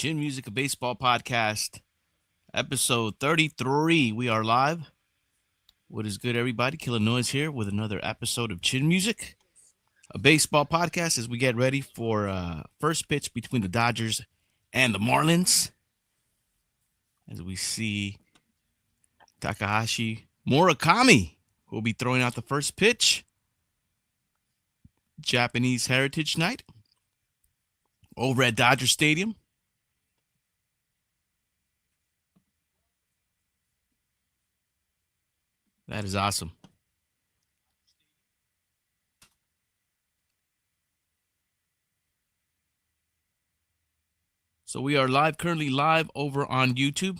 Chin Music, a baseball podcast, episode 33. We are live. What is good, everybody? Killah Noez here with another episode of Chin Music, a baseball podcast as we get ready for first pitch between the Dodgers and the Marlins. As we see Takahashi Murakami will be throwing out the first pitch. Japanese Heritage Night over at Dodger Stadium. That is awesome. So we are currently live over on YouTube.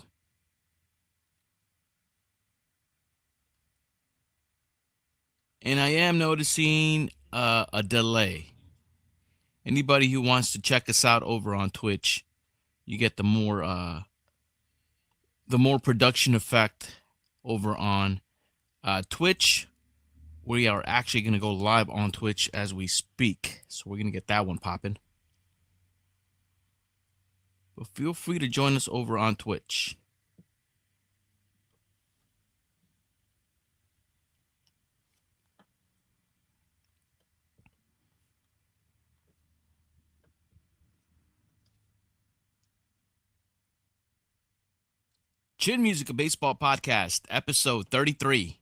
And I am noticing a delay. Anybody who wants to check us out over on Twitch, you get the more production effect over on Twitch. We are actually going to go live on Twitch as we speak. So we're going to get that one popping. But feel free to join us over on Twitch. Chin Music, a baseball podcast, episode 33.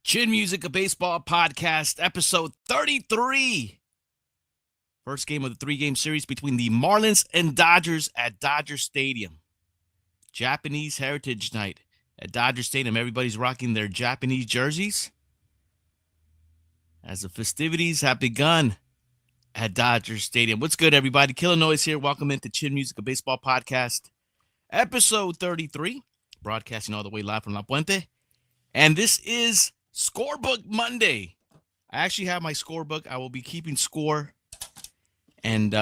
Chin Music, a baseball podcast, episode 33. First game of the three-game series between the Marlins and Dodgers at Dodger Stadium. Japanese Heritage Night at Dodger Stadium. Everybody's rocking their Japanese jerseys as the festivities have begun at Dodger Stadium. What's good, everybody? Killah Noez here. Welcome into Chin Music, a baseball podcast, episode 33, broadcasting all the way live from La Puente. And this is Scorebook Monday. I actually have my scorebook. I will be keeping score. And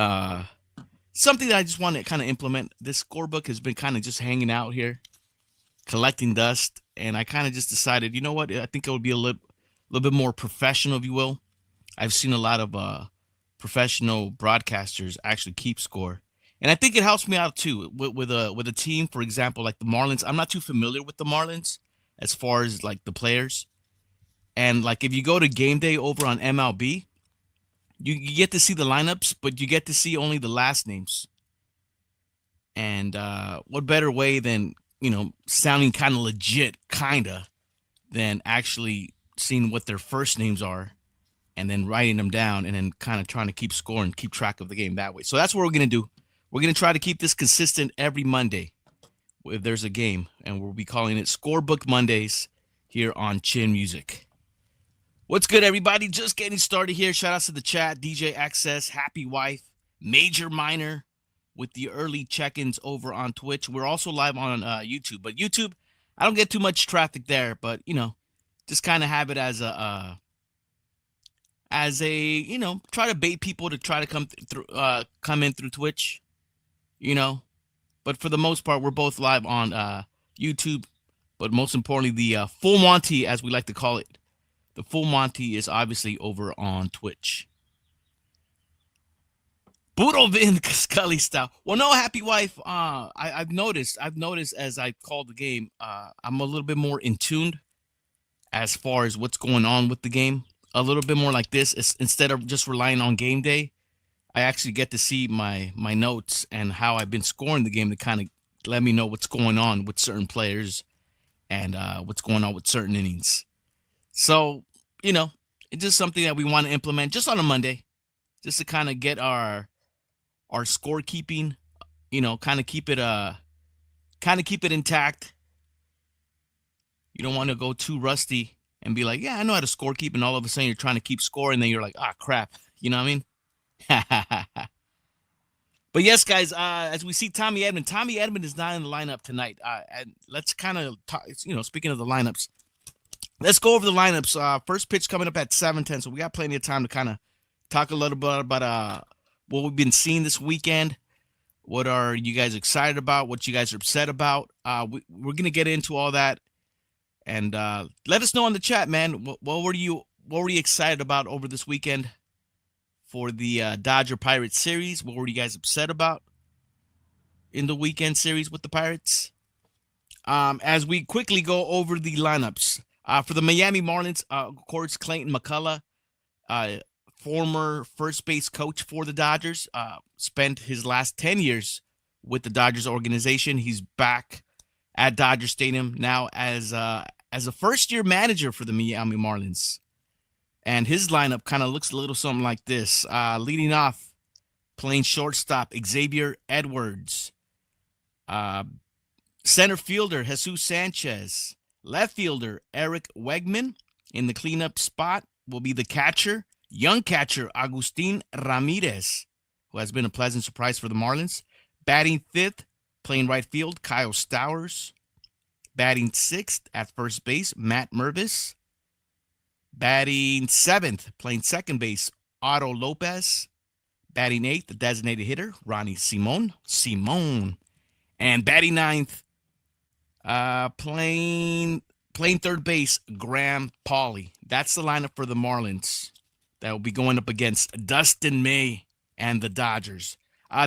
something that I just want to kind of implement. This scorebook has been kind of just hanging out here, collecting dust. And I kind of just decided, you know what? I think it would be a little bit more professional, if you will. I've seen a lot of professional broadcasters actually keep score. And I think it helps me out, too, with a team, for example, like the Marlins. I'm not too familiar with the Marlins as far as, like, the players. And, like, if you go to game day over on MLB, you get to see the lineups, but you get to see only the last names. And what better way than, sounding kind of legit, than actually seeing what their first names are and then writing them down and then kind of trying to keep score and keep track of the game that way. So that's what we're going to do. We're going to try to keep this consistent every Monday if there's a game, and we'll be calling it Scorebook Mondays here on Chin Music. What's good, everybody? Just getting started here. Shout outs to the chat, DJ Access, Happy Wife, Major Minor with the early check-ins over on Twitch. We're also live on YouTube, but YouTube, I don't get too much traffic there, but, just kind of have it as a try to bait people to try to come in through Twitch, but for the most part, we're both live on YouTube, but most importantly, the full Monty, as we like to call it. The full Monty is obviously over on Twitch. Budovin Scully style. Well, no, Happy Wife. I've noticed as I call the game, I'm a little bit more in tuned as far as what's going on with the game. A little bit more like this, instead of just relying on game day. I actually get to see my notes and how I've been scoring the game to kind of let me know what's going on with certain players and what's going on with certain innings. So, you know, it's just something that we want to implement just on a Monday, just to kind of get our scorekeeping, kind of keep it intact. You don't want to go too rusty and be like, yeah, I know how to scorekeep, and all of a sudden you're trying to keep score, and then you're like, ah, crap. You know what I mean? But yes, guys, as we see Tommy Edman is not in the lineup tonight. And let's kind of talk, speaking of the lineups, let's go over the lineups. First pitch coming up at 7:10, so we got plenty of time to kind of talk a little bit about what we've been seeing this weekend. What are you guys excited about? What you guys are upset about? We're going to get into all that. And let us know in the chat, man. What were you excited about over this weekend for the Dodger Pirates series? What were you guys upset about in the weekend series with the Pirates? As we quickly go over the lineups for the Miami Marlins, of course, Clayton McCullough, former first base coach for the Dodgers, spent his last 10 years with the Dodgers organization. He's back at Dodger Stadium now as a first-year manager for the Miami Marlins. And his lineup kind of looks a little something like this. Leading off, playing shortstop, Xavier Edwards. Center fielder, Jesus Sanchez. Left fielder, Eric Wegman. In the cleanup spot will be the catcher, young catcher, Agustin Ramirez, who has been a pleasant surprise for the Marlins. Batting fifth, playing right field, Kyle Stowers. Batting sixth at first base, Matt Mervis. Batting seventh, playing second base, Otto Lopez. Batting eighth, the designated hitter, Ronnie Simon. And batting ninth, playing third base, Graham Pauley. That's the lineup for the Marlins that will be going up against Dustin May and the Dodgers.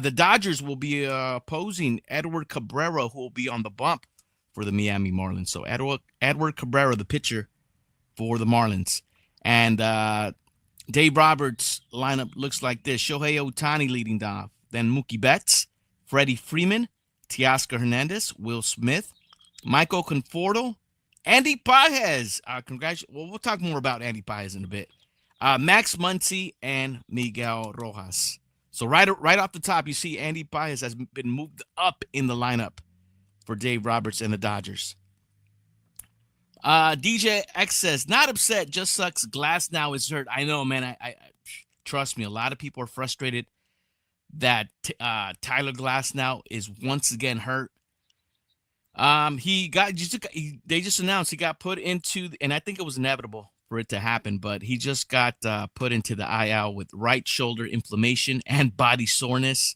The Dodgers will be opposing Edward Cabrera, who will be on the bump for the Miami Marlins. So Edward Cabrera, the pitcher for the Marlins. And Dave Roberts' lineup looks like this. Shohei Ohtani leading off. Then Mookie Betts, Freddie Freeman, Teoscar Hernandez, Will Smith, Michael Conforto, Andy Pages. We'll talk more about Andy Pages in a bit. Max Muncy and Miguel Rojas. So right off the top, you see Andy Pages has been moved up in the lineup for Dave Roberts and the Dodgers. DJ X says, not upset, just sucks. Glass now is hurt. I know, man. I trust me. A lot of people are frustrated that Tyler Glass now is once again hurt. They just announced he got put into, and I think it was inevitable for it to happen, but he just got put into the IL with right shoulder inflammation and body soreness.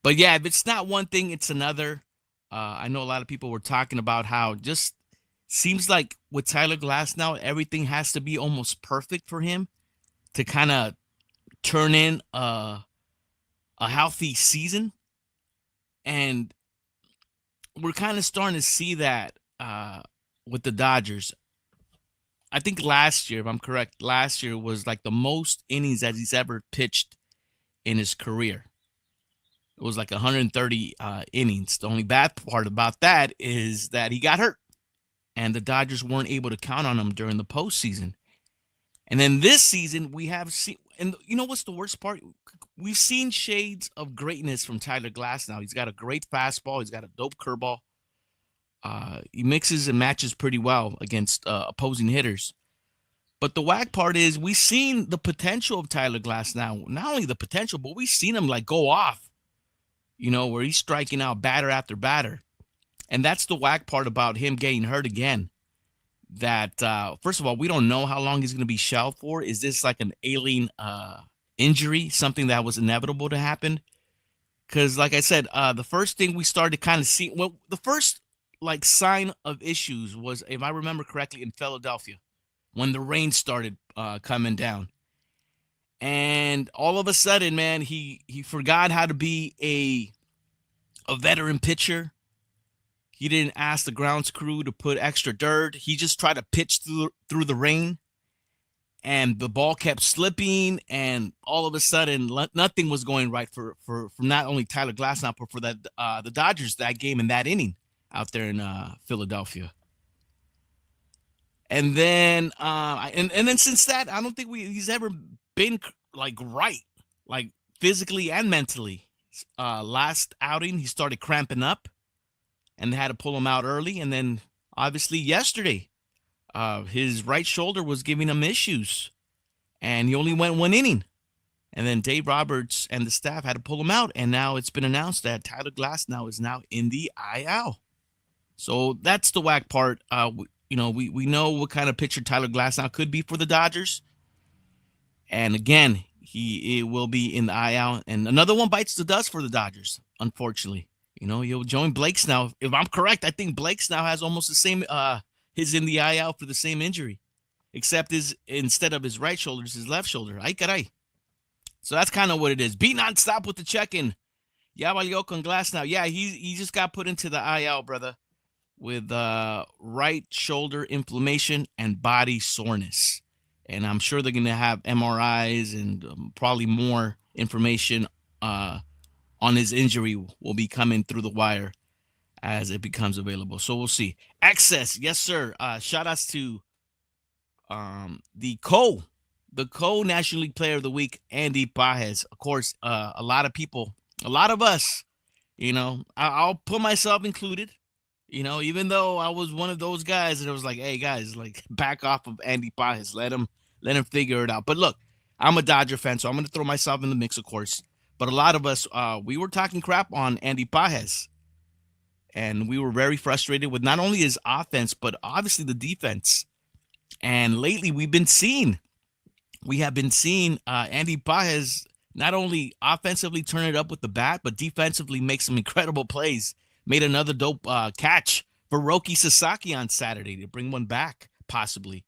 But yeah, if it's not one thing, it's another. I know a lot of people were talking about how just seems like with Tyler Glass now, everything has to be almost perfect for him to kind of turn in a healthy season. And we're kind of starting to see that with the Dodgers. I think last year, if I'm correct, last year was like the most innings that he's ever pitched in his career. It was like 130 innings. The only bad part about that is that he got hurt, and the Dodgers weren't able to count on him during the postseason. And then this season, we have seen, and you know what's the worst part? We've seen shades of greatness from Tyler Glass now. He's got a great fastball. He's got a dope curveball. He mixes and matches pretty well against opposing hitters. But the whack part is we've seen the potential of Tyler Glass now. Not only the potential, but we've seen him like go off, where he's striking out batter after batter. And that's the whack part about him getting hurt again. That, first of all, we don't know how long he's going to be shelved for. Is this like an alien injury, something that was inevitable to happen? Because, like I said, the first thing we started to kind of see, the first sign of issues was, if I remember correctly, in Philadelphia when the rain started coming down. And all of a sudden, man, he forgot how to be a veteran pitcher. He didn't ask the grounds crew to put extra dirt. He just tried to pitch through the rain. and the ball kept slipping, and all of a sudden nothing was going right for not only Tyler Glasnow, but for the Dodgers that game in that inning out there in Philadelphia. And then and then since that, I don't think he's ever been like right, like physically and mentally. Last outing he started cramping up, and they had to pull him out early. And then obviously yesterday, his right shoulder was giving him issues, and he only went one inning. And then Dave Roberts and the staff had to pull him out, and now it's been announced that Tyler Glasnow is now in the IL. So that's the whack part. We know what kind of pitcher Tyler Glasnow could be for the Dodgers. And again, he will be in the IL. And another one bites the dust for the Dodgers, unfortunately. You'll join Blake Snell. If I'm correct, I think Blake Snell has almost the same, he's in the IL for the same injury, except instead of his right shoulder, it's his left shoulder. Ay caray. So that's kind of what it is. Be nonstop with the check-in. Ya valió con Glasnow. Yeah, he just got put into the IL, brother, with right shoulder inflammation and body soreness. And I'm sure they're going to have MRIs and probably more information on his injury will be coming through the wire as it becomes available. So we'll see. Access, yes, sir. Shout outs to the co-National League Player of the Week, Andy Pages. Of course, a lot of us, I'll put myself included. Even though I was one of those guys that was like, hey, guys, like, back off of Andy Pages. Let him figure it out. But look, I'm a Dodger fan, so I'm going to throw myself in the mix, of course. But a lot of us, we were talking crap on Andy Pages. And we were very frustrated with not only his offense, but obviously the defense. And lately we have been seeing Andy Pages not only offensively turn it up with the bat, but defensively make some incredible plays. Made another dope catch for Roki Sasaki on Saturday to bring one back, possibly.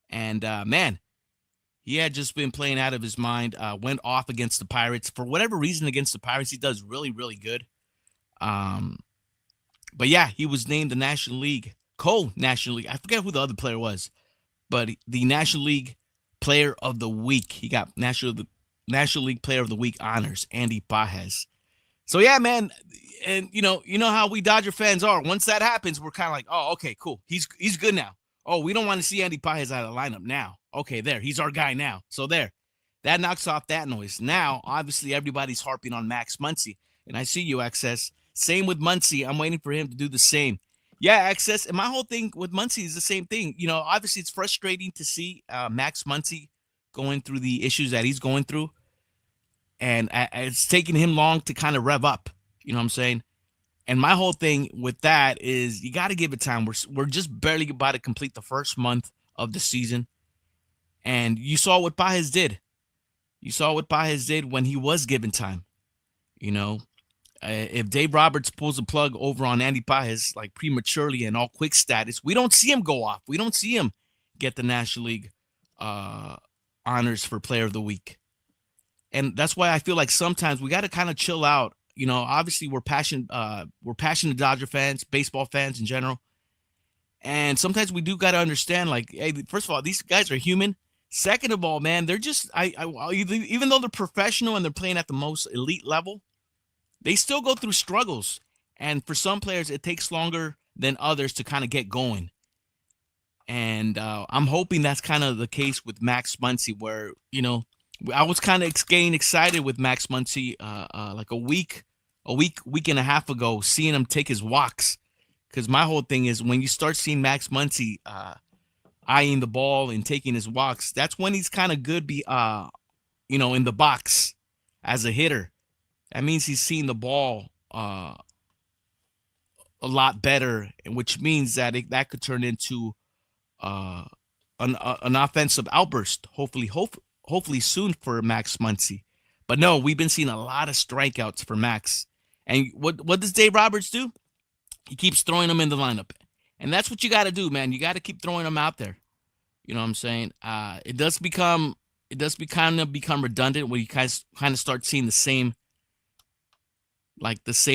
And, man, he had just been playing out of his mind, went off against the Pirates. For whatever reason against the Pirates, he does really, really good. But, yeah, he was named the National League, co-National League. I forget who the other player was, but the National League Player of the Week. He got National League Player of the Week honors, Andy Pages. So, yeah, man, and you know how we Dodger fans are. Once that happens, we're kind of like, oh, okay, cool. He's good now. Oh, we don't want to see Andy Pages out of the lineup now. Okay, there. He's our guy now. So there. That knocks off that noise. Now, obviously, everybody's harping on Max Muncy. And I see you, XS. Same with Muncy. I'm waiting for him to do the same. Yeah, XS. And my whole thing with Muncy is the same thing. Obviously, it's frustrating to see Max Muncy going through the issues that he's going through. And it's taking him long to kind of rev up. You know what I'm saying? And my whole thing with that is you got to give it time. We're just barely about to complete the first month of the season. And you saw what Pages did. You saw what Pages did when he was given time. If Dave Roberts pulls the plug over on Andy Pages, like prematurely and all quick status, we don't see him go off. We don't see him get the National League honors for Player of the Week. And that's why I feel like sometimes we got to kind of chill out. Obviously we're passionate Dodger fans, baseball fans in general. And sometimes we do got to understand, like, hey, first of all, these guys are human. Second of all, man, they're just, even though they're professional and they're playing at the most elite level, they still go through struggles. And for some players, it takes longer than others to kind of get going. And I'm hoping that's kind of the case with Max Muncy, where, I was kind of getting excited with Max Muncy like a week and a half ago, seeing him take his walks. Because my whole thing is when you start seeing Max Muncy eyeing the ball and taking his walks, that's when he's kind of good, in the box as a hitter. That means he's seeing the ball a lot better, which means that that could turn into an offensive outburst, hopefully soon for Max Muncy. But no, we've been seeing a lot of strikeouts for Max. And what does Dave Roberts do? He keeps throwing them in the lineup. And that's what you got to do, man. You got to keep throwing them out there. You know what I'm saying? It does become redundant when you guys kind of start seeing the same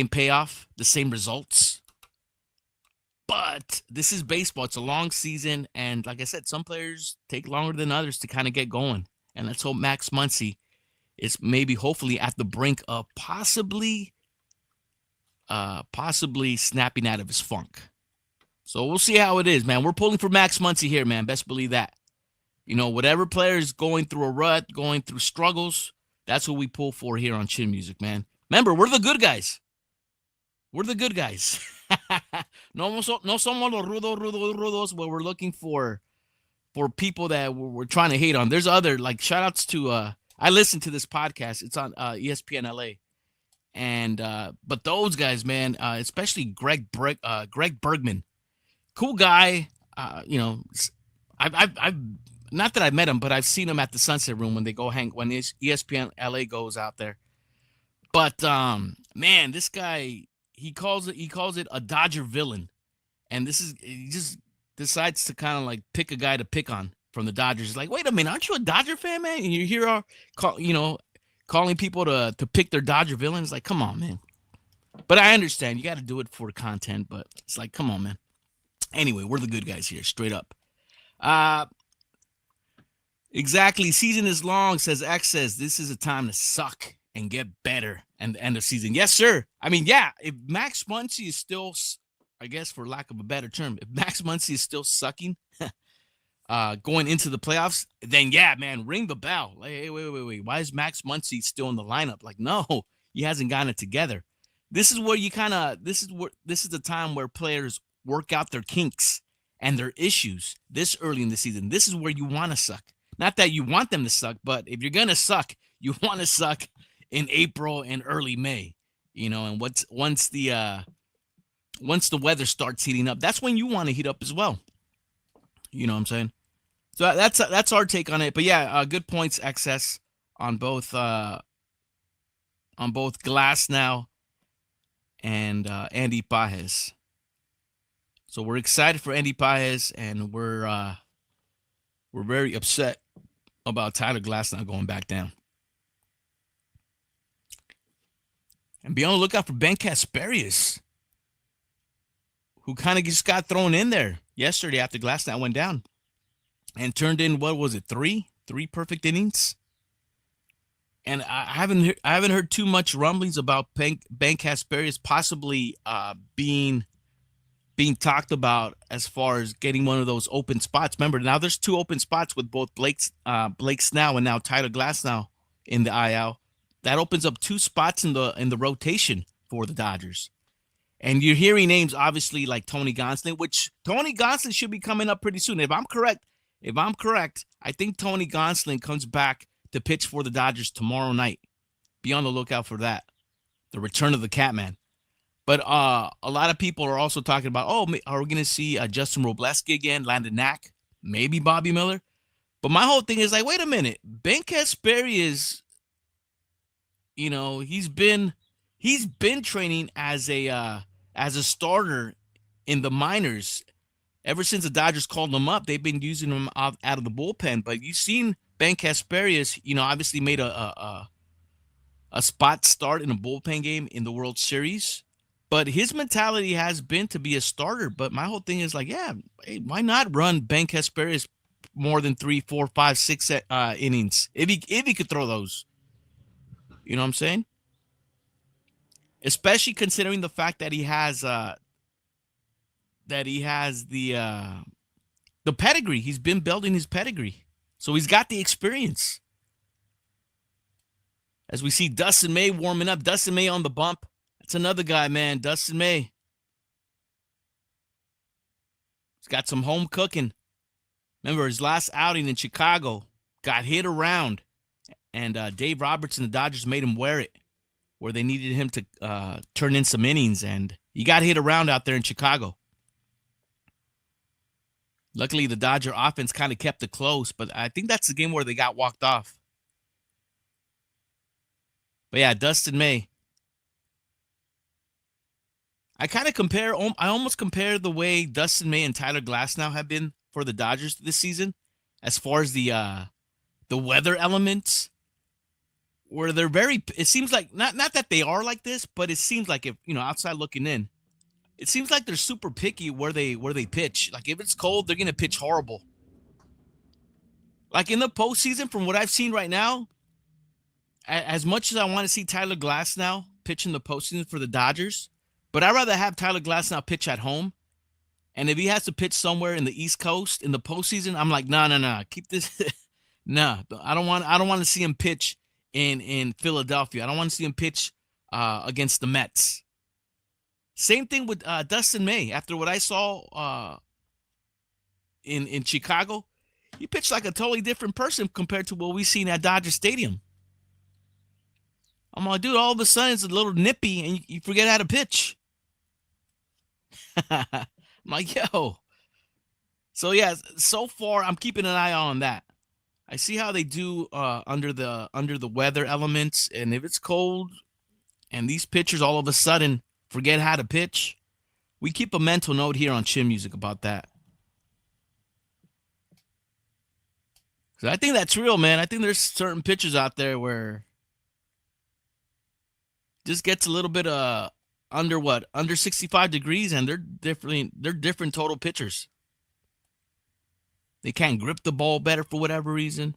payoff, the same results. But this is baseball. It's a long season. And like I said, some players take longer than others to kind of get going. And let's hope Max Muncy is maybe hopefully at the brink of possibly snapping out of his funk. So we'll see how it is, man. We're pulling for Max Muncy here, man. Best believe that. Whatever player is going through a rut, going through struggles, that's what we pull for here on Chin Music, man. Remember, we're the good guys. We're the good guys. No somos los rudos, but we're looking for people that we're trying to hate on. There's other, like, shout outs to, I listen to this podcast. It's on ESPN LA. And, but those guys, man, especially Greg Bergman, cool guy. I've not that I've met him, but I've seen him at the Sunset Room when they go hang, when ESPN LA goes out there. But, man, this guy, he calls it a Dodger villain. And he just decides to kind of like pick a guy to pick on from the Dodgers. He's like, wait a minute, aren't you a Dodger fan, man? And you hear calling people to pick their Dodger villains. Like, come on, man. But I understand. You got to do it for content, but it's like, come on, man. Anyway, we're the good guys here, straight up. Exactly. Season is long, says X says. This is a time to suck and get better and the end of season. Yes, sir. I mean, yeah, if Max Muncy is still, I guess for lack of a better term, if Max Muncy is still sucking going into the playoffs, then yeah, man, ring the bell. Like, hey, wait. Why is Max Muncy still in the lineup? Like, no, he hasn't gotten it together. This is where this is the time where players work out their kinks and their issues this early in the season. This is where you want to suck. Not that you want them to suck, but if you're going to suck, you want to suck in April and early May, and once the weather starts heating up, that's when you want to heat up as well. You know what I'm saying? So that's our take on it. But yeah, good points, XS, on both Glasnow and Andy Pages. So we're excited for Andy Pages, and we're very upset about Tyler Glasnow going back down. And be on the lookout for Ben Kasperius, who kind of just got thrown in there yesterday after Glasnow went down and turned in, what was it, three perfect innings. And I haven't heard too much rumblings about Ben Kasperius possibly being talked about as far as getting one of those open spots. Remember, now there's 2 open spots with both Blake Snell and now Tyler Glasnow in the IL. That opens up 2 spots in the rotation for the Dodgers. And you're hearing names, obviously, like Tony Gonsolin, which Tony Gonsolin should be coming up pretty soon. If I'm correct, I think Tony Gonsolin comes back to pitch for the Dodgers tomorrow night. Be on the lookout for that. The return of the Catman. But a lot of people are also talking about, are we going to see Justin Robleski again, Landon Knack, maybe Bobby Miller? But my whole thing is like, wait a minute. Ben Kasperius, he's been training as a starter in the minors ever since the Dodgers called him up. They've been using him out of the bullpen. But you've seen Ben Kasperius, obviously made a spot start in a bullpen game in the World Series. But his mentality has been to be a starter. But my whole thing is like, yeah, hey, why not run Ben Kasperius more than 3, 4, 5, 6 innings if he could throw those? You know what I'm saying? Especially considering the fact that he has the pedigree. He's been building his pedigree, so he's got the experience. As we see Dustin May warming up, Dustin May on the bump. That's another guy, man. Dustin May. He's got some home cooking. Remember his last outing in Chicago, got hit around, and Dave Roberts and the Dodgers made him wear it, where they needed him to turn in some innings, and he got hit around out there in Chicago. Luckily, the Dodger offense kind of kept it close, but I think that's the game where they got walked off. But yeah, Dustin May. I almost compare the way Dustin May and Tyler Glasnow have been for the Dodgers this season, as far as the weather elements, where they're it seems like, not that they are like this, but it seems like, if outside looking in, it seems like they're super picky where they pitch. Like if it's cold, they're gonna pitch horrible. Like in the postseason, from what I've seen right now, as much as I want to see Tyler Glasnow pitch in the postseason for the Dodgers, but I'd rather have Tyler Glasnow pitch at home. And if he has to pitch somewhere in the East Coast in the postseason, I'm like, no, keep this. Nah, I don't want to see him pitch in Philadelphia. I don't want to see him pitch against the Mets. Same thing with Dustin May. After what I saw in Chicago, he pitched like a totally different person compared to what we've seen at Dodger Stadium. I'm like, dude, all of a sudden it's a little nippy and you forget how to pitch. I'm like, yo. So yeah, so far I'm keeping an eye on that. I see how they do under the weather elements, and if it's cold and these pitchers all of a sudden forget how to pitch, we keep a mental note here on Chin Music about that. So I think that's real, man. I think there's certain pitchers out there where just gets a little bit under 65 degrees, and they're different total pitchers. They can't grip the ball better for whatever reason.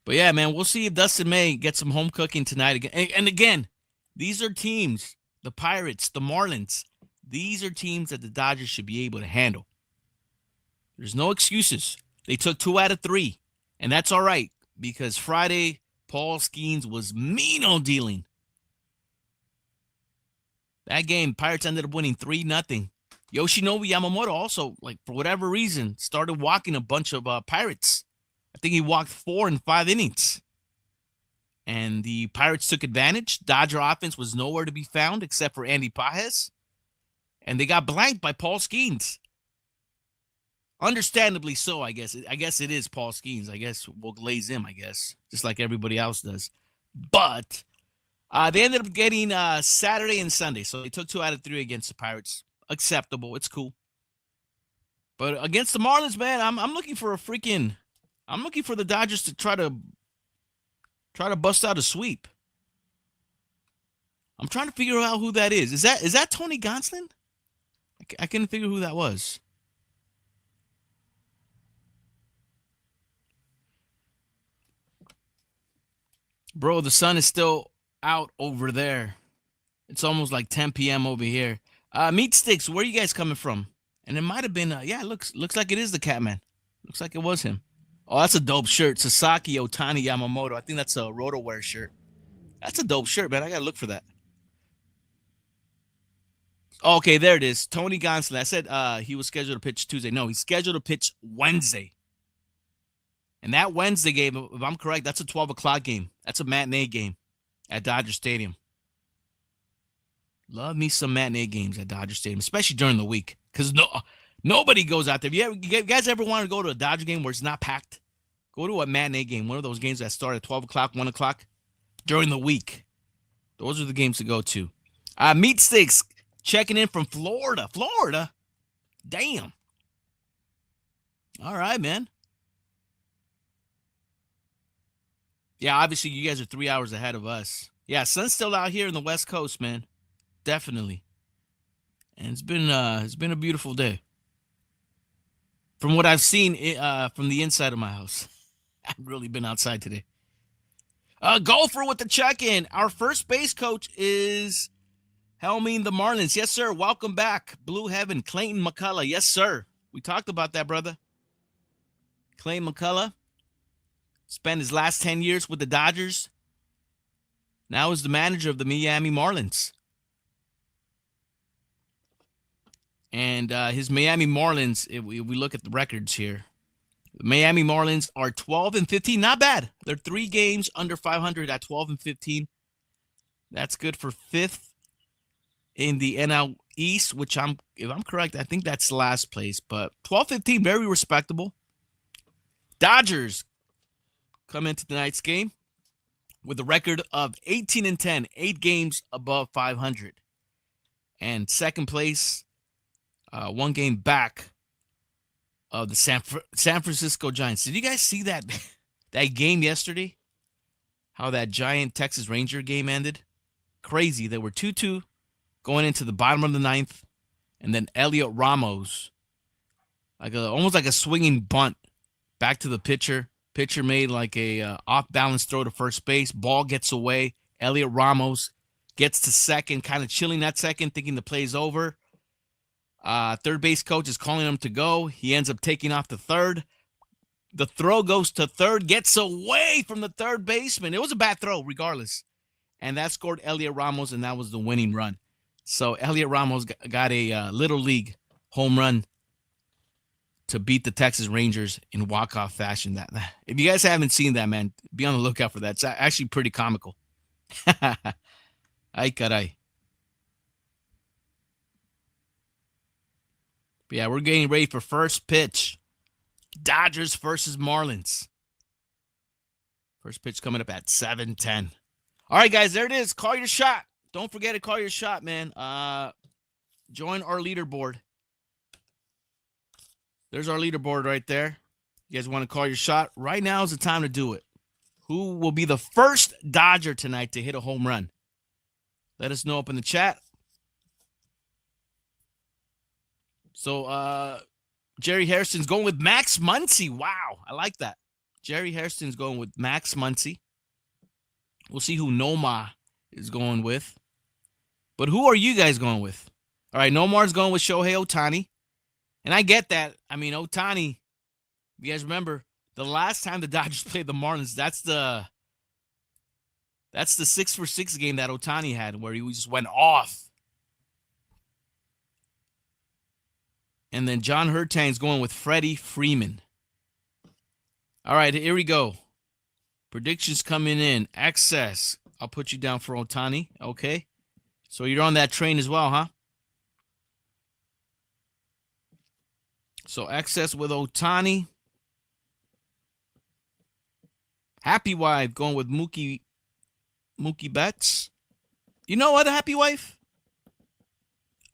But yeah, man, we'll see if Dustin May gets some home cooking tonight again. And again, these are teams, the Pirates, the Marlins. These are teams that the Dodgers should be able to handle. There's no excuses. They took 2 out of 3, and that's all right because Friday, Paul Skeens was mean on dealing. That game, Pirates ended up winning 3-0. Yoshinobu Yamamoto also, like for whatever reason, started walking a bunch of Pirates. I think he walked 4 in 5 innings. And the Pirates took advantage. Dodger offense was nowhere to be found except for Andy Pages. And they got blanked by Paul Skeens. Understandably so, I guess. I guess it is Paul Skeens. I guess we'll glaze him, I guess, just like everybody else does. But they ended up getting Saturday and Sunday. So they took 2 out of 3 against the Pirates. Acceptable. It's cool. But against the Marlins, man, I'm looking for the Dodgers to try to bust out a sweep. I'm trying to figure out who that is. Is that Tony Gonsolin? I couldn't figure who that was. Bro, the sun is still out over there. It's almost like 10 p.m. over here. Meat Sticks, where are you guys coming from? And it might have been, it looks like it is the Catman. Looks like it was him. Oh, that's a dope shirt. Sasaki Otani Yamamoto. I think that's a RotoWear shirt. That's a dope shirt, man. I got to look for that. Okay, there it is. Tony Gonsolin. I said he was scheduled to pitch Tuesday. No, he's scheduled to pitch Wednesday. And that Wednesday game, if I'm correct, that's a 12 o'clock game. That's a matinee game at Dodger Stadium. Love me some matinee games at Dodger Stadium, especially during the week. Because nobody goes out there. You guys ever want to go to a Dodger game where it's not packed? Go to a matinee game, one of those games that start at 12 o'clock, 1 o'clock during the week. Those are the games to go to. Meat Sticks checking in from Florida. Florida? Damn. All right, man. Yeah, obviously you guys are 3 hours ahead of us. Yeah, sun's still out here in the West Coast, man. Definitely. And it's been a beautiful day. From what I've seen from the inside of my house. I've really been outside today. Golfer with the check-in. Our first base coach is helming the Marlins. Yes, sir. Welcome back. Blue Heaven, Clayton McCullough. Yes, sir. We talked about that, brother. Clayton McCullough spent his last 10 years with the Dodgers. Now is the manager of the Miami Marlins. And his Miami Marlins, if we look at the records here, the Miami Marlins are 12-15. Not bad. They're 3 games under 500 at 12-15. That's good for 5th in the NL East, which if I'm correct, I think that's last place. But 12-15, very respectable. Dodgers come into tonight's game with a record of 18-10, 8 games above 500. And second place, 1 game back of the San Francisco Giants. Did you guys see that game yesterday? How that Giant Texas Ranger game ended? crazy. They were 2-2 going into the bottom of the ninth, and then Elliot Ramos, almost like a swinging bunt back to the pitcher. Pitcher made like a off-balance throw to first base. Ball gets away. Elliot Ramos gets to second, kind of chilling that second, thinking the play's over. Third base coach is calling him to go. He ends up taking off to third. The throw goes to third, gets away from the third baseman. It was a bad throw, regardless. And that scored Elliot Ramos, and that was the winning run. So Elliot Ramos got a Little League home run to beat the Texas Rangers in walk-off fashion. That, if you guys haven't seen that, man, be on the lookout for that. It's actually pretty comical. Ay, caray. But yeah, we're getting ready for first pitch. Dodgers versus Marlins. First pitch coming up at 7:10. All right, guys, there it is. Call your shot. Don't forget to call your shot, man. Join our leaderboard. There's our leaderboard right there. You guys want to call your shot? Right now is the time to do it. Who will be the first Dodger tonight to hit a home run? Let us know up in the chat. So, Jerry Hairston's going with Max Muncy. Wow, I like that. Jerry Hairston's going with Max Muncy. We'll see who Noma is going with. But who are you guys going with? All right, Nomar's going with Shohei Ohtani. And I get that. I mean, Ohtani, if you guys remember, the last time the Dodgers played the Marlins, that's the 6-for-6 game that Ohtani had where he just went off. And then John Hurtane's going with Freddie Freeman. All right, here we go. Predictions coming in. Excess. I'll put you down for Ohtani. Okay. So you're on that train as well, huh? So excess with Ohtani. Happy Wife going with Mookie Betts. You know what, Happy Wife?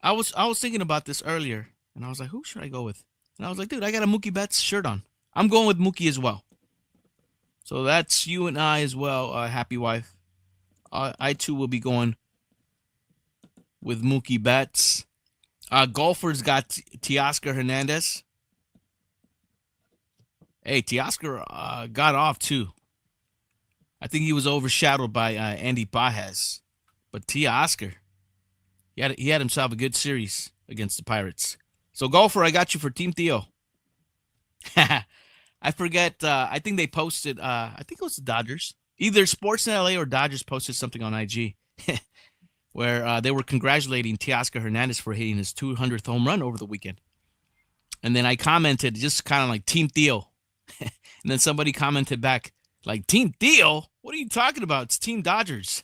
I was thinking about this earlier, and I was like, who should I go with? And I was like, dude, I got a Mookie Betts shirt on. I'm going with Mookie as well. So that's you and I as well, Happy Wife. I too will be going with Mookie Betts. Golfer's got Teoscar Hernandez. Hey, Teoscar got off too. I think he was overshadowed by Andy Baez. But Teoscar, he had himself a good series against the Pirates. So, Golfer, I got you for Team Theo. I forget. I think they posted, I think it was the Dodgers. Either Sportsnet LA or Dodgers posted something on IG where they were congratulating Teoscar Hernandez for hitting his 200th home run over the weekend. And then I commented just kind of like Team Theo. And then somebody commented back like, Team Theo? What are you talking about? It's Team Dodgers.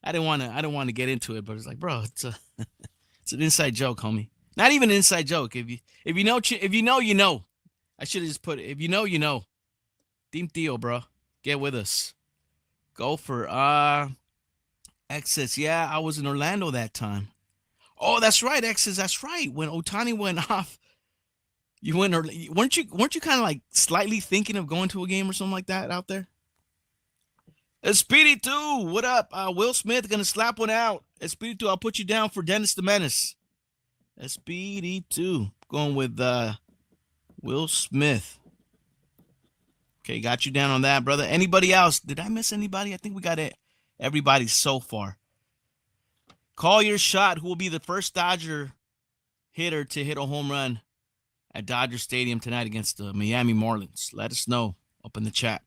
I didn't want to get into it, but it's like, bro, it's an inside joke, homie. Not even an inside joke. If you know, you know. I should have just put it. If you know, you know. Team Theo, bro. Get with us. Go for Excess. Yeah, I was in Orlando that time. Oh, that's right, Excess. That's right. When Ohtani went off, you went. Weren't you kind of like slightly thinking of going to a game or something like that out there? Espiritu, what up? Will Smith gonna slap one out. Espiritu, I'll put you down for Dennis the Menace. Espiritu, going with Will Smith. Okay, got you down on that, brother. Anybody else? Did I miss anybody? I think we got it. Everybody so far. Call your shot. Who will be the first Dodger hitter to hit a home run at Dodger Stadium tonight against the Miami Marlins? Let us know up in the chat.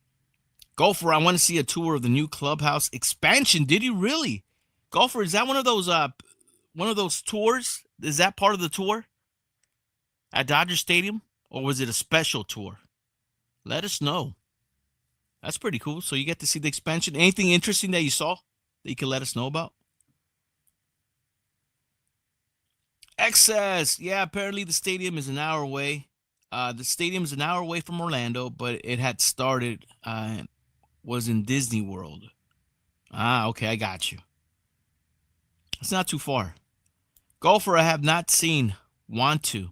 Golfer, I want to see a tour of the new clubhouse expansion. Did you really? Golfer, is that one of those tours? Is that part of the tour at Dodger Stadium? Or was it a special tour? Let us know. That's pretty cool. So you get to see the expansion. Anything interesting that you saw that you can let us know about? Excess. Yeah, apparently the stadium is an hour away. The stadium is an hour away from Orlando, but it had started, was in Disney World. Okay, I got you. It's not too far. Golfer, I have not seen. Want to.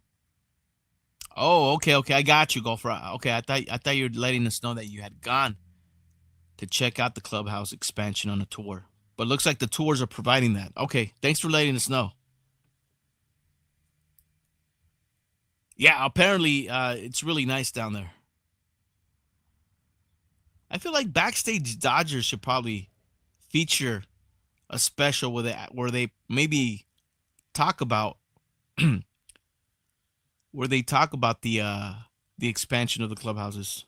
Oh, okay, I got you, Golfer. Okay, I thought you were letting us know that you had gone to check out the clubhouse expansion on a tour. But looks like the tours are providing that. Okay, thanks for letting us know. Yeah, apparently it's really nice down there. I feel like Backstage Dodgers should probably feature a special where they maybe talk about the expansion of the clubhouses.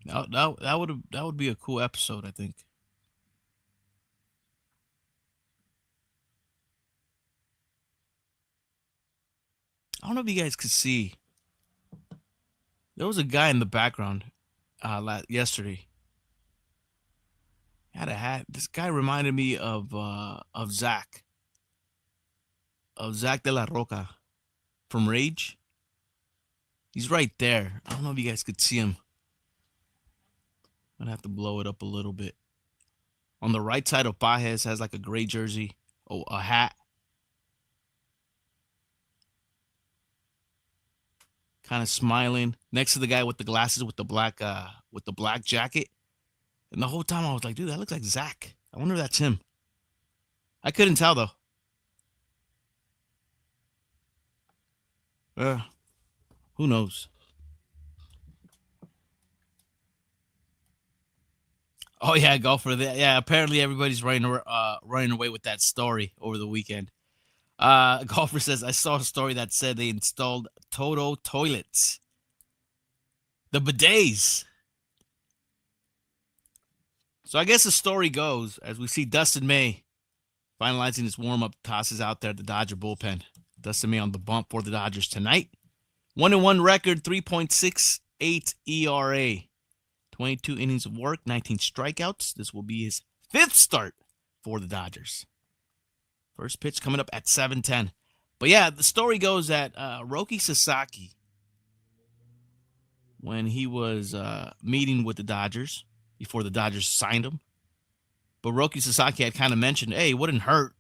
That would be a cool episode, I think. I don't know if you guys could see. There was a guy in the background yesterday. He had a hat. This guy reminded me of Zach. Of Zach de la Roca from Rage. He's right there. I don't know if you guys could see him. I'm gonna have to blow it up a little bit. On the right side of Pajes has like a gray jersey. Oh, a hat. Kind of smiling. Next to the guy with the glasses with the black jacket. And the whole time I was like, dude, that looks like Zach. I wonder if that's him. I couldn't tell though. Who knows? Oh yeah, golfer. Yeah, apparently everybody's running away with that story over the weekend. Golfer says I saw a story that said they installed Toto toilets, the bidets. So I guess the story goes as we see Dustin May finalizing his warm-up tosses out there at the Dodger bullpen. Dustin May on the bump for the Dodgers tonight. 1-1 record, 3.68 ERA. 22 innings of work, 19 strikeouts. This will be his 5th start for the Dodgers. First pitch coming up at 7:10. But yeah, the story goes that Roki Sasaki, when he was meeting with the Dodgers before the Dodgers signed him, but Roki Sasaki had kind of mentioned, hey, it wouldn't hurt.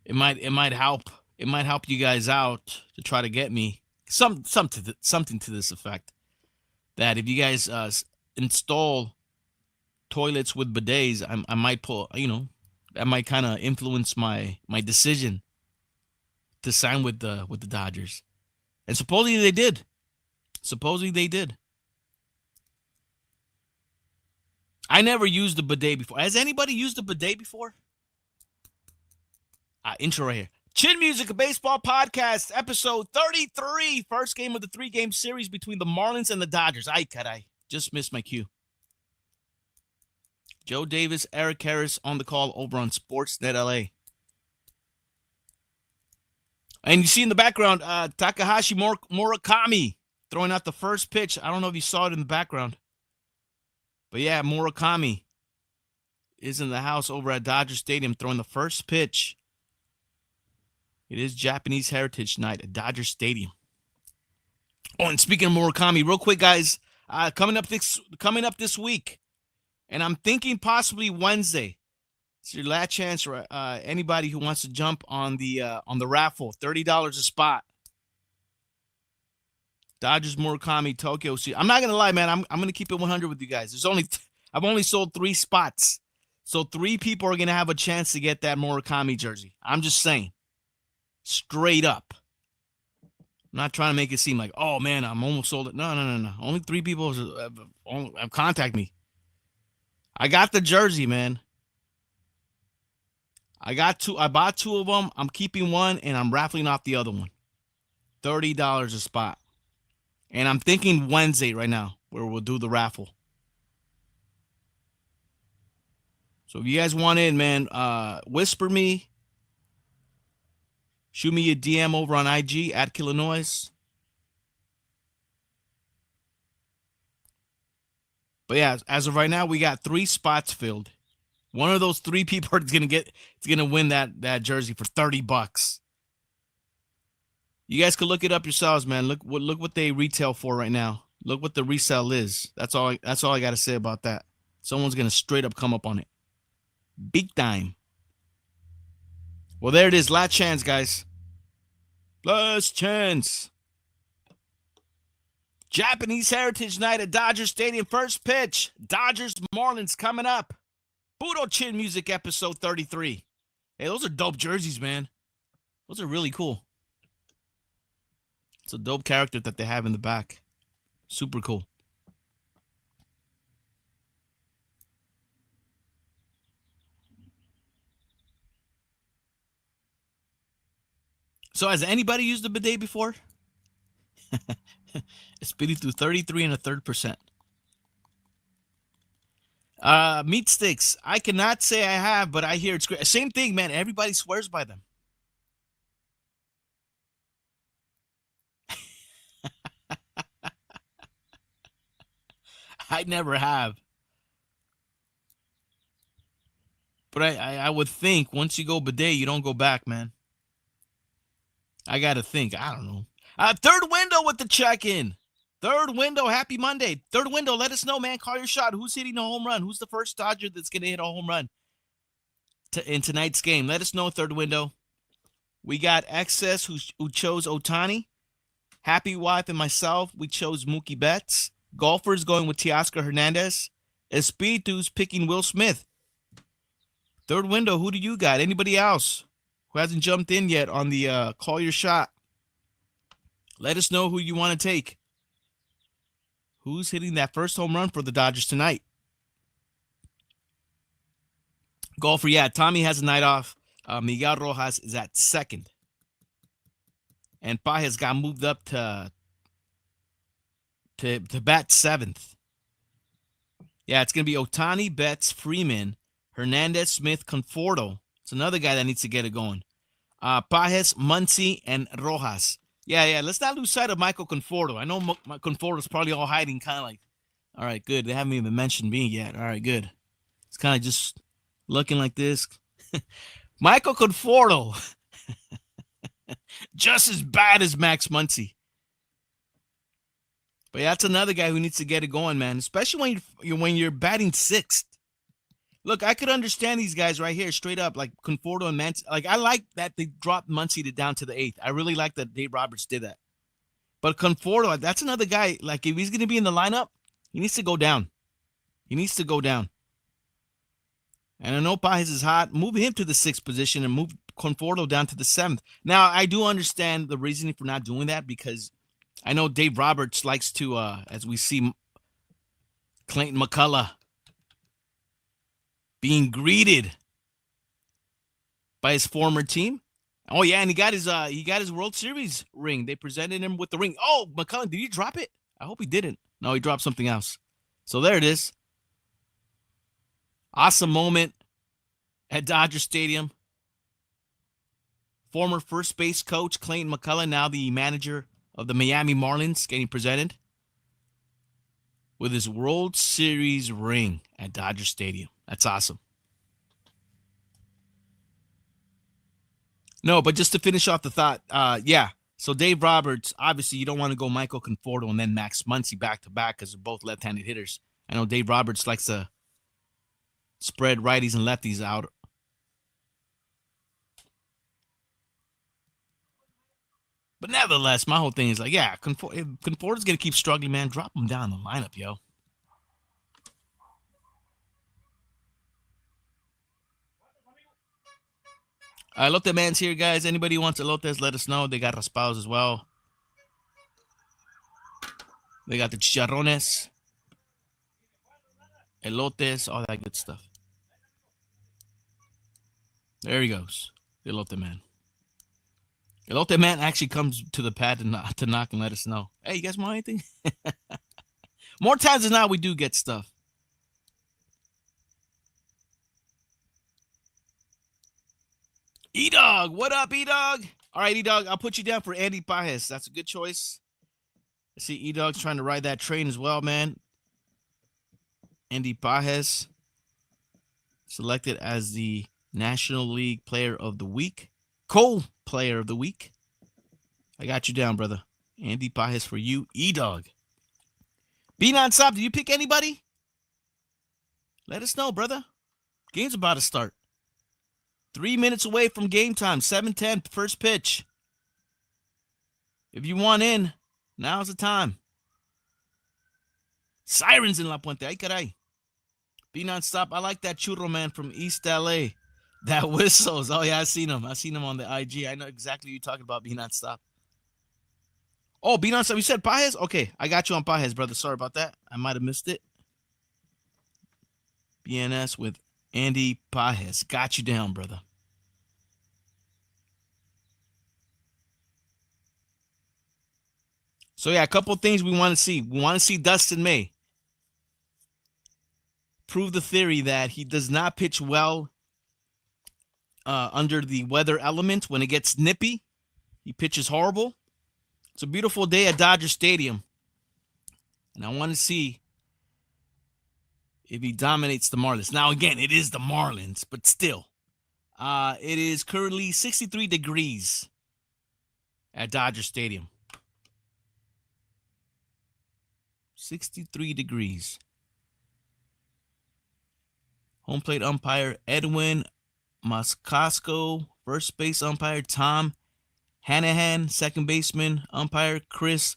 It might help. It might help you guys out to try to get me. Something to this effect. That if you guys install toilets with bidets, I might pull, that might kind of influence my decision to sign with the Dodgers. And supposedly they did. I never used a bidet before. Has anybody used a bidet before? Intro right here. Chin Music, a baseball podcast, episode 33. First game of the 3-game series between the Marlins and the Dodgers. Ay, caray. Just missed my cue. Joe Davis, Eric Harris on the call over on Sportsnet LA. And you see in the background, Takahashi Murakami throwing out the first pitch. I don't know if you saw it in the background. But yeah, Murakami is in the house over at Dodger Stadium throwing the first pitch. It is Japanese Heritage Night at Dodger Stadium. Oh, and speaking of Murakami, real quick, guys, coming up this week, and I'm thinking possibly Wednesday. It's your last chance for anybody who wants to jump on the raffle. $30 a spot. Dodgers Murakami Tokyo. See, I'm not gonna lie, man. I'm gonna keep it 100 with you guys. I've only sold 3 spots, so 3 people are gonna have a chance to get that Murakami jersey. I'm just saying, straight up. I'm not trying to make it seem like, oh man, I'm almost sold it. No. Only 3 people have contacted me. I got the jersey, man. I bought 2 of them. I'm keeping one, and I'm raffling off the other one. $30 a spot. And I'm thinking Wednesday right now where we'll do the raffle. So if you guys want in, man, whisper me. Shoot me a DM over on IG at Killah Noez. But yeah, as of right now, we got 3 spots filled. One of those 3 people is gonna win that jersey for $30. You guys can look it up yourselves, man. Look what they retail for right now. Look what the resale is. That's all I gotta say about that. Someone's gonna straight up come up on it. Big time. Well, there it is. Last chance, guys. Last chance. Japanese Heritage Night at Dodger Stadium. First pitch. Dodgers Marlins coming up. Puro Chin Music episode 33. Hey, those are dope jerseys, man. Those are really cool. It's a dope character that they have in the back. Super cool. So has anybody used the bidet before? Espiritu 33 and a third percent. Meat sticks. I cannot say I have, but I hear it's great. Same thing, man. Everybody swears by them. I never have. But I would think once you go bidet, you don't go back, man. I got to think. I don't know. Third window with the check-in. Third window. Happy Monday. Third window. Let us know, man. Call your shot. Who's hitting a home run? Who's the first Dodger that's going to hit a home run in tonight's game? Let us know, third window. We got Excess who chose Otani. Happy Wife and myself, we chose Mookie Betts. Golfers going with Teoscar Hernandez. Espiritu's picking Will Smith. Third window, who do you got? Anybody else who hasn't jumped in yet on the call your shot? Let us know who you want to take. Who's hitting that first home run for the Dodgers tonight? Golfer, yeah, Tommy has a night off. Miguel Rojas is at second. And Pajes got moved up to bat seventh. Yeah, it's going to be Otani, Betts, Freeman, Hernandez, Smith, Conforto. It's another guy that needs to get it going. Pajes, Muncy, and Rojas. Yeah. Let's not lose sight of Michael Conforto. I know Conforto's probably all hiding, kind of like, all right, good. They haven't even mentioned me yet. All right, good. It's kind of just looking like this. Michael Conforto. Just as bad as Max Muncy. But yeah, that's another guy who needs to get it going, man. Especially when you're batting sixth. Look, I could understand these guys right here, straight up, like Conforto and Muncy. Like, I like that they dropped Muncy down to the eighth. I really like that Dave Roberts did that. But Conforto, that's another guy. Like, if he's going to be in the lineup, he needs to go down. He needs to go down. And I know Pajes is hot. Move him to the sixth position and move Conforto down to the seventh. Now, I do understand the reasoning for not doing that because I know Dave Roberts likes to, as we see Clayton McCullough being greeted by his former team. Oh yeah, and he got his World Series ring. They presented him with the ring. Oh, McCullough, did he drop it? I hope he didn't. No, he dropped something else. So there it is. Awesome moment at Dodger Stadium. Former first base coach Clayton McCullough, now the manager of the Miami Marlins, getting presented with his World Series ring at Dodger Stadium. That's awesome. No, but just to finish off the thought, yeah. So Dave Roberts, obviously you don't want to go Michael Conforto and then Max Muncy back-to-back because they're both left-handed hitters. I know Dave Roberts likes to spread righties and lefties out. But nevertheless, my whole thing is like, yeah, Conforto's going to keep struggling, man. Drop him down the lineup, yo. Elote Man's here, guys. Anybody who wants elotes, let us know. They got raspados as well. They got the chicharrones, elotes, all that good stuff. There he goes, the Elote Man. Elote Man actually comes to the pad to knock and let us know. Hey, you guys want anything? More times than not, we do get stuff. E-Dog, what up, E-Dog? All right, E-Dog, I'll put you down for Andy Pajes. That's a good choice. I see E-Dog's trying to ride that train as well, man. Andy Pajes selected as the National League Player of the Week. Co-Player of the Week. I got you down, brother. Andy Pajes for you, E-Dog. Be nonstop. Did you pick anybody? Let us know, brother. Game's about to start. 3 minutes away from game time. 7:10, first pitch. If you want in, now's the time. Sirens in La Puente. Ay, caray. Be nonstop. I like that churro man from East LA. That whistles. Oh yeah, I seen him. I seen him on the IG. I know exactly what you're talking about. Be nonstop. Oh, be nonstop. You said Pajes? Okay, I got you on Pajes, brother. Sorry about that. I might have missed it. BNS with Andy Pajes. Got you down, brother. So yeah, a couple things we want to see. We want to see Dustin May prove the theory that he does not pitch well under the weather element. When it gets nippy, he pitches horrible. It's a beautiful day at Dodger Stadium, and I want to see if he dominates the Marlins. Now, again, it is the Marlins, but still, it is currently 63 degrees at Dodger Stadium. 63 degrees. Home plate umpire Edwin Moscasco. First base umpire Tom Hanahan. Second baseman umpire Chris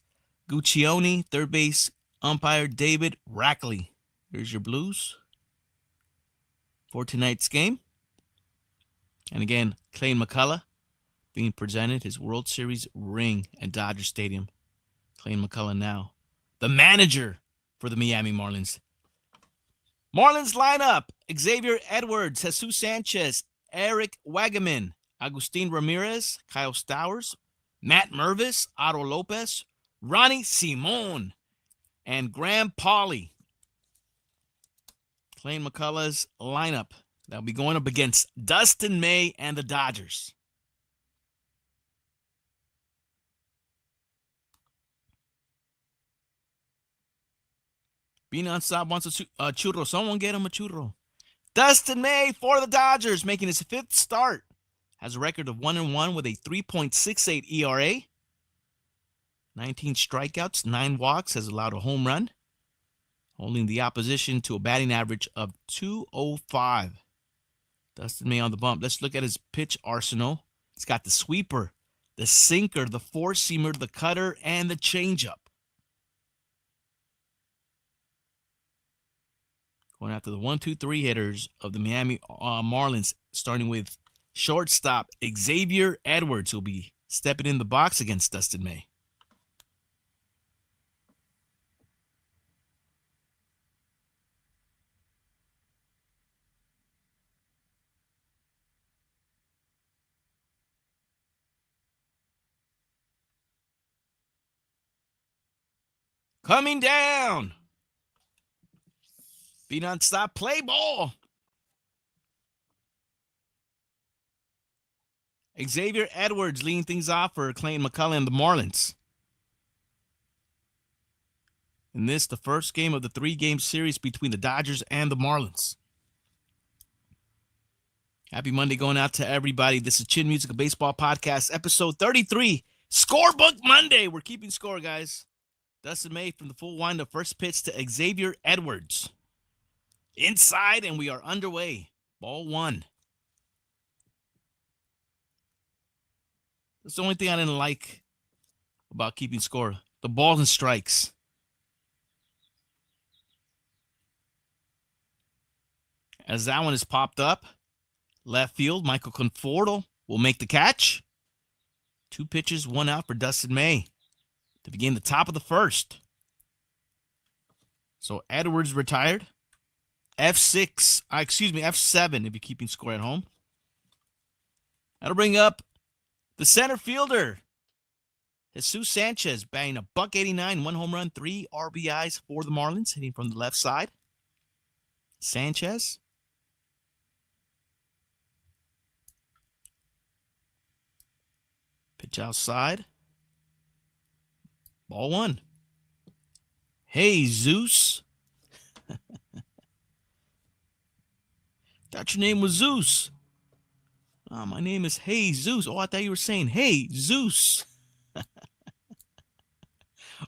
Guccione. Third base umpire David Rackley. Here's your Blues for tonight's game. And again, Clay McCullough being presented his World Series ring at Dodger Stadium. Clay McCullough now the manager for the Miami Marlins. Marlins lineup: Xavier Edwards, Jesus Sanchez, Eric Wagaman, Agustin Ramirez, Kyle Stowers, Matt Mervis, Otto Lopez, Ronnie Simon, and Graham Pauley. Clay McCullough's lineup that'll be going up against Dustin May and the Dodgers. Be nonstop wants a churro. Someone get him a churro. Dustin May for the Dodgers, making his fifth start. Has a record of 1-1 with a 3.68 ERA. 19 strikeouts, 9 walks, has allowed a home run, holding the opposition to a batting average of .205. Dustin May on the bump. Let's look at his pitch arsenal. He's got the sweeper, the sinker, the four-seamer, the cutter, and the changeup. Going after the 1-2-3 hitters of the Miami Marlins, starting with shortstop Xavier Edwards, who'll be stepping in the box against Dustin May. Coming down. Be nonstop. Play ball. Xavier Edwards leading things off for Clay McCullough and the Marlins. In this, the first game of the 3-game series between the Dodgers and the Marlins. Happy Monday going out to everybody. This is Chin Music, a baseball podcast, episode 33. Scorebook Monday. We're keeping score, guys. Dustin May from the full windup. First pitch to Xavier Edwards. Inside, and we are underway. Ball 1. That's the only thing I didn't like about keeping score. The balls and strikes. As that one is popped up, left field, Michael Conforto will make the catch. 2 pitches, 1 out for Dustin May to begin the top of the first. So Edwards retired. F7 if you're keeping score at home. That'll bring up the center fielder, Jesus Sanchez, batting a .189, 1 home run, 3 RBIs for the Marlins, hitting from the left side. Sanchez. Pitch outside. Ball 1. Hey, Zeus. Thought your name was Zeus. Oh, my name is Hey Zeus. Oh, I thought you were saying Hey Zeus.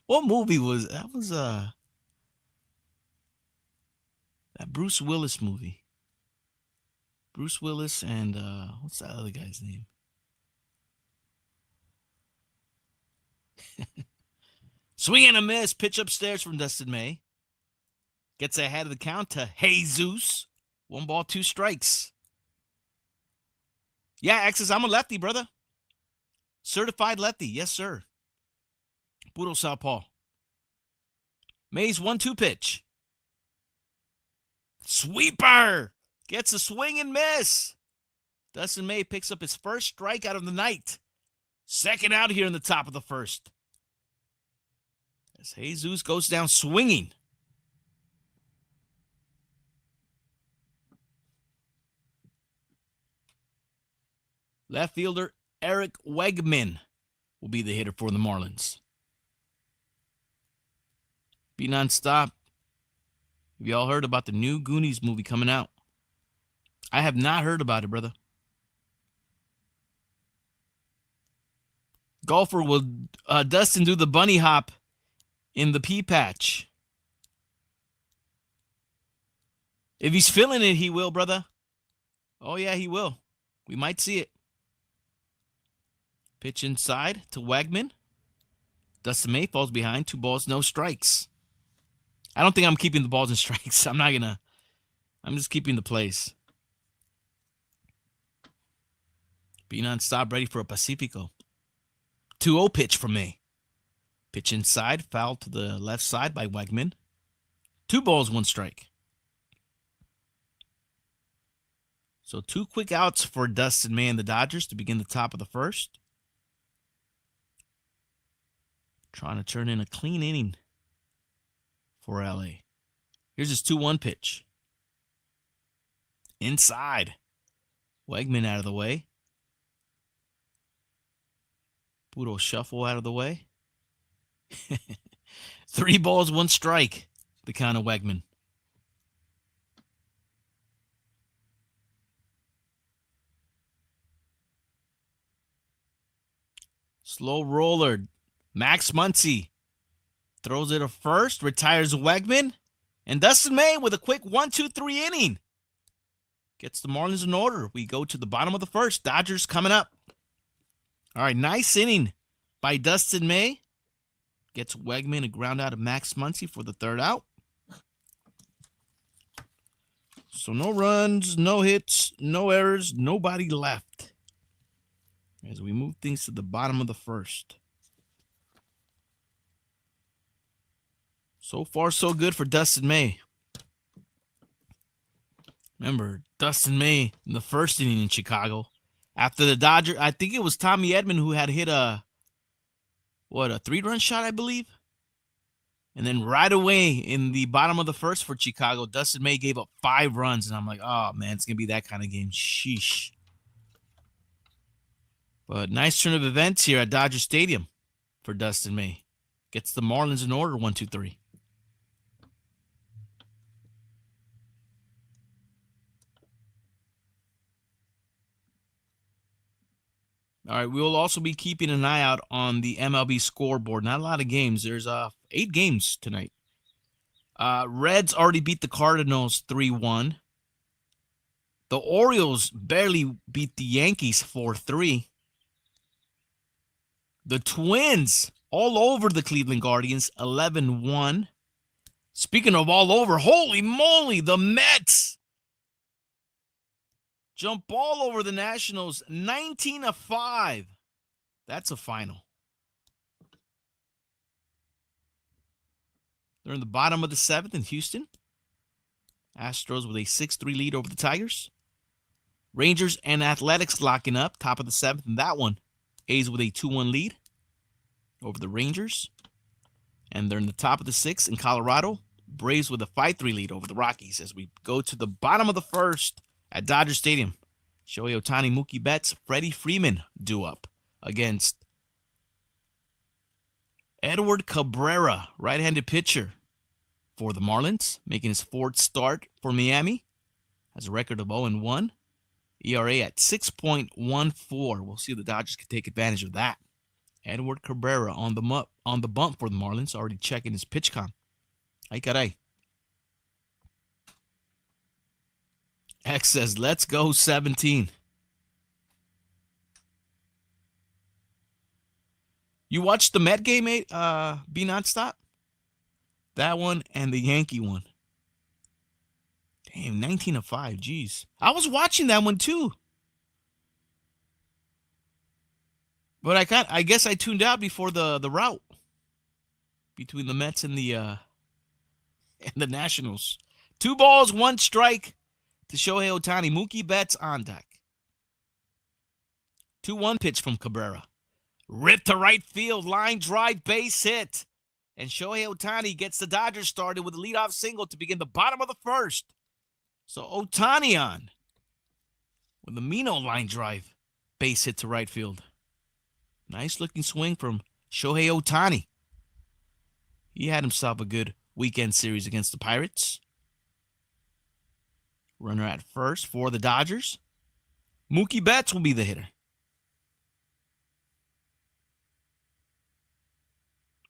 What movie was that? Was that Bruce Willis movie? Bruce Willis and what's that other guy's name? Swing and a miss. Pitch upstairs from Dustin May. Gets ahead of the count to Jesus. 1 ball, 2 strikes. Yeah, X's, I'm a lefty, brother. Certified lefty. Yes, sir. Puro southpaw. Mays 1-2 pitch. Sweeper. Gets a swing and miss. Dustin May picks up his first strikeout of the night. Second out here in the top of the first. As Jesus goes down swinging. Left fielder Eric Wegman will be the hitter for the Marlins. Be nonstop. Have y'all heard about the new Goonies movie coming out? I have not heard about it, brother. Golfer will Dustin do the bunny hop in the pea patch. If he's feeling it, he will, brother. Oh, yeah, he will. We might see it. Pitch inside to Wegman. Dustin May falls behind. 2 balls, no strikes. I don't think I'm keeping the balls and strikes. I'm just keeping the plays. Be nonstop, ready for a Pacifico. 2-0 pitch from May. Pitch inside, foul to the left side by Wegman. 2 balls, 1 strike. So 2 quick outs for Dustin May and the Dodgers to begin the top of the first. Trying to turn in a clean inning for LA. Here's his 2-1 pitch. Inside. Wegman out of the way. Puro shuffle out of the way. 3 balls, 1 strike. The count of Wegman. Slow roller. Max Muncy throws it to first, retires Wegman, and Dustin May with a quick 1-2-3 inning. Gets the Marlins in order. We go to the bottom of the first. Dodgers coming up. All right, nice inning by Dustin May. Gets Wegman a ground out of Max Muncy for the 3rd out. So no runs, no hits, no errors, nobody left. As we move things to the bottom of the first. So far, so good for Dustin May. Remember, Dustin May in the first inning in Chicago. After the Dodgers, I think it was Tommy Edman who had hit a 3-run shot, I believe. And then right away in the bottom of the first for Chicago, Dustin May gave up 5 runs. And I'm like, oh, man, it's going to be that kind of game. Sheesh. But nice turn of events here at Dodger Stadium for Dustin May. Gets the Marlins in order, 1-2-3. All right, we will also be keeping an eye out on the MLB scoreboard. Not a lot of games. There's 8 games tonight. Reds already beat the Cardinals 3-1. The Orioles barely beat the Yankees 4-3. The Twins all over the Cleveland Guardians 11-1. Speaking of all over, holy moly, the Mets jump all over the Nationals 19-5. That's a final. They're in the bottom of the 7th in Houston. Astros with a 6-3 lead over the Tigers. Rangers and Athletics locking up, top of the 7th in that one. A's with a 2-1 lead over the Rangers. And they're in the top of the 6th in Colorado. Braves with a 5-3 lead over the Rockies as we go to the bottom of the first at Dodger Stadium. Shohei Ohtani, Mookie Betts, Freddie Freeman due up against Edward Cabrera, right-handed pitcher for the Marlins, making his 4th start for Miami. Has a record of 0-1. ERA at 6.14. We'll see if the Dodgers can take advantage of that. Edward Cabrera on the bump for the Marlins, already checking his pitch count. Ay caray. X says, let's go 17. You watched the Met game, Be Nonstop? That one and the Yankee one. Damn, 19-5. Jeez. I was watching that one too. But I guess I tuned out before the rout between the Mets and the Nationals. 2 balls, 1 strike to Shohei Ohtani. Mookie Betts on deck. 2-1 pitch from Cabrera. Ripped to right field, line drive, base hit. And Shohei Ohtani gets the Dodgers started with a leadoff single to begin the bottom of the first. So Ohtani on with a Mino line drive, base hit to right field. Nice looking swing from Shohei Ohtani. He had himself a good weekend series against the Pirates. Runner at first for the Dodgers. Mookie Betts will be the hitter.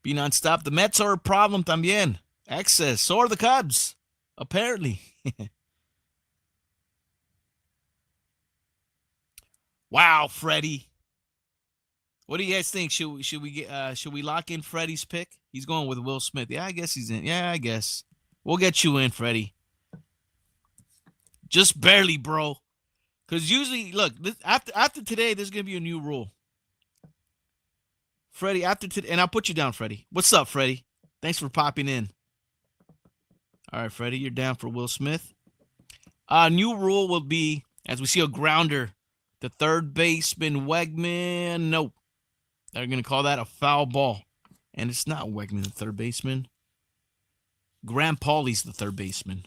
Be nonstop. The Mets are a problem también. Excess. So are the Cubs, apparently. Wow, Freddie. What do you guys think? Should we lock in Freddie's pick? He's going with Will Smith. Yeah, I guess he's in. Yeah, I guess. We'll get you in, Freddie. Just barely, bro. Because usually, look, after today, there's going to be a new rule. Freddie, after today, and I'll put you down, Freddie. What's up, Freddie? Thanks for popping in. All right, Freddie, you're down for Will Smith. New rule will be, as we see a grounder, the third baseman, Wegman, no. They're going to call that a foul ball. And it's not Wegman, the third baseman. Graham Pauley's the third baseman.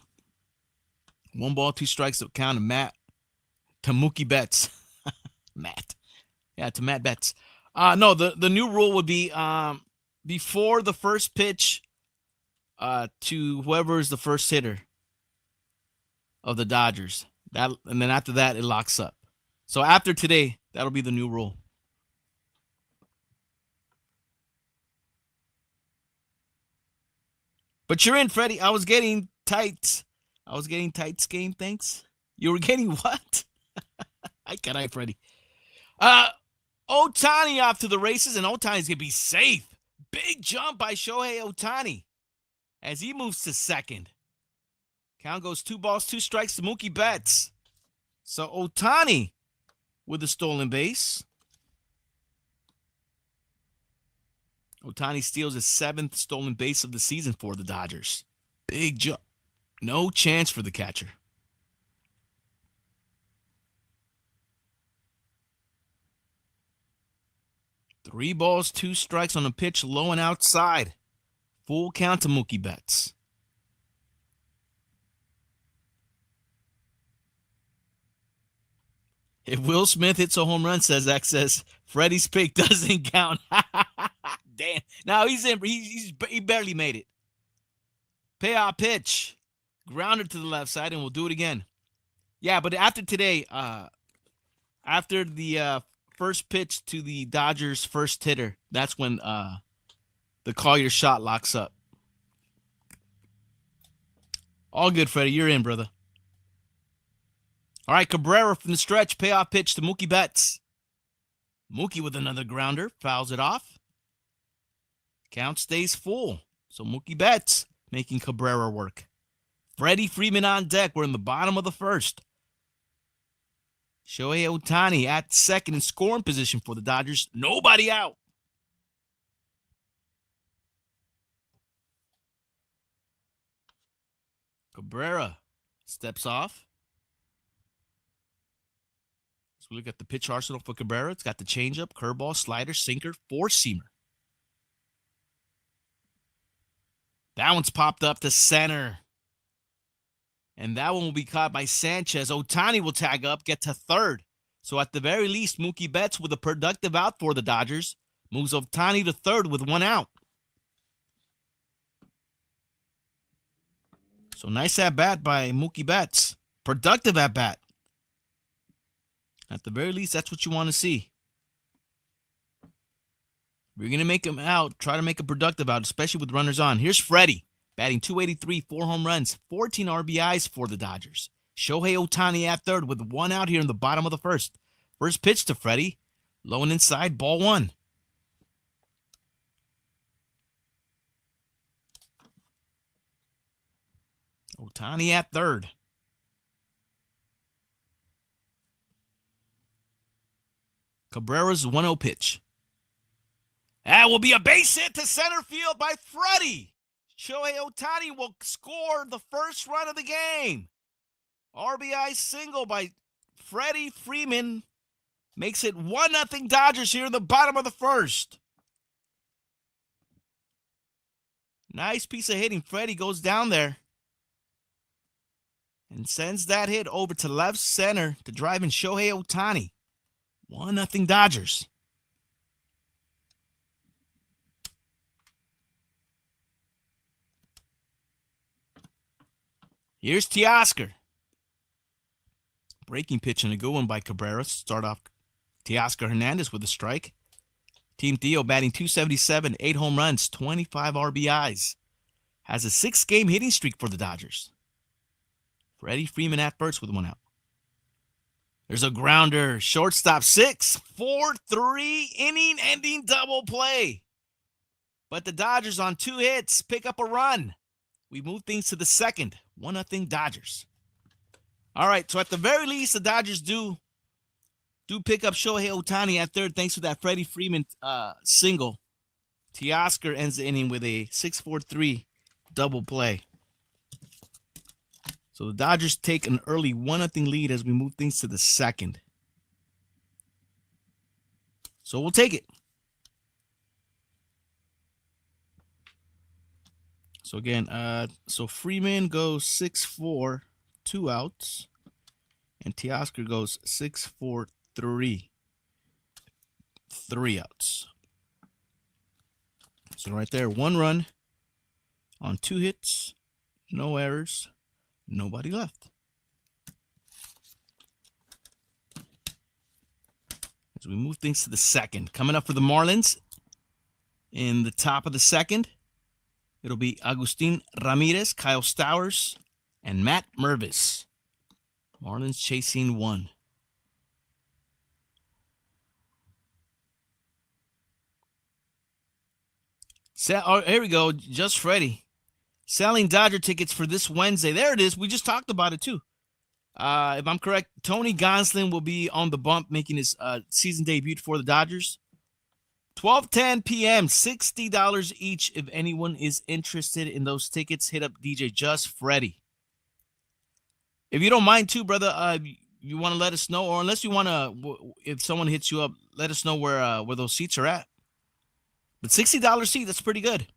1 ball, 2 strikes to count to Mookie Betts. Matt. Yeah, to Matt Betts. No, the new rule would be before the first pitch to whoever is the first hitter of the Dodgers. And then after that, it locks up. So after today, that'll be the new rule. But you're in, Freddie. I was getting tight game, thanks. You were getting what? I, Freddie. Ohtani off to the races, and Ohtani's going to be safe. Big jump by Shohei Ohtani as he moves to second. Count goes 2 balls, 2 strikes to Mookie Betts. So Ohtani with a stolen base. Ohtani steals his 7th stolen base of the season for the Dodgers. Big jump. No chance for the catcher. Three balls, 2 strikes on a pitch, low and outside. Full count to Mookie Betts. If Will Smith hits a home run, says Excess, Freddie's pick doesn't count. Damn. No, he's in. He barely made it. Payoff pitch. Grounded to the left side, and we'll do it again. Yeah, but after today, after the first pitch to the Dodgers' first hitter, that's when the call your shot locks up. All good, Freddie. You're in, brother. All right, Cabrera from the stretch. Payoff pitch to Mookie Betts. Mookie with another grounder. Fouls it off. Count stays full. So Mookie Betts making Cabrera work. Freddie Freeman on deck. We're in the bottom of the first. Shohei Ohtani at second in scoring position for the Dodgers. Nobody out. Cabrera steps off. So we look at the pitch arsenal for Cabrera. It's got the changeup, curveball, slider, sinker, 4-seamer. That one's popped up to center. And that one will be caught by Sanchez. Ohtani will tag up, get to third. So at the very least, Mookie Betts with a productive out for the Dodgers moves Ohtani to third with 1 out. So nice at-bat by Mookie Betts. Productive at-bat. At the very least, that's what you want to see. If you're going to make him out, try to make a productive out, especially with runners on. Here's Freddie, batting .283, 4 home runs, 14 RBIs for the Dodgers. Shohei Ohtani at third with 1 out here in the bottom of the first. First pitch to Freddie. Low and inside, ball 1. Ohtani at third. Cabrera's 1-0 pitch. That will be a base hit to center field by Freddie. Shohei Ohtani will score the first run of the game. RBI single by Freddie Freeman makes it 1-0 Dodgers here in the bottom of the first. Nice piece of hitting. Freddie goes down there and sends that hit over to left center to drive in Shohei Ohtani. 1-0 Dodgers. Here's Teoscar. Breaking pitch and a good one by Cabrera. Start off Teoscar Hernandez with a strike. Team Theo batting .277, 8 home runs, 25 RBIs. Has a 6-game hitting streak for the Dodgers. Freddie Freeman at first with 1 out. There's a grounder. Shortstop 6-4-3 inning-ending double play. But the Dodgers on 2 hits pick up a run. We move things to the second. 1-0 Dodgers. All right, so at the very least, the Dodgers do pick up Shohei Ohtani at third thanks to that Freddie Freeman single. Teoscar ends the inning with a 6-4-3 double play. So the Dodgers take an early 1-0 lead as we move things to the second. So we'll take it. So again, so Freeman goes 6-4, 2 outs. And Teoscar goes 6-4-3, 3 outs. So right there, 1 run on 2 hits, no errors, nobody left. As we move things to the second. Coming up for the Marlins in the top of the second, it'll be Agustin Ramirez, Kyle Stowers, and Matt Mervis. Marlins chasing 1. Oh, here we go. Just Freddie. Selling Dodger tickets for this Wednesday. There it is. We just talked about it, too. If I'm correct, Tony Gonsolin will be on the bump making his season debut for the Dodgers. 12:10 p.m., $60 each. If anyone is interested in those tickets, hit up DJ Just Freddie. If you don't mind, too, brother, you want to let us know, or unless you want to, if someone hits you up, let us know where those seats are at. But $60 seat, that's pretty good.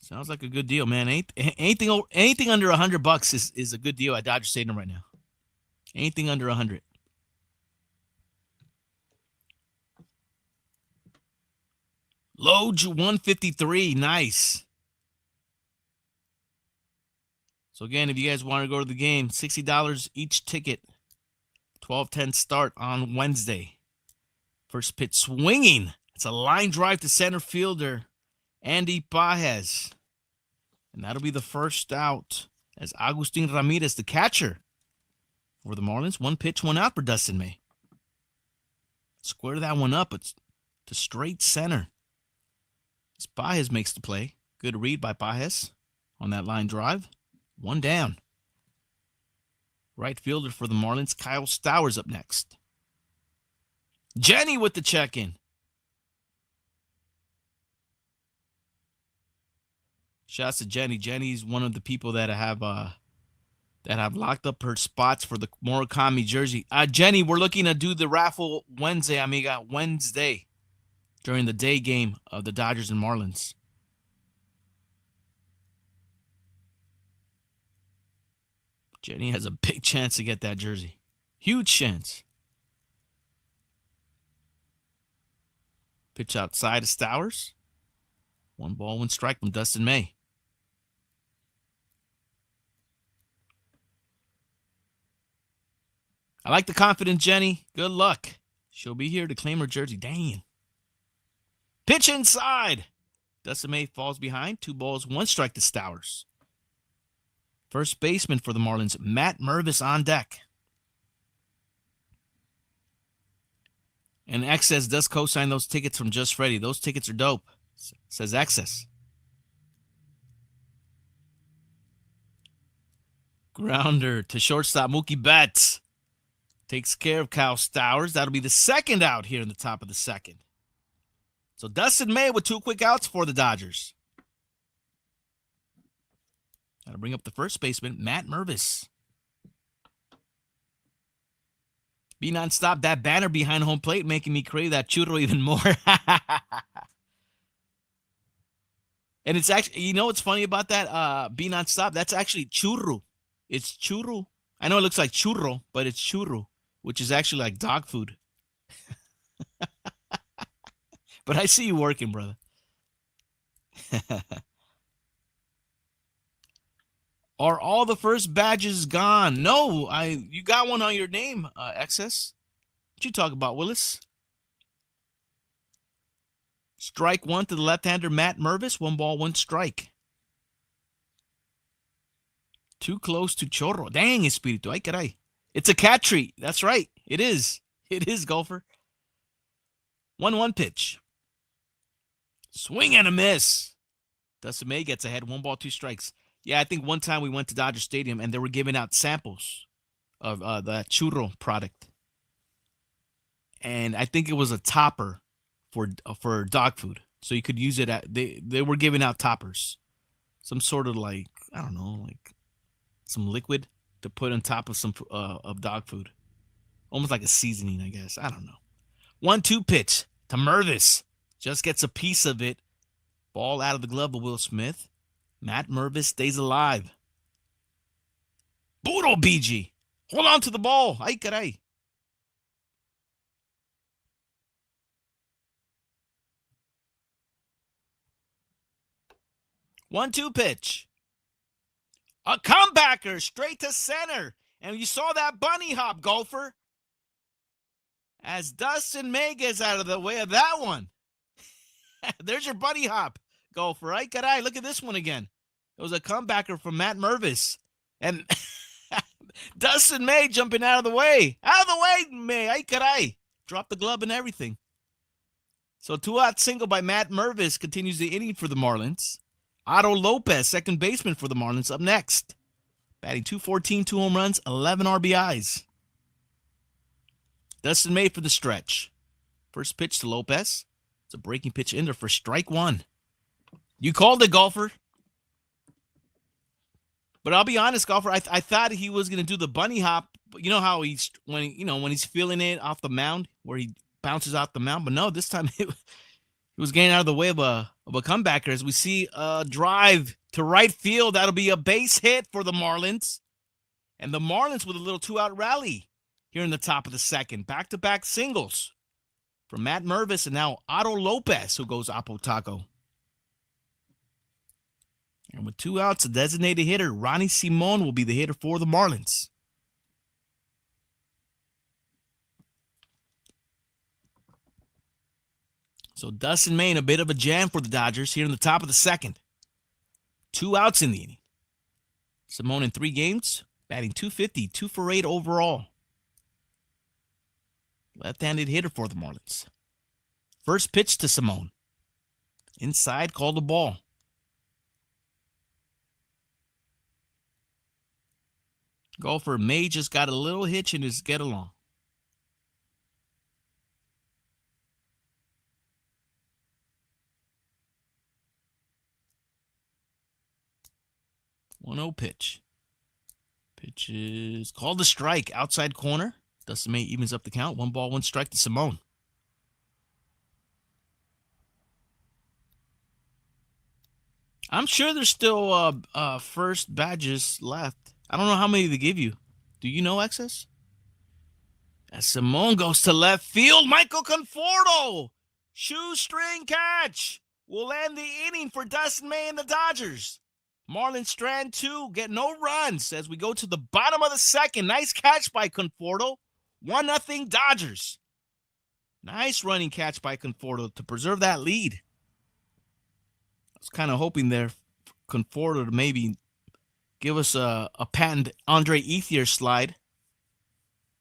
Sounds like a good deal, man. Anything under $100 is a good deal at Dodger Stadium right now. Anything under 100. Loge 153, nice. So again, if you guys want to go to the game, $60 each ticket. 12:10 start on Wednesday. First pitch swinging. It's a line drive to center fielder Andy Pages. And that'll be the first out as Agustin Ramirez, the catcher for the Marlins. 1 pitch, 1 out for Dustin May. Square that one up. It's to straight center. As Pages makes the play. Good read by Pages on that line drive. 1 down. Right fielder for the Marlins, Kyle Stowers up next. Jenny with the check-in. Shouts to Jenny. Jenny's one of the people that have locked up her spots for the Murakami jersey. Jenny, we're looking to do the raffle Wednesday, amiga. Wednesday during the day game of the Dodgers and Marlins. Jenny has a big chance to get that jersey. Huge chance. Pitch outside of Stowers. 1 ball, 1 strike from Dustin May. I like the confident Jenny. Good luck. She'll be here to claim her jersey. Dang. Pitch inside. Dustin May falls behind. 2 balls, 1 strike to Stowers. First baseman for the Marlins, Matt Mervis on deck. And Excess does co-sign those tickets from Just Freddie. Those tickets are dope, says Excess. Grounder to shortstop. Mookie Betts takes care of Kyle Stowers. That'll be the second out here in the top of the second. So Dustin May with 2 quick outs for the Dodgers. That'll bring up the first baseman, Matt Mervis. Be nonstop. That banner behind home plate making me crave that churro even more. And it's actually, you know what's funny about that? Be nonstop. That's actually churro. It's churro. I know it looks like churro, but it's churro, which is actually like dog food. But I see you working, brother. Are all the first badges gone? No, you got one on your name, Excess. What you talk about, Willis? Strike one to the left-hander, Matt Mervis. 1 ball, 1 strike. Too close to Chorro. Dang, Espiritu. Ay, caray. It's a cat treat. That's right. It is. It is, golfer. 1-1 pitch. Swing and a miss. Dustin May gets ahead. 1 ball, 2 strikes. Yeah, I think one time we went to Dodger Stadium and they were giving out samples of the churro product. And I think it was a topper for dog food. So you could use it they were giving out toppers. Some sort of like, I don't know, like some liquid to put on top of some of dog food. Almost like a seasoning, I guess. I don't know. 1-2 pitch to Mervis. Just gets a piece of it. Ball out of the glove of Will Smith. Matt Mervis stays alive. Puro BG. Hold on to the ball. Ay, caray. One-two pitch. A comebacker straight to center. And you saw that bunny hop, golfer. As Dustin May gets out of the way of that one. There's your bunny hop, golfer. Ay, caray. Look at this one again. It was a comebacker from Matt Mervis. And Dustin May jumping out of the way. Out of the way, May. Ay, caray. Dropped the glove and everything. So 2-out single by Matt Mervis continues the inning for the Marlins. Otto Lopez, second baseman for the Marlins, up next. Batting .214, 2 home runs, 11 RBIs. Dustin May for the stretch. First pitch to Lopez. It's a breaking pitch in there for strike 1. You called it, golfer. But I'll be honest, golfer, I thought he was going to do the bunny hop. You know how when he's feeling it off the mound, where he bounces off the mound. But no, this time he was getting out of the way of a comebacker. As we see a drive to right field, that'll be a base hit for the Marlins. And the Marlins with a little 2-out rally here in the top of the second. Back-to-back singles from Matt Mervis and now Otto Lopez, who goes Apo Taco. And with 2 outs, a designated hitter, Ronnie Simon, will be the hitter for the Marlins. So Dustin May in a bit of a jam for the Dodgers here in the top of the second. 2 outs in the inning. Simon in 3 games, batting .250, 2 for 8 overall. Left-handed hitter for the Marlins. First pitch to Simon. Inside, called the ball. Golfer May just got a little hitch in his get-along. One-zero pitch. Pitch is called a strike. Outside corner. Dustin May evens up the count. 1 ball, 1 strike to Simone. I'm sure there's still first badges left. I don't know how many they give you. Do you know, Excess? As Simone goes to left field, Michael Conforto. Shoestring catch will end the inning for Dustin May and the Dodgers. Marlins strand 2, get no runs as we go to the bottom of the second. Nice catch by Conforto. 1-0 Dodgers. Nice running catch by Conforto to preserve that lead. I was kind of hoping there Conforto to maybe give us a patent Andre Ethier slide.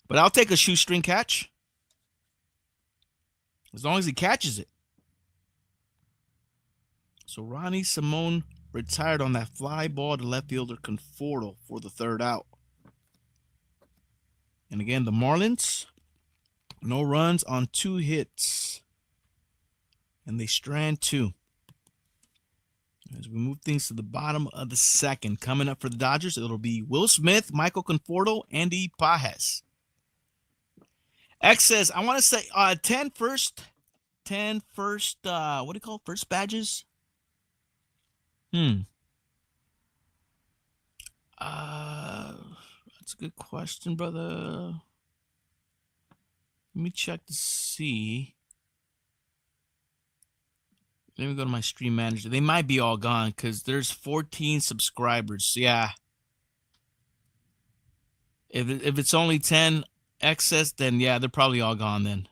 But I'll take a shoestring catch. As long as he catches it. So Ronnie Simone retired on that fly ball to left fielder Conforto for the third out. And again, the Marlins, no runs on 2 hits. And they strand 2. As we move things to the bottom of the second, coming up for the Dodgers, it'll be Will Smith, Michael Conforto, Andy Pages. X says, I want to say 10 first, what do you call it? First badges? That's a good question, brother. Let me check to see. Let me go to my stream manager. They might be all gone because there's 14 subscribers. Yeah. If it's only 10 excess, then yeah, they're probably all gone then.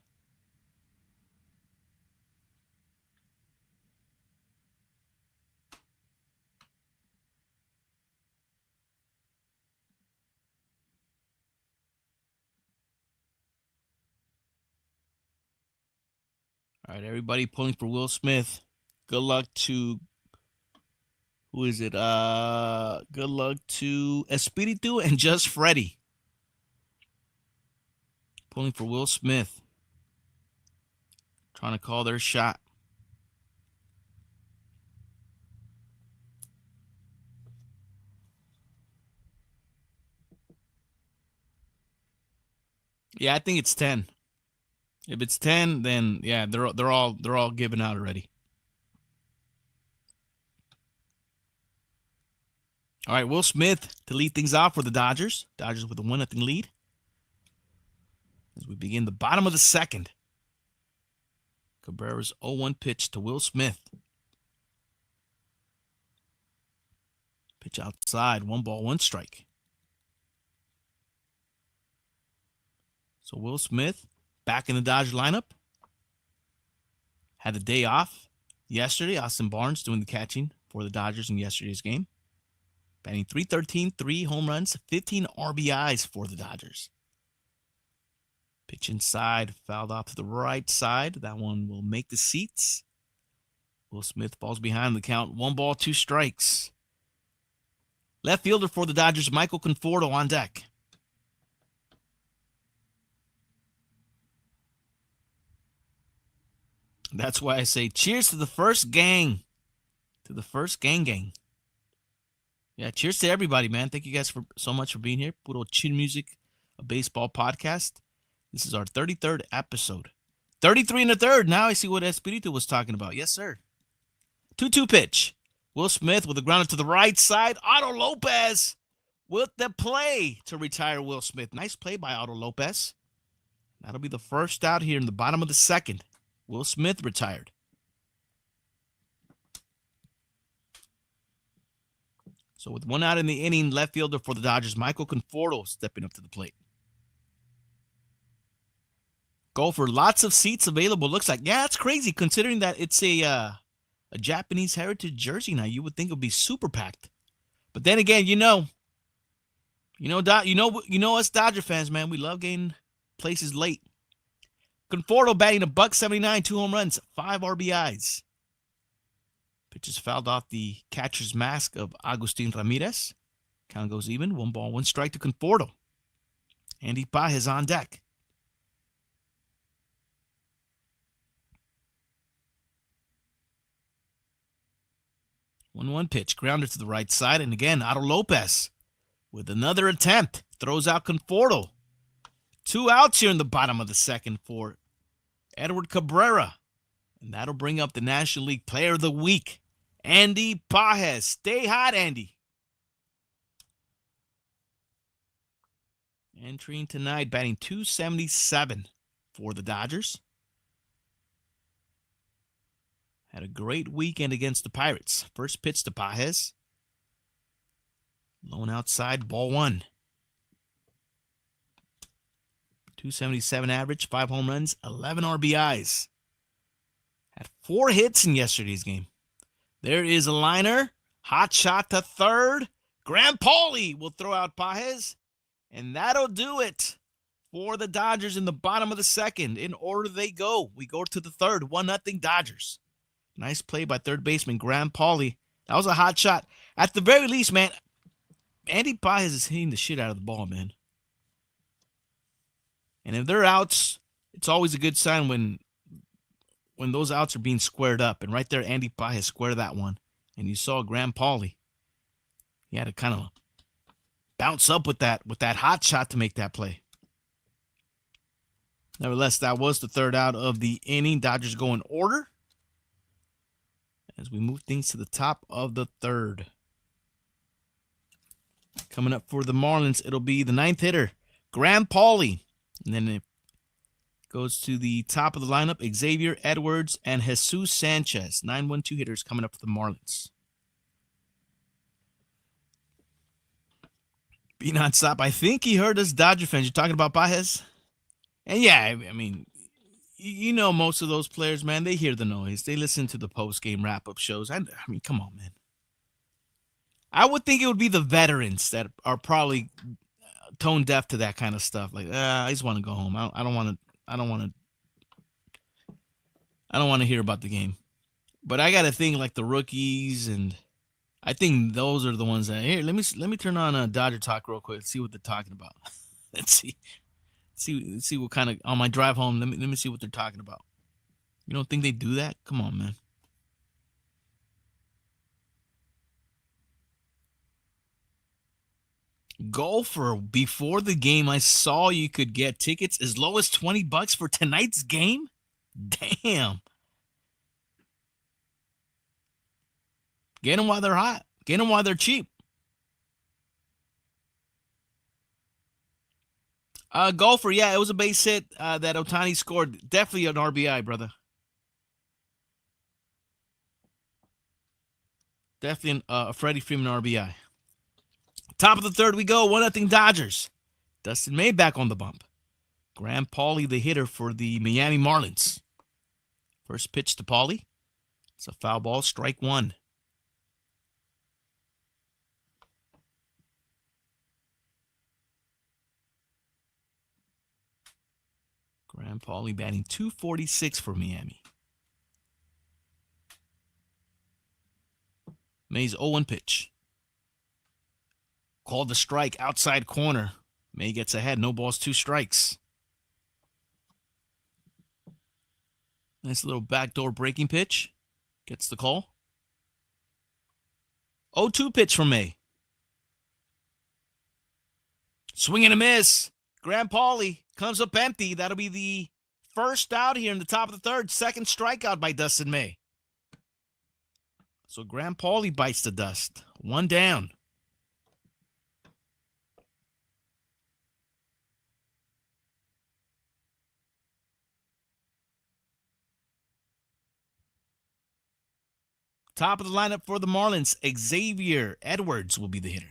All right, everybody pulling for Will Smith. Good luck to, who is it? Good luck to Espiritu and Just Freddy. Pulling for Will Smith. Trying to call their shot. Yeah, I think it's 10. If it's 10, then yeah, they're all given out already. All right, Will Smith to lead things off for the Dodgers. Dodgers with a 1-0 lead. As we begin the bottom of the second. Cabrera's 0-1 pitch to Will Smith. Pitch outside, 1 ball, 1 strike. So Will Smith back in the Dodger lineup. Had the day off yesterday. Austin Barnes doing the catching for the Dodgers in yesterday's game. Batting .313, 3 home runs, 15 RBIs for the Dodgers. Pitch inside, fouled off to the right side. That one will make the seats. Will Smith falls behind the count. 1 ball, 2 strikes. Left fielder for the Dodgers, Michael Conforto on deck. That's why I say cheers to the first gang. To the first gang. Yeah, cheers to everybody, man. Thank you guys so much for being here. Puro Chill Music, a baseball podcast. This is our 33rd episode. 33 and a third. Now I see what Espiritu was talking about. Yes, sir. 2-2 pitch. Will Smith with a grounder to the right side. Otto Lopez with the play to retire Will Smith. Nice play by Otto Lopez. That'll be the first out here in the bottom of the second. Will Smith retired. So with 1 out in the inning, left fielder for the Dodgers, Michael Conforto stepping up to the plate. Golfer, lots of seats available. Looks like, yeah, it's crazy considering that it's a Japanese heritage jersey now. You would think it would be super packed. But then again, you know us Dodger fans, man. We love getting places late. Conforto batting $179, 2 home runs, 5 RBIs. Pitch is fouled off the catcher's mask of Agustin Ramirez. Count goes even. 1 ball, 1 strike to Conforto. Andy Pages on deck. One pitch, grounder to the right side, and again, Otto Lopez with another attempt. Throws out Conforto. 2 outs here in the bottom of the second for Edward Cabrera. And that'll bring up the National League Player of the Week, Andy Pages. Stay hot, Andy. Entering tonight, batting .277 for the Dodgers. Had a great weekend against the Pirates. First pitch to Pages. Lone outside, ball 1. .277 average, 5 home runs, 11 RBIs. Had 4 hits in yesterday's game. There is a liner. Hot shot to third. Graham Pauley will throw out Pages. And that'll do it for the Dodgers in the bottom of the second. In order they go. We go to the third. 1-0 Dodgers. Nice play by third baseman Graham Pauley That was a hot shot. At the very least, man, Andy Paez is hitting the shit out of the ball, man. And if they're outs, it's always a good sign when those outs are being squared up. And right there, Andy Paez squared that one. And you saw Graham Pauly. He had to kind of bounce up with that hot shot to make that play. Nevertheless, that was the third out of the inning. Dodgers go in order as we move things to the top of the third. Coming up for the Marlins, it'll be the ninth hitter, Graham Pauly. And then it goes to the top of the lineup, Xavier Edwards and Jesus Sanchez. 9-1-2 hitters coming up for the Marlins. Be nonstop. I think he heard us Dodger fans. You're talking about Paez? And yeah, I mean, you know most of those players, man, they hear the noise. They listen to the post-game wrap-up shows. I mean, come on, man. I would think it would be the veterans that are probably tone deaf to that kind of stuff. Like, I just want to go home. I don't want to hear about the game. But I got to think like the rookies, and I think those are the ones that, here, let me turn on Dodger Talk real quick, see what they're talking about. Let's see what kind of, on my drive home, let me see what they're talking about. You don't think they do that? Come on, man. Golfer, before the game, I saw you could get tickets as low as $20 for tonight's game. Damn. Get them while they're hot. Get them while they're cheap. Golfer, yeah, it was a base hit that Ohtani scored. Definitely an RBI, brother. Definitely a Freddie Freeman RBI. Top of the third we go. 1-0 Dodgers. Dustin May back on the bump. Graham Pauly, the hitter for the Miami Marlins. First pitch to Pauly. It's a foul ball, strike one. Graham Pauly batting .246 for Miami. May's 0-1 pitch. Called the strike, outside corner. May gets ahead, no balls, 2 strikes. Nice little backdoor breaking pitch. Gets the call. 0-2 pitch from May. Swing and a miss. Graham Pauly comes up empty. That'll be the first out here in the top of the third. Second strikeout by Dustin May. So Graham Pauly bites the dust. 1 down. Top of the lineup for the Marlins, Xavier Edwards will be the hitter.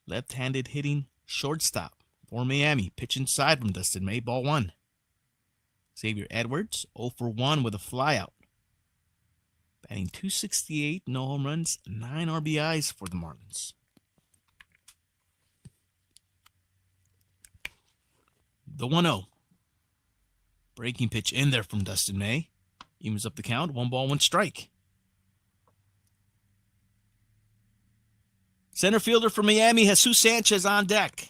Left-handed hitting shortstop for Miami. Pitch inside from Dustin May, ball 1. Xavier Edwards, 0 for 1 with a flyout. Batting .268, no home runs, 9 RBIs for the Marlins. The 1-0. Breaking pitch in there from Dustin May. Evens up the count, 1 ball, 1 strike. Center fielder for Miami, Jesus Sanchez on deck.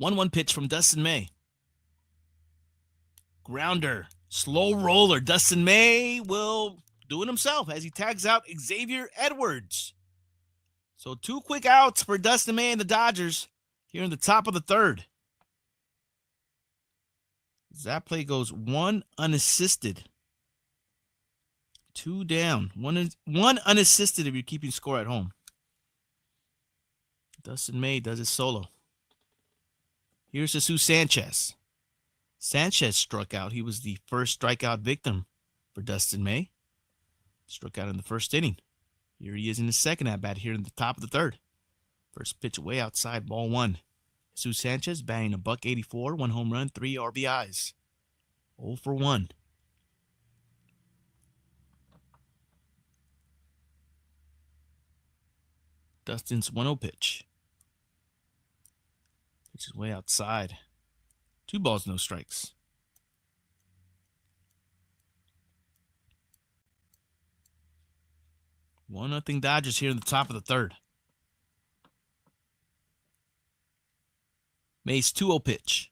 1-1 pitch from Dustin May. Grounder, slow roller. Dustin May will do it himself as he tags out Xavier Edwards. So 2 quick outs for Dustin May and the Dodgers here in the top of the third. That play goes 1 unassisted. 2 down. One unassisted if you're keeping score at home. Dustin May does it solo. Here's Jesus Sanchez. Sanchez struck out. He was the first strikeout victim for Dustin May. Struck out in the first inning. Here he is in the second at-bat here in the top of the third. First pitch way outside, ball 1. Jesus Sanchez batting a .184, 1 home run, 3 RBIs. 0 for 1. Dustin's 1-0 pitch. Pitch is way outside. 2 balls, no strikes. 1-0 Dodgers here in the top of the third. Mays 2-0 pitch.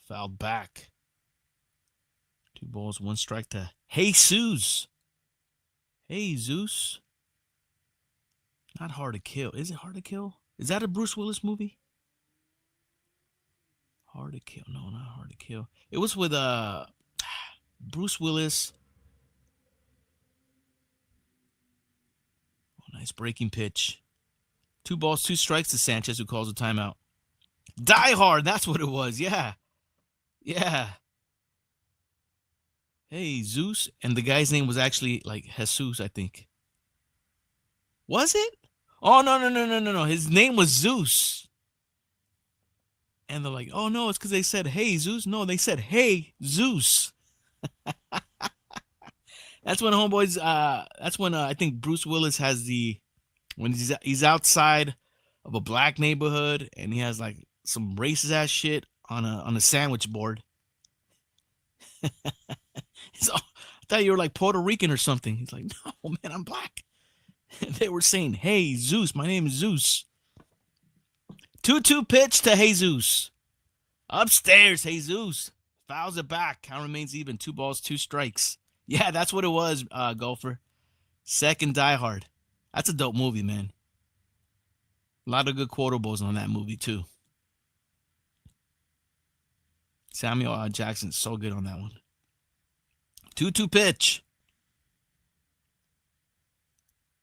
Fouled back. 2 balls, 1 strike to Jesus. Jesus. Not Hard to Kill. Is it Hard to Kill? Is that a Bruce Willis movie? Hard to Kill. No, not Hard to Kill. It was with Bruce Willis. Oh, nice breaking pitch. 2 balls, 2 strikes to Sanchez, who calls a timeout. Die Hard, that's what it was. Yeah. Yeah. Hey, Zeus. And the guy's name was actually like Jesus, I think. Was it? Oh, no. His name was Zeus. And they're like, oh, no, it's because they said, hey, Zeus. No, they said, hey, Zeus. That's when homeboys, I think Bruce Willis has when he's outside of a black neighborhood and he has like some racist ass shit on a sandwich board. So, I thought you were like Puerto Rican or something. He's like, no, man, I'm black. They were saying, hey, Zeus, my name is Zeus. 2-2 pitch to Jesus. Upstairs, Jesus. Fouls it back. Count remains even. 2 balls, 2 strikes. Yeah, that's what it was, Golfer. Second Die Hard. That's a dope movie, man. A lot of good quotables on that movie, too. Samuel L. Jackson's so good on that one. 2-2 pitch.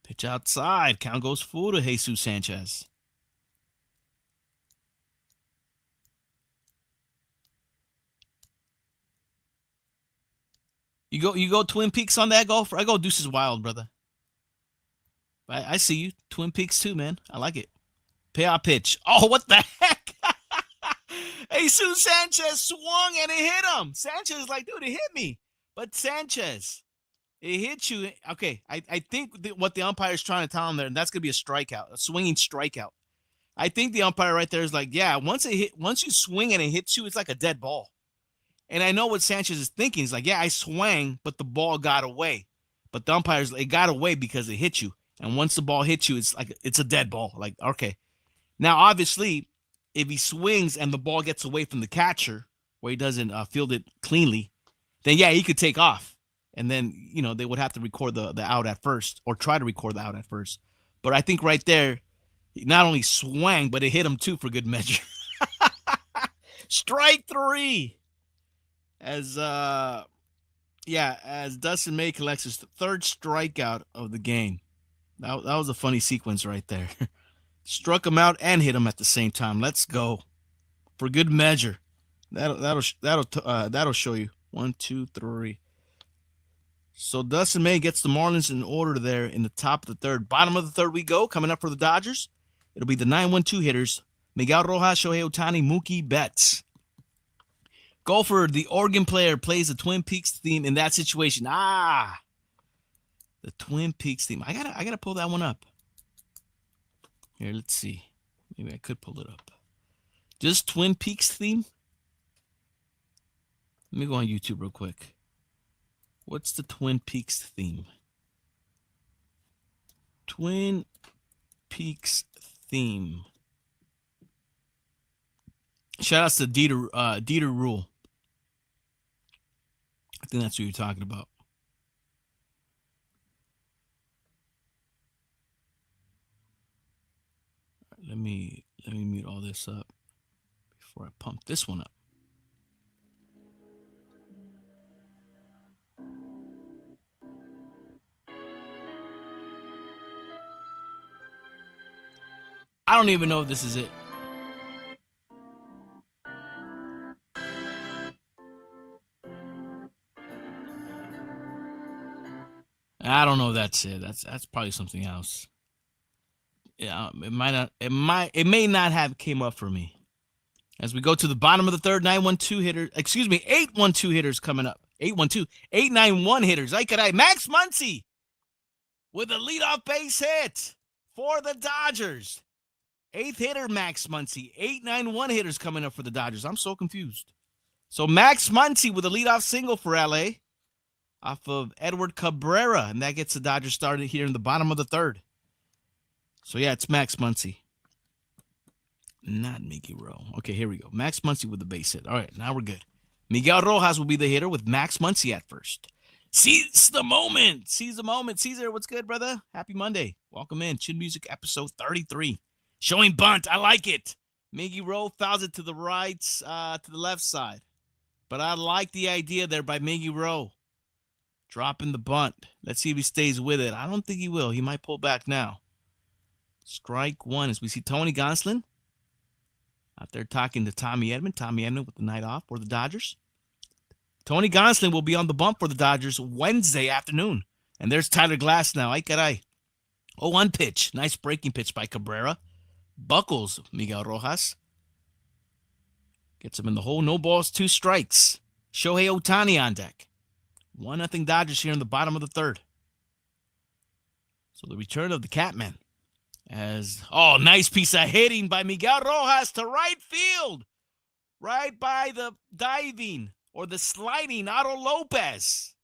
Pitch outside. Count goes full to Jesus Sanchez. You go Twin Peaks on that, Golfer? I go Deuces Wild, brother. I see you. Twin Peaks too, man. I like it. Payoff pitch. Oh, what the heck? Jesus Sanchez swung and it hit him. Sanchez is like, dude, it hit me. But Sanchez, it hit you. Okay, I think what the umpire is trying to tell him there, and that's going to be a strikeout, a swinging strikeout. I think the umpire right there is like, yeah, once you swing and it hits you, it's like a dead ball. And I know what Sanchez is thinking. He's like, yeah, I swang, but the ball got away. But the umpires, it got away because it hit you. And once the ball hits you, it's a dead ball. Like, okay. Now, obviously, if he swings and the ball gets away from the catcher, where he doesn't field it cleanly, then yeah, he could take off. And then, they would have to record the out at first, or try to record the out at first. But I think right there, he not only swang, but it hit him too for good measure. Strike 3. As Dustin May collects his 3rd strikeout of the game. That was a funny sequence right there. Struck him out and hit him at the same time. Let's go for good measure. That'll show you. 1, 2, 3. So Dustin May gets the Marlins in order there in the top of the 3rd. Bottom of the 3rd we go. Coming up for the Dodgers, it'll be the 9-1-2 hitters: Miguel Rojas, Shohei Ohtani, Mookie Betts. Golfer, the organ player, plays the Twin Peaks theme in that situation. The Twin Peaks theme. I gotta pull that one up. Here, let's see. Maybe I could pull it up. Just Twin Peaks theme? Let me go on YouTube real quick. What's the Twin Peaks theme? Twin Peaks theme. Shout outs to Dieter Rule. I think that's what you're talking about. Let me mute all this up before I pump this one up. I don't even know if this is it. I don't know if that's it. That's probably something else. Yeah, it may not have came up for me. As we go to the bottom of the 3rd, 8-1-2 hitters coming up. 8-9-1 hitters. Max Muncy with a leadoff base hit for the Dodgers. 8th hitter, Max Muncy. 8-9-1 hitters coming up for the Dodgers. I'm so confused. So Max Muncy with a leadoff single for LA. off of Edward Cabrera, and that gets the Dodgers started here in the bottom of the third. So, yeah, it's Max Muncy. Not Miggy Rowe. Okay, here we go. Max Muncy with the base hit. All right, now we're good. Miguel Rojas will be the hitter with Max Muncy at first. Seize the moment. Seize the moment. Caesar, what's good, brother? Happy Monday. Welcome in. Chin Music episode 33. Showing bunt. I like it. Miggy Rowe fouls it to the right, to the left side. But I like the idea there by Miggy Rowe. Dropping the bunt. Let's see if he stays with it. I don't think he will. He might pull back now. Strike one as we see Tony Gonsolin out there talking to Tommy Edman. Tommy Edman with the night off for the Dodgers. Tony Gonsolin will be on the bump for the Dodgers Wednesday afternoon. And there's Tyler Glass now. Ay caray. 0-1 pitch. Nice breaking pitch by Cabrera. Buckles Miguel Rojas. Gets him in the hole. No balls, 2 strikes. Shohei Ohtani on deck. 1-0 Dodgers here in the bottom of the third. So the return of the Catman. Nice piece of hitting by Miguel Rojas to right field. Right by the diving or the sliding Otto Lopez.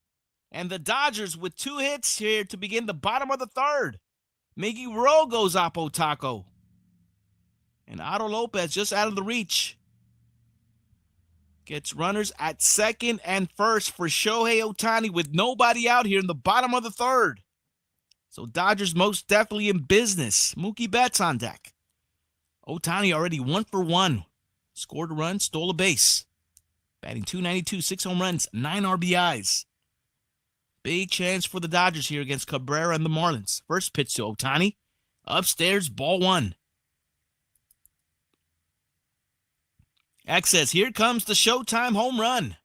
And the Dodgers with 2 hits here to begin the bottom of the third. Miggy Rowe goes Oppo Taco. And Otto Lopez just out of the reach. Gets runners at second and first for Shohei Ohtani with nobody out here in the bottom of the third. So Dodgers most definitely in business. Mookie Betts on deck. Ohtani already 1 for 1. Scored a run, stole a base. Batting .292, 6 home runs, 9 RBIs. Big chance for the Dodgers here against Cabrera and the Marlins. First pitch to Ohtani. Upstairs, ball 1. X says, here comes the Showtime home run.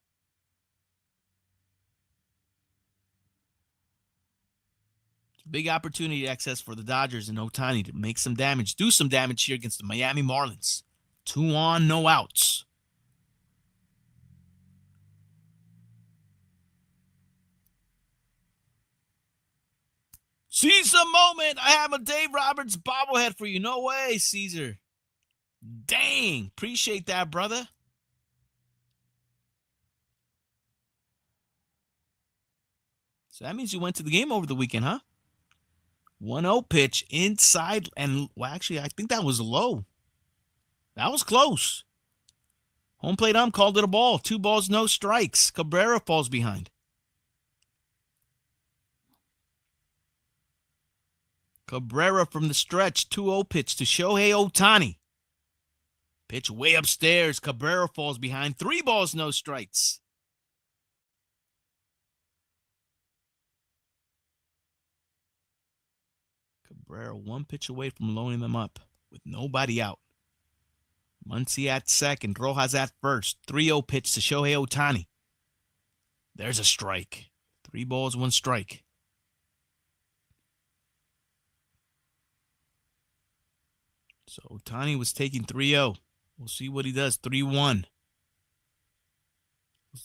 Big opportunity access for the Dodgers and Ohtani to make some damage, do some damage here against the Miami Marlins. 2 on, no outs. Seize the moment. I have a Dave Roberts bobblehead for you. No way, Caesar. Dang. Appreciate that, brother. So that means you went to the game over the weekend, huh? 1-0 pitch inside, and well, actually, I think that was low. That was close. Home plate ump called it a ball. 2 balls, no strikes. Cabrera falls behind. Cabrera from the stretch, 2-0 pitch to Shohei Ohtani. Pitch way upstairs. Cabrera falls behind. 3 balls, no strikes. Cabrera 1 pitch away from loading them up with nobody out. Muncy at second. Rojas at first. 3-0 pitch to Shohei Ohtani. There's a strike. 3 balls, 1 strike. So Ohtani was taking 3-0. We'll see what he does. 3-1.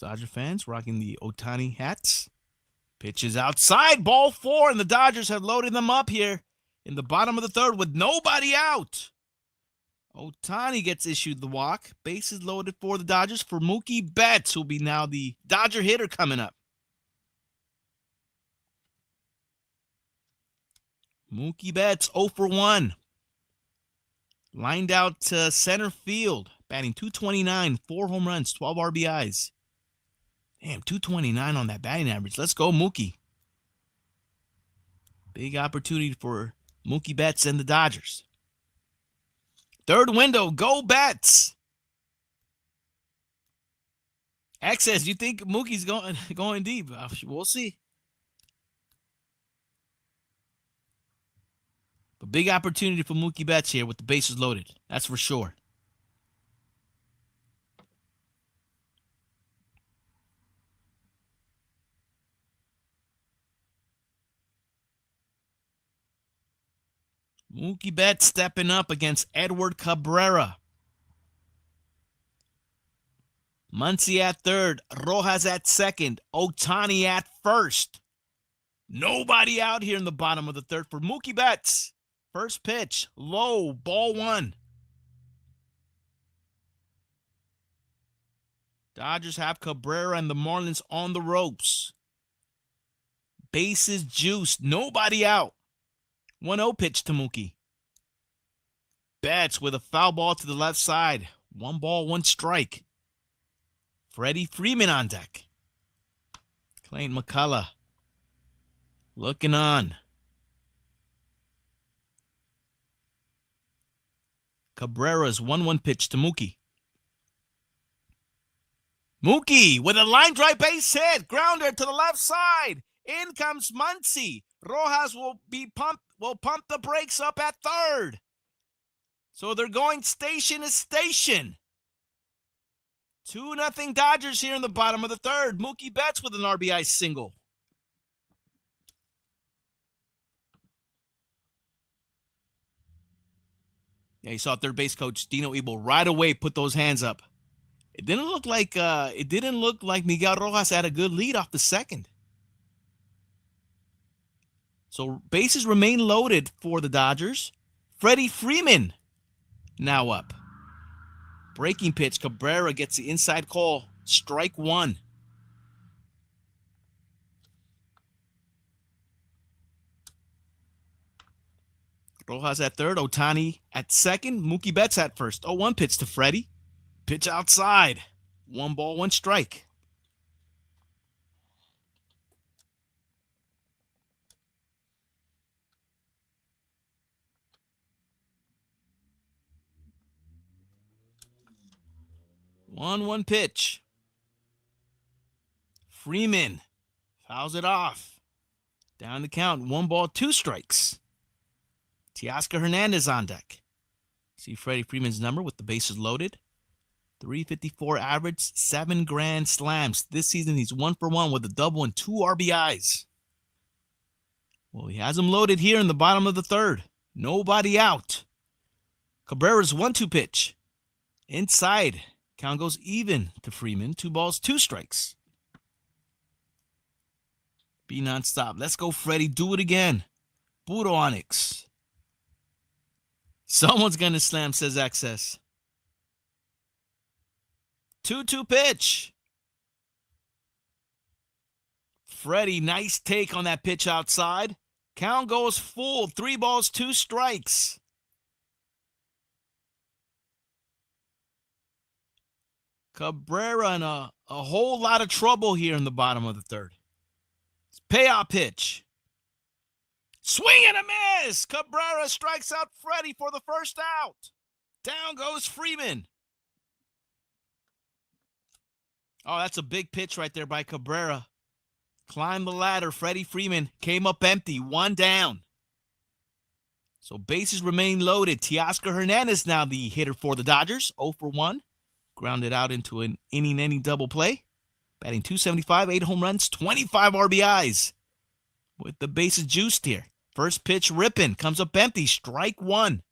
Dodger fans rocking the Ohtani hats. Pitches outside. Ball 4, and the Dodgers have loaded them up here in the bottom of the third with nobody out. Ohtani gets issued the walk. Bases loaded for the Dodgers for Mookie Betts, who will be now the Dodger hitter coming up. Mookie Betts 0 for 1. Lined out to center field, batting .229, 4 home runs, 12 RBIs. Damn, .229 on that batting average. Let's go, Mookie. Big opportunity for Mookie Betts and the Dodgers. Third window, go Betts. X says, you think Mookie's going deep? We'll see. But big opportunity for Mookie Betts here with the bases loaded. That's for sure. Mookie Betts stepping up against Edward Cabrera. Muncy at third. Rojas at second. Ohtani at first. Nobody out here in the bottom of the third for Mookie Betts. First pitch, low, ball 1. Dodgers have Cabrera and the Marlins on the ropes. Bases juiced. Nobody out. 1-0 pitch to Mookie. Betts with a foul ball to the left side. 1 ball, 1 strike. Freddie Freeman on deck. Clayton McCullough looking on. Cabrera's 1-1 pitch to Mookie. Mookie with a line drive base hit. Grounder to the left side. In comes Muncy. Rojas will pump the brakes up at third. So they're going station to station. 2-0 Dodgers here in the bottom of the third. Mookie Betts with an RBI single. Yeah, you saw third base coach Dino Ebel right away put those hands up. It didn't look like Miguel Rojas had a good lead off the second. So bases remain loaded for the Dodgers. Freddie Freeman now up. Breaking pitch. Cabrera gets the inside call. Strike 1. Rojas at third. Ohtani at second. Mookie Betts at first. 0-1 pitch to Freddie. Pitch outside. 1 ball, 1 strike. One pitch. Freeman fouls it off. Down the count. 1 ball, 2 strikes. Teoscar Hernandez on deck. See Freddie Freeman's number with the bases loaded. 354 average, 7 grand slams. This season, he's 1 for 1 with a double and 2 RBIs. Well, he has them loaded here in the bottom of the third. Nobody out. Cabrera's 1-2 pitch. Inside. Count goes even to Freeman. 2 balls, 2 strikes. Be nonstop. Let's go, Freddie. Do it again. Puro Onyx. Someone's going to slam, says Access. 2-2 pitch. Freddie, nice take on that pitch outside. Count goes full. 3 balls, 2 strikes. Cabrera in a whole lot of trouble here in the bottom of the third. Payoff pitch. Swing and a miss. Cabrera strikes out Freddie for the first out. Down goes Freeman. Oh, that's a big pitch right there by Cabrera. Climbed the ladder. Freddie Freeman came up empty. 1 down. So bases remain loaded. Teoscar Hernandez now the hitter for the Dodgers. 0 for 1. Grounded out into an inning double play. Batting .275, 8 home runs, 25 RBIs. With the bases juiced here. First pitch ripping. Comes up empty. Strike 1.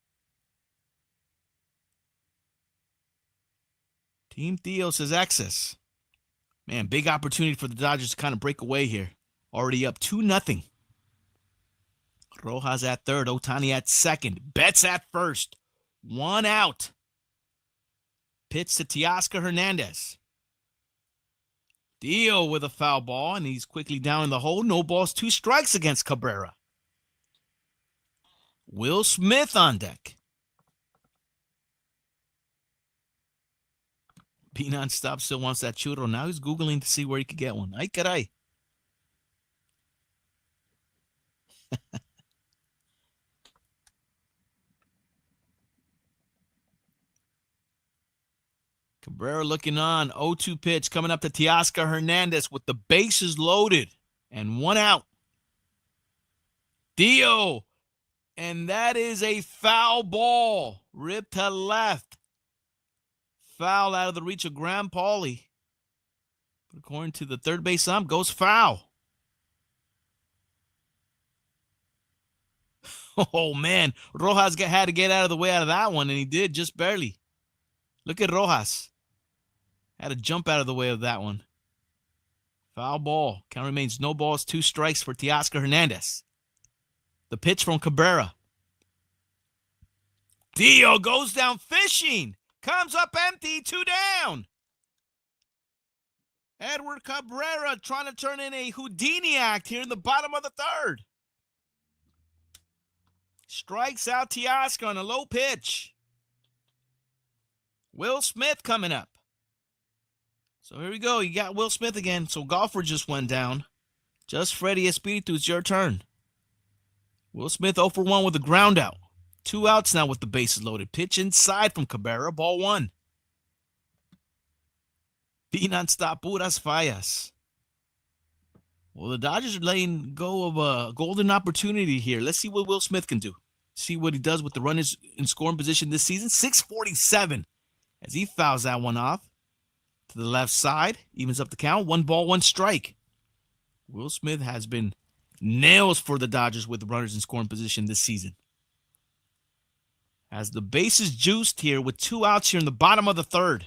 Team Theo says access. Man, big opportunity for the Dodgers to kind of break away here. Already up 2-0. Rojas at third. Ohtani at second. Betts at first. 1 out. Pitch to Teoscar Hernandez. Dio with a foul ball, and he's quickly down in the hole. No balls, 2 strikes against Cabrera. Will Smith on deck. Be nonstop still wants that churro. Now he's Googling to see where he could get one. Ay, caray. Cabrera looking on. 0-2 pitch coming up to Teoscar Hernandez with the bases loaded and 1 out. Dio. And that is a foul ball. Ripped to left. Foul out of the reach of Graham Pauley. But according to the third base ump, goes foul. Oh, man. Rojas had to get out of the way out of that one, and he did just barely. Look at Rojas. Had to jump out of the way of that one. Foul ball. Count remains no balls, 2 strikes for Teoscar Hernandez. The pitch from Cabrera. Dio goes down fishing. Comes up empty, 2 down. Edward Cabrera trying to turn in a Houdini act here in the bottom of the third. Strikes out Teoscar on a low pitch. Will Smith coming up. So here we go. You got Will Smith again. So Golfer just went down. Just Freddie Espiritu, it's your turn. Will Smith 0 for 1 with a ground out. 2 outs now with the bases loaded. Pitch inside from Cabrera. Ball 1. P non-stop, puras fallas. Well, the Dodgers are letting go of a golden opportunity here. Let's see what Will Smith can do. See what he does with the runners in scoring position this season. 647 as he fouls that one off to the left side. Evens up the count. 1 ball, 1 strike. Will Smith has been nails for the Dodgers with runners in scoring position this season. As the bases juiced here with 2 outs here in the bottom of the third.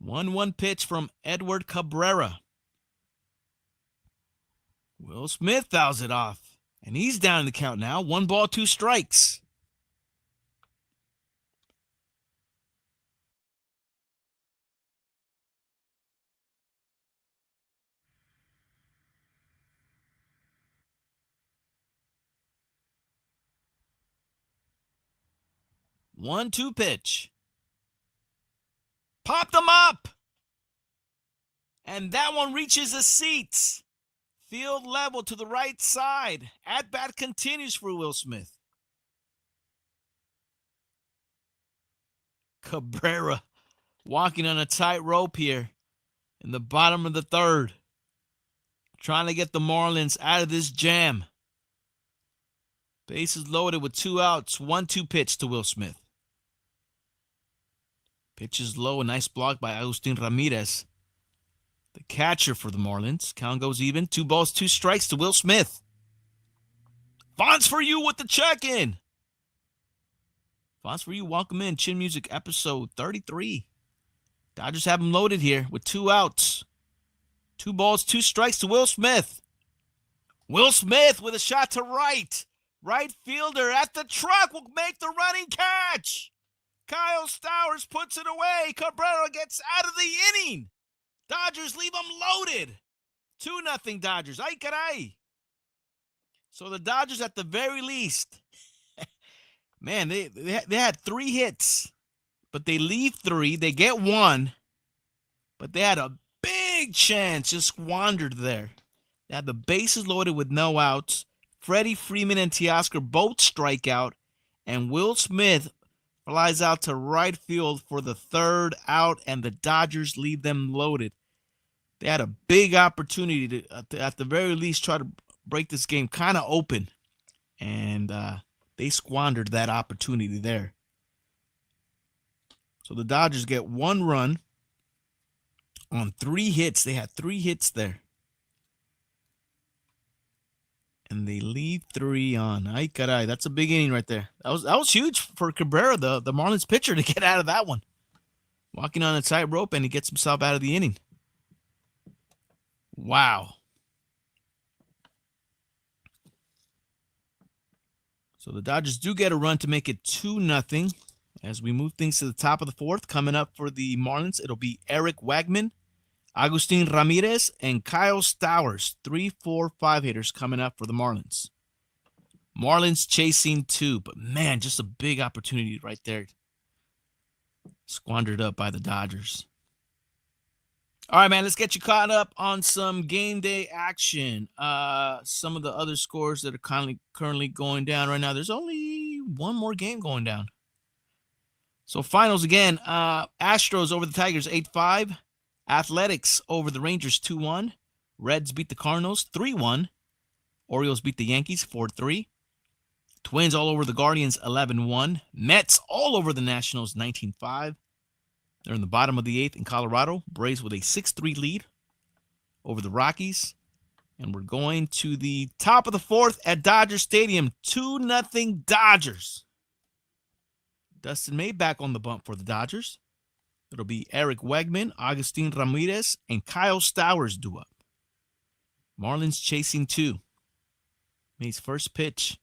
1-1 pitch from Edward Cabrera. Will Smith fouls it off, and he's down in the count now. 1 ball, 2 strikes. One-two pitch. Popped him up. And that one reaches the seats. Field level to the right side. At-bat continues for Will Smith. Cabrera walking on a tightrope here in the bottom of the third. Trying to get the Marlins out of this jam. Bases loaded with 2 outs. 1-2 pitch to Will Smith. Pitch is low. A nice block by Agustin Ramirez, the catcher for the Marlins. Count goes even. 2 balls, 2 strikes to Will Smith. Fonts for you with the check-in. Fonts for you, welcome in. Chin Music episode 33. Dodgers have him loaded here with 2 outs. 2 balls, 2 strikes to Will Smith. Will Smith with a shot to right. Right fielder at the truck will make the running catch. Kyle Stowers puts it away. Cabrera gets out of the inning. Dodgers leave them loaded. 2-0 Dodgers. Ay, caray. So the Dodgers at the very least, man, they had 3 hits, but they leave 3. They get 1, but they had a big chance, just squandered there. They had the bases loaded with no outs. Freddie Freeman and Teoscar both strike out, and Will Smith flies out to right field for the 3rd out, and the Dodgers leave them loaded. They had a big opportunity to, at the very least, try to break this game kind of open, and they squandered that opportunity there. So the Dodgers get 1 run on 3 hits. They had 3 hits there. And they leave 3 on. Ay, caray. That's a big inning right there. That was huge for Cabrera, the Marlins pitcher, to get out of that one. Walking on a tightrope, and he gets himself out of the inning. Wow. So the Dodgers do get a run to make it 2-0. As we move things to the top of the 4th, coming up for the Marlins, it'll be Eric Wegman, Agustin Ramirez, and Kyle Stowers. 3, 4, 5 hitters coming up for the Marlins. Marlins chasing 2, but man, just a big opportunity right there. Squandered up by the Dodgers. All right, man, let's get you caught up on some game day action. Some of the other scores that are currently going down right now. There's only 1 more game going down. So finals again, Astros over the Tigers 8-5. Athletics over the Rangers 2-1. Reds beat the Cardinals 3-1. Orioles beat the Yankees 4-3. Twins all over the Guardians 11-1. Mets all over the Nationals 19-5. They're in the bottom of the 8th in Colorado. Braves with a 6-3 lead over the Rockies. And we're going to the top of the 4th at Dodger Stadium. 2-0 Dodgers. Dustin May back on the bump for the Dodgers. It'll be Eric Wegman, Agustin Ramirez, and Kyle Stowers due up. Marlins chasing 2. May's first pitch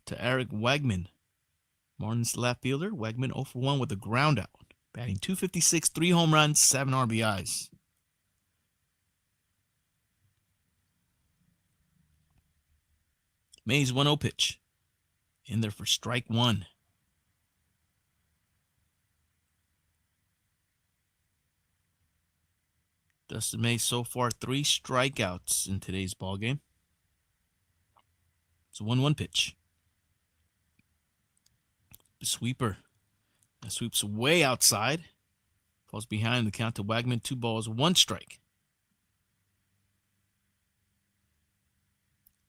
to Eric Wegman. Marlins left fielder, Wegman 0 for 1 with a ground out. Batting .256, 3 home runs, 7 RBIs. Mays 1-0 pitch. In there for strike one. Dustin May so far 3 strikeouts in today's ballgame. It's a 1-1 pitch. The sweeper. That sweeps way outside. Falls behind the count to Wegman. 2 balls, 1 strike.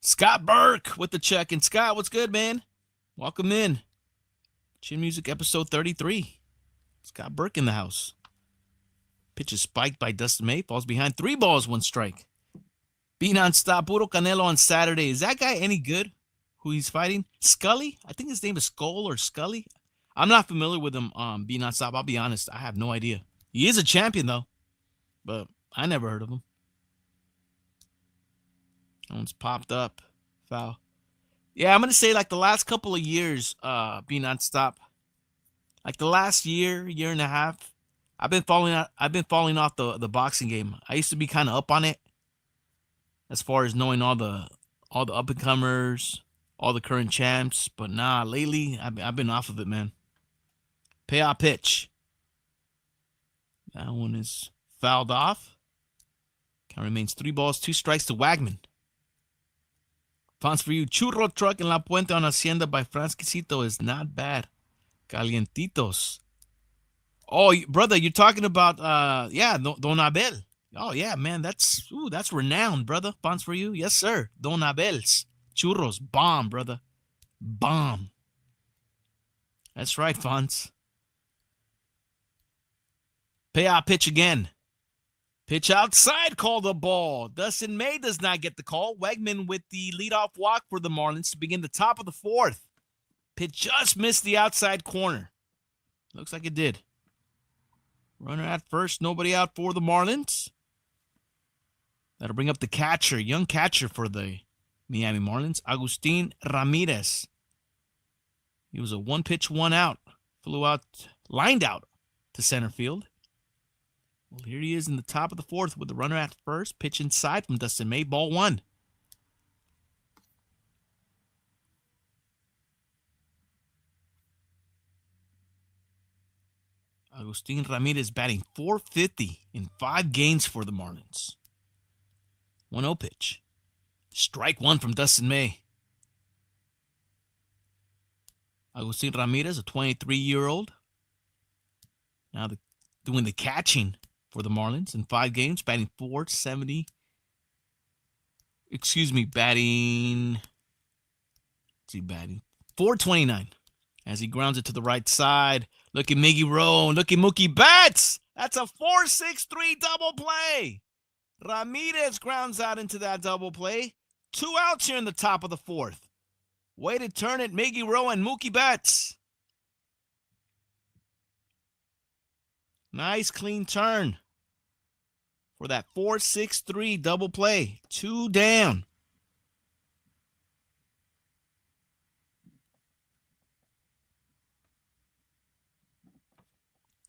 Scott Burke with the check. And Scott, what's good, man? Welcome in. Chin Music episode 33. Scott Burke in the house. Pitch is spiked by Dustin May. Falls behind. 3 balls, 1 strike. Being on stop. Puro Canelo on Saturday. Is that guy any good? Who he's fighting? Scully? I think his name is Skull or Scully. I'm not familiar with him being on stop. I'll be honest. I have no idea. He is a champion, though. But I never heard of him. That one's popped up. Foul. Yeah, I'm going to say like the last couple of years being on stop. Like the last year and a half. I've been falling off the boxing game. I used to be kind of up on it as far as knowing all the up and comers, all the current champs, but nah, lately I've been off of it, man. Payoff pitch. That one is fouled off. Count remains 3 balls, 2 strikes to Wegman. Fonts for you. Churro truck in La Puente on Hacienda by Francisquito is not bad. Calientitos. Oh, brother, you're talking about, Don Abel. Oh, yeah, man, that's renowned, brother. Fonts for you. Yes, sir. Don Abel's. Churros. Bomb, brother. Bomb. That's right, Fonts. Payoff pitch again. Pitch outside, call the ball. Dustin May does not get the call. Wegman with the leadoff walk for the Marlins to begin the top of the 4th. Pitch just missed the outside corner. Looks like it did. Runner at first, nobody out for the Marlins. That'll bring up the catcher, young catcher for the Miami Marlins, Agustin Ramirez. He was a 1-pitch, 1 out. Flew out, lined out to center field. Well, here he is in the top of the 4th with the runner at first. Pitch inside from Dustin May. Ball 1. Agustin Ramirez batting .450 in 5 games for the Marlins. 1-0 pitch. Strike 1 from Dustin May. Agustin Ramirez, a 23-year-old. Now doing the catching for the Marlins in 5 games, batting .470. Batting .429 as he grounds it to the right side. Look at Miggy Rowe. Look at Mookie Betts. That's a 4-6-3 double play. Ramirez grounds out into that double play. 2 outs here in the top of the 4th. Way to turn it, Miggy Rowe and Mookie Betts. Nice clean turn for that 4-6-3 double play. 2 down.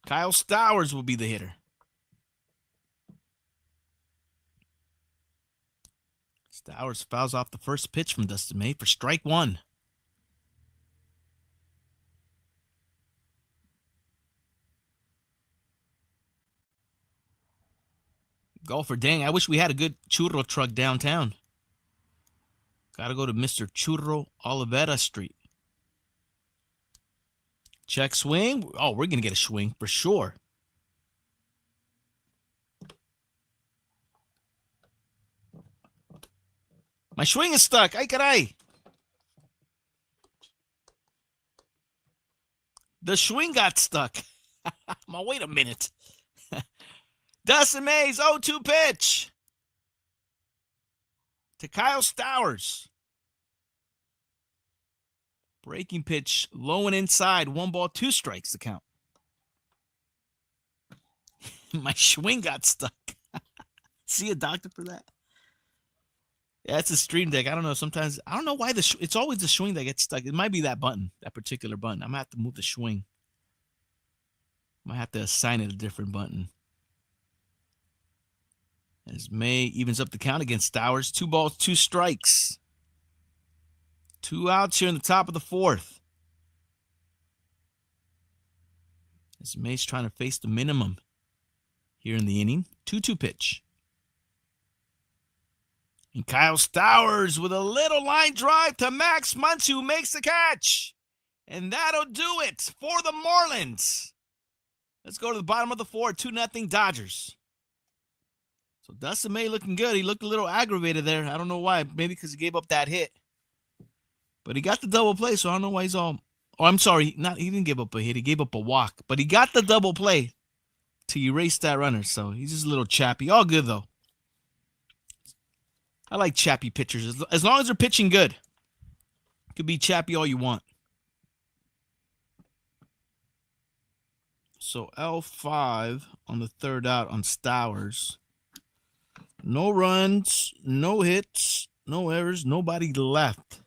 Kyle Stowers will be the hitter. Stowers fouls off the first pitch from Dustin May for strike 1. Golfer, dang, I wish we had a good churro truck downtown. Gotta go to Mr. Churro Olivera Street. Check swing. Oh, we're going to get a swing for sure. My swing is stuck. Ay, caray. The swing got stuck. Wait a minute. Dustin May's 0-2 pitch to Kyle Stowers. Breaking pitch, low and inside. 1 ball, 2 strikes to count. My swing got stuck. See a doctor for that? Yeah, it's a stream deck. I don't know. Sometimes I don't know why it's always the swing that gets stuck. It might be that button, that particular button. I'm gonna have to move the swing. Might have to assign it a different button. As May evens up the count against Stowers. 2 balls, 2 strikes. 2 outs here in the top of the 4th. As May's trying to face the minimum here in the inning. 2-2 pitch. And Kyle Stowers with a little line drive to Max Muncy, who makes the catch. And that'll do it for the Marlins. Let's go to the bottom of the 4th. 2-0 Dodgers. So Dustin May looking good. He looked a little aggravated there. I don't know why. Maybe because he gave up that hit. But he got the double play, so I don't know why he's all... Oh, I'm sorry. He didn't give up a hit. He gave up a walk. But he got the double play to erase that runner. So he's just a little chappy. All good, though. I like chappy pitchers. As long as they're pitching good. You could be chappy all you want. So L5 on the 3rd out on Stowers. No runs, no hits, no errors, nobody left.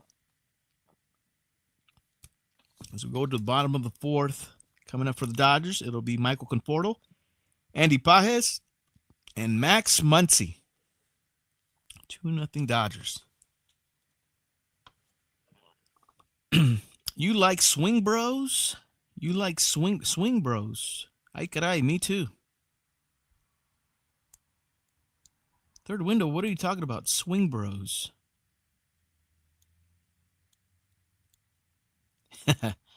As we go to the bottom of the 4th, coming up for the Dodgers, it'll be Michael Conforto, Andy Pages, and Max Muncy. 2-0 Dodgers. You like swing bros? You like swing bros? Ay caray, me too. 3rd window, what are you talking about? Swing bros.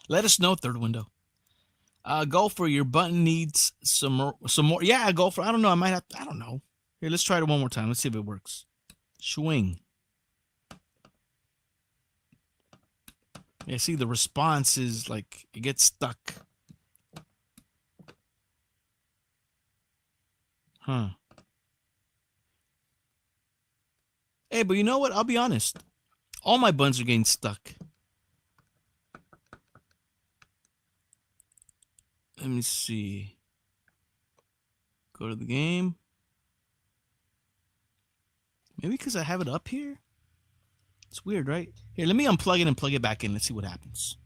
Let us know, 3rd window. Golfer, your button needs some more. Yeah, golfer. I don't know. I don't know. Here, let's try it one more time. Let's see if it works. Swing. Yeah, see, the response is like it gets stuck. Huh. Hey, but you know what? I'll be honest. All my buttons are getting stuck. Let me see. Go to the game. Maybe because I have it up here? It's weird, right? Here, let me unplug it and plug it back in. Let's see what happens.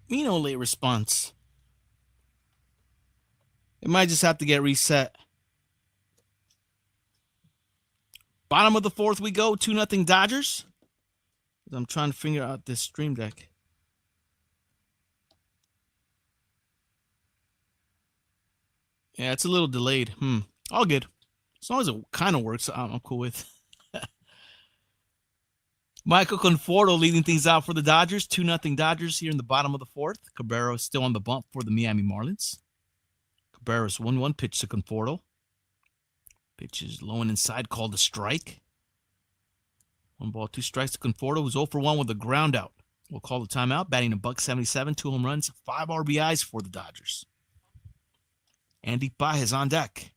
Late response. It might just have to get reset. Bottom of the 4th we go. 2-0 Dodgers. I'm trying to figure out this stream deck. Yeah, it's a little delayed. All good. As long as it kind of works, I'm cool with. Michael Conforto leading things out for the Dodgers. 2-0 Dodgers here in the bottom of the 4th. Cabrera is still on the bump for the Miami Marlins. Cabrera's 1-1 pitch to Conforto. Pitch is low and inside, called a strike. 1 ball, 2 strikes to Conforto, who's 0 for 1 with a ground out. We'll call the timeout, batting $177, 2 home runs, 5 RBIs for the Dodgers. Andy Pages on deck.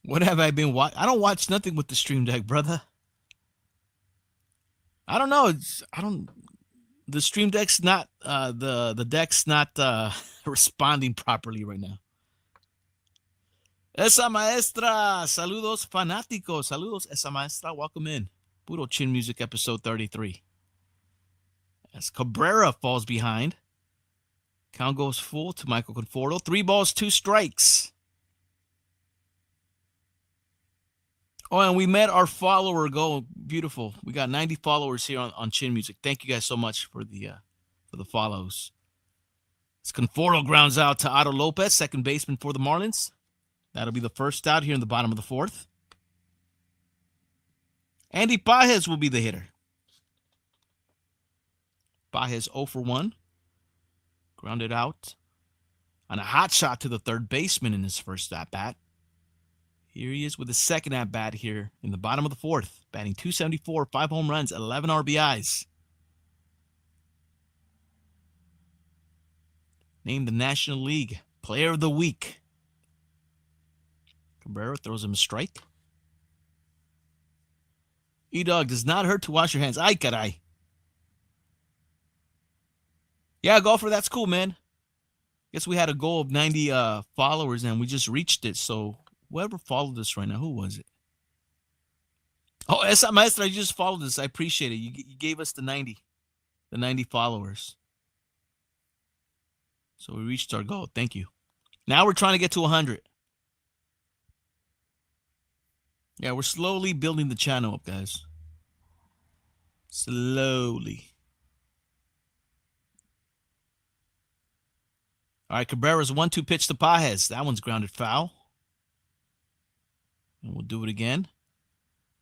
What have I been watching? I don't watch nothing with the stream deck, brother. I don't know. The stream deck's not, the deck's not responding properly right now. Esa maestra. Saludos fanáticos. Saludos, esa maestra. Welcome in. Puro Chin Music episode 33. As Cabrera falls behind. Count goes full to Michael Conforto. 3 balls, 2 strikes. Oh, and we met our follower go. Beautiful. We got 90 followers here on Chin Music. Thank you guys so much for the follows. As Conforto grounds out to Otto Lopez, second baseman for the Marlins. That'll be the first out here in the bottom of the 4th. Andy Pages will be the hitter. Pages 0 for 1. Grounded out on a hot shot to the third baseman in his first at-bat. Here he is with his second at-bat here in the bottom of the 4th. Batting .274, 5 home runs, 11 RBIs. Named the National League Player of the Week. Cabrera throws him a strike. E-Dog, does not hurt to wash your hands. Ay, caray. Yeah, golfer, that's cool, man. Guess we had a goal of 90 followers and we just reached it. So whoever followed us right now, who was it? Oh, esa maestra, you just followed us. I appreciate it. You gave us the 90 followers. So we reached our goal. Thank you. Now we're trying to get to 100. Yeah, we're slowly building the channel up, guys. Slowly. All right, Cabrera's 1-2 pitch to Pajes. That one's grounded foul. And we'll do it again.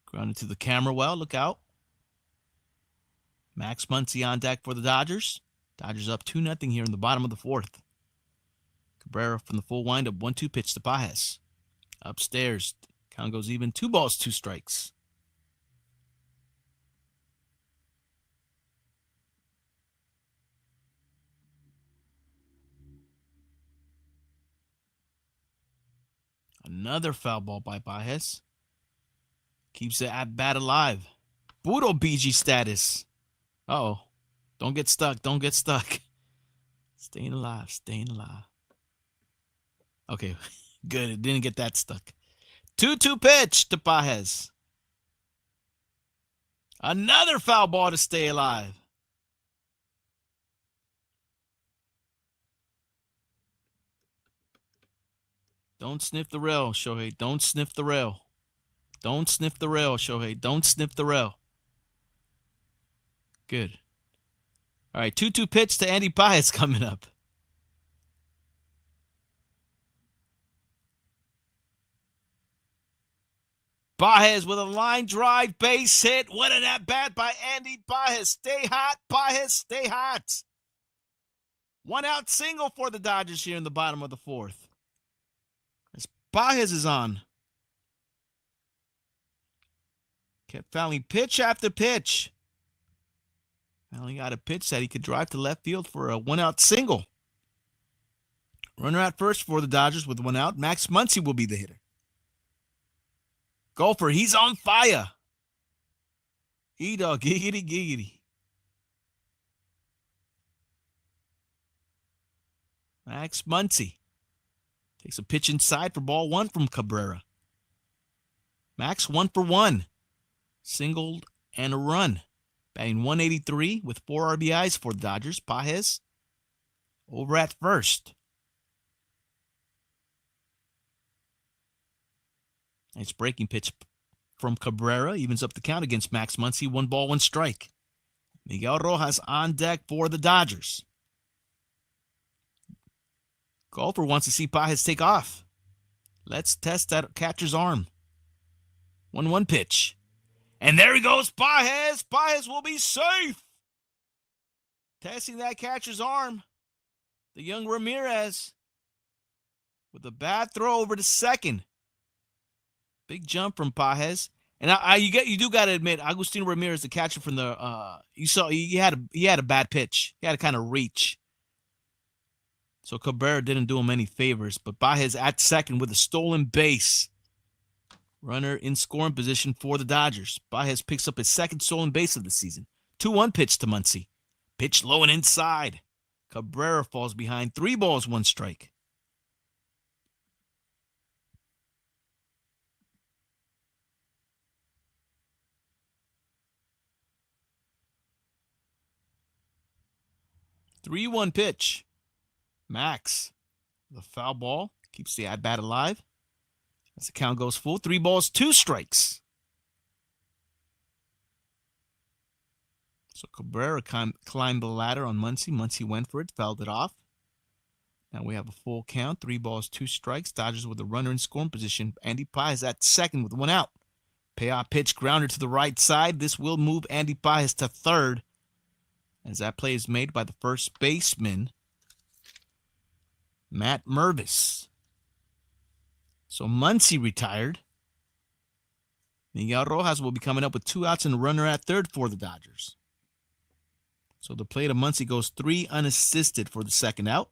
Grounded to the camera well. Look out. Max Muncy on deck for the Dodgers. Dodgers up 2-0 here in the bottom of the fourth. Cabrera from the full windup. 1-2 pitch to Pajes. Upstairs. Count goes even. 2 balls, 2 strikes. Another foul ball by Pajes. Keeps the at-bat alive. Puro BG status. Uh-oh. Don't get stuck. Don't get stuck. Staying alive. Staying alive. Okay. Good. It didn't get that stuck. 2-2 pitch to Pajes. Another foul ball to stay alive. Don't sniff the rail, Shohei. Don't sniff the rail. Don't sniff the rail, Shohei. Don't sniff the rail. Good. All right, 2-2 pitch to Andy Pajes coming up. Pajes with a line drive base hit. What an at-bat by Andy Pajes. Stay hot, Pajes. Stay hot. 1 out single for the Dodgers here in the bottom of the fourth. As Pajes is on. Kept fouling pitch after pitch. Finally got a pitch that he could drive to left field for a 1 out single. Runner at first for the Dodgers with 1 out. Max Muncy will be the hitter. Golfer, he's on fire. E-dog, giggity, giggity. Max Muncy takes a pitch inside for ball 1 from Cabrera. Max 1 for 1. Singled and a run. Batting 183 with 4 RBIs for the Dodgers. Pajes over at first. Nice breaking pitch from Cabrera. Evens up the count against Max Muncy. 1 ball, 1 strike. Miguel Rojas on deck for the Dodgers. Golfer wants to see Pajes take off. Let's test that catcher's arm. 1-1 pitch. And there he goes, Pajes. Pajes will be safe. Testing that catcher's arm. The young Ramirez with a bad throw over to second. Big jump from Pajes. And you do got to admit, Agustin Ramirez, the catcher from the you saw he had a bad pitch. He had to kind of reach. So Cabrera didn't do him any favors, but Pajes at second with a stolen base. Runner in scoring position for the Dodgers. Pajes picks up his 2nd stolen base of the season. 2-1 pitch to Muncy. Pitch low and inside. Cabrera falls behind. 3 balls, 1 strike. Three-one pitch. Max. The foul ball keeps the at-bat alive. As the count goes full, 3 balls, 2 strikes. So Cabrera climbed the ladder on Muncy. Muncy went for it, fouled it off. Now we have a full count, 3 balls, 2 strikes. Dodgers with a runner in scoring position. Andy Pajes at second with 1 out. Payoff pitch, grounder to the right side. This will move Andy Pajes to third. As that play is made by the first baseman, Matt Mervis. So Muncy retired. Miguel Rojas will be coming up with 2 outs and a runner at third for the Dodgers. So the play to Muncy goes 3 unassisted for the 2nd out.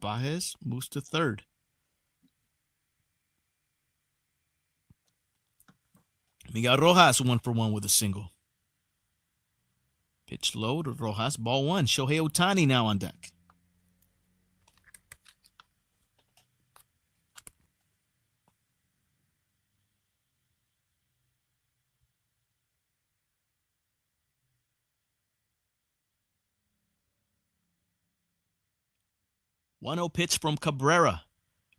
Pajes moves to third. Miguel Rojas 1 for 1 with a single. Pitch low to Rojas. Ball 1. Shohei Ohtani now on deck. 1-0 pitch from Cabrera.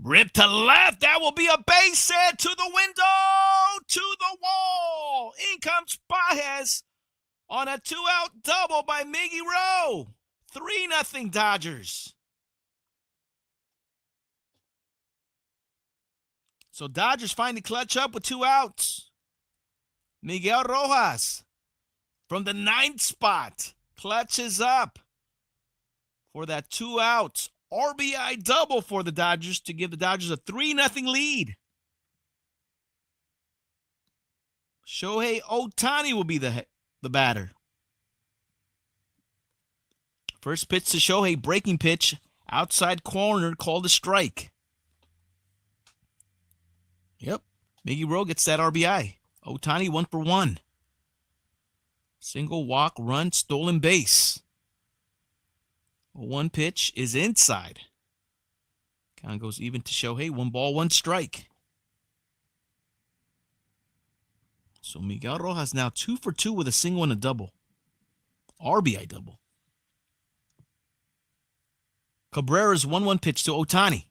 Rip to left. That will be a base hit to the window, to the wall. In comes Baez on a 2-out double by Miggy Rowe. 3-0 Dodgers. So Dodgers finally clutch up with 2 outs. Miguel Rojas from the 9th spot clutches up for that 2 outs. RBI double for the Dodgers to give the Dodgers a 3-0 lead. Shohei Ohtani will be the batter. First pitch to Shohei, breaking pitch, outside corner, called a strike. Yep, Miggy Rowe gets that RBI. Ohtani 1 for 1. Single, walk, run, stolen base. 1 pitch is inside. Count goes even to Shohei. 1 ball, 1 strike. So Miguel Rojas now 2 for 2 with a single and a double. RBI double. Cabrera's 1-1 pitch to Ohtani.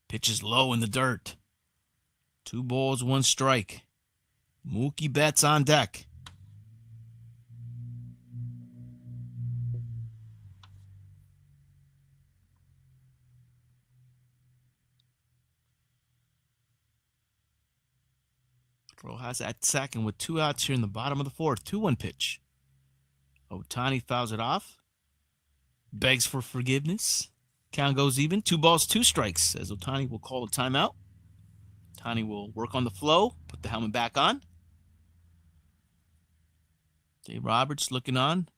Pitch is low in the dirt. 2 balls, 1 strike. Mookie Betts on deck. Rojas at second with 2 outs here in the bottom of the 4th. 2-1 pitch. Ohtani fouls it off. Begs for forgiveness. Count goes even. 2 balls, 2 strikes. As Ohtani will call a timeout. Ohtani will work on the flow. Put the helmet back on. Dave Roberts looking on.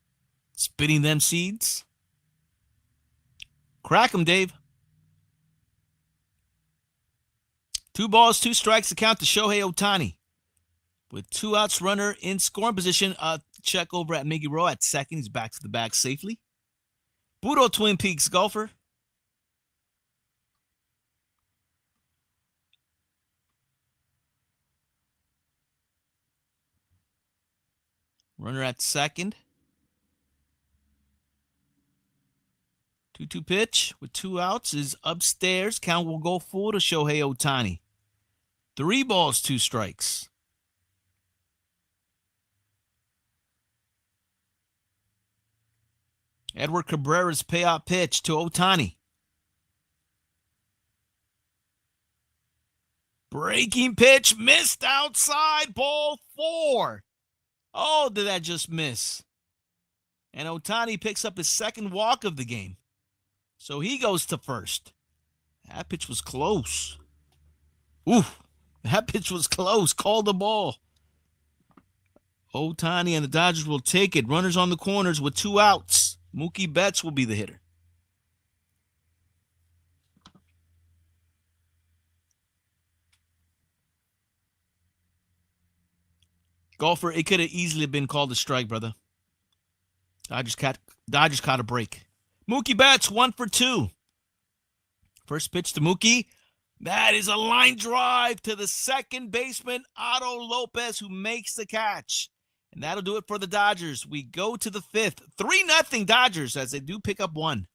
Spitting them seeds. Crack them, Dave. 2 balls, 2 strikes to count to Shohei Ohtani. With 2 outs, runner in scoring position. Check over at Miggy Rowe at second. He's back to the bag safely. Budo Twin Peaks golfer. Runner at second. 2-2 pitch with 2 outs is upstairs. Count will go full to Shohei Ohtani. 3 balls, 2 strikes. Edward Cabrera's payout pitch to Ohtani. Breaking pitch missed outside, ball 4. Oh, did that just miss? And Ohtani picks up his 2nd walk of the game. So he goes to first. That pitch was close. Oof, that pitch was close. Call the ball. Ohtani and the Dodgers will take it. Runners on the corners with 2 outs. Mookie Betts will be the hitter. Golfer, it could have easily been called a strike, brother. Dodgers caught a break. Mookie Betts, 1 for 2. First pitch to Mookie. That is a line drive to the second baseman, Otto Lopez, who makes the catch. And that'll do it for the Dodgers. We go to the 5th. 3-0 Dodgers as they do pick up 1.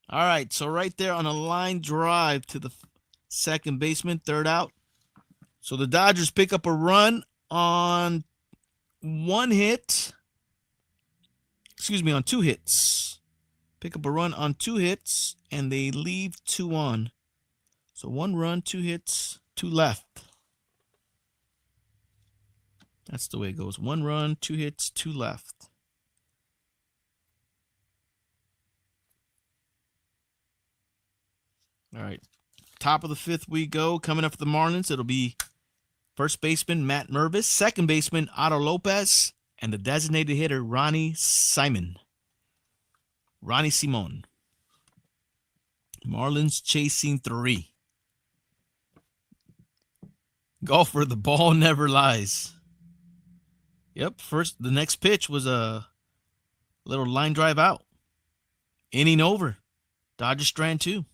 All right, so right there on a line drive to the second baseman, 3rd out. So the Dodgers pick up a run on 1 hit. On 2 hits. Pick up a run on 2 hits, and they leave 2 on. So 1 run, 2 hits, 2 left. That's the way it goes. 1 run, 2 hits, 2 left. All right. Top of the 5th we go. Coming up for the Marlins, it'll be first baseman Matt Mervis, second baseman Otto Lopez, and the designated hitter Ronnie Simon. Marlins chasing 3. Golfer, the ball never lies. Yep, the next pitch was a little line drive out. Inning over. Dodgers strand 2.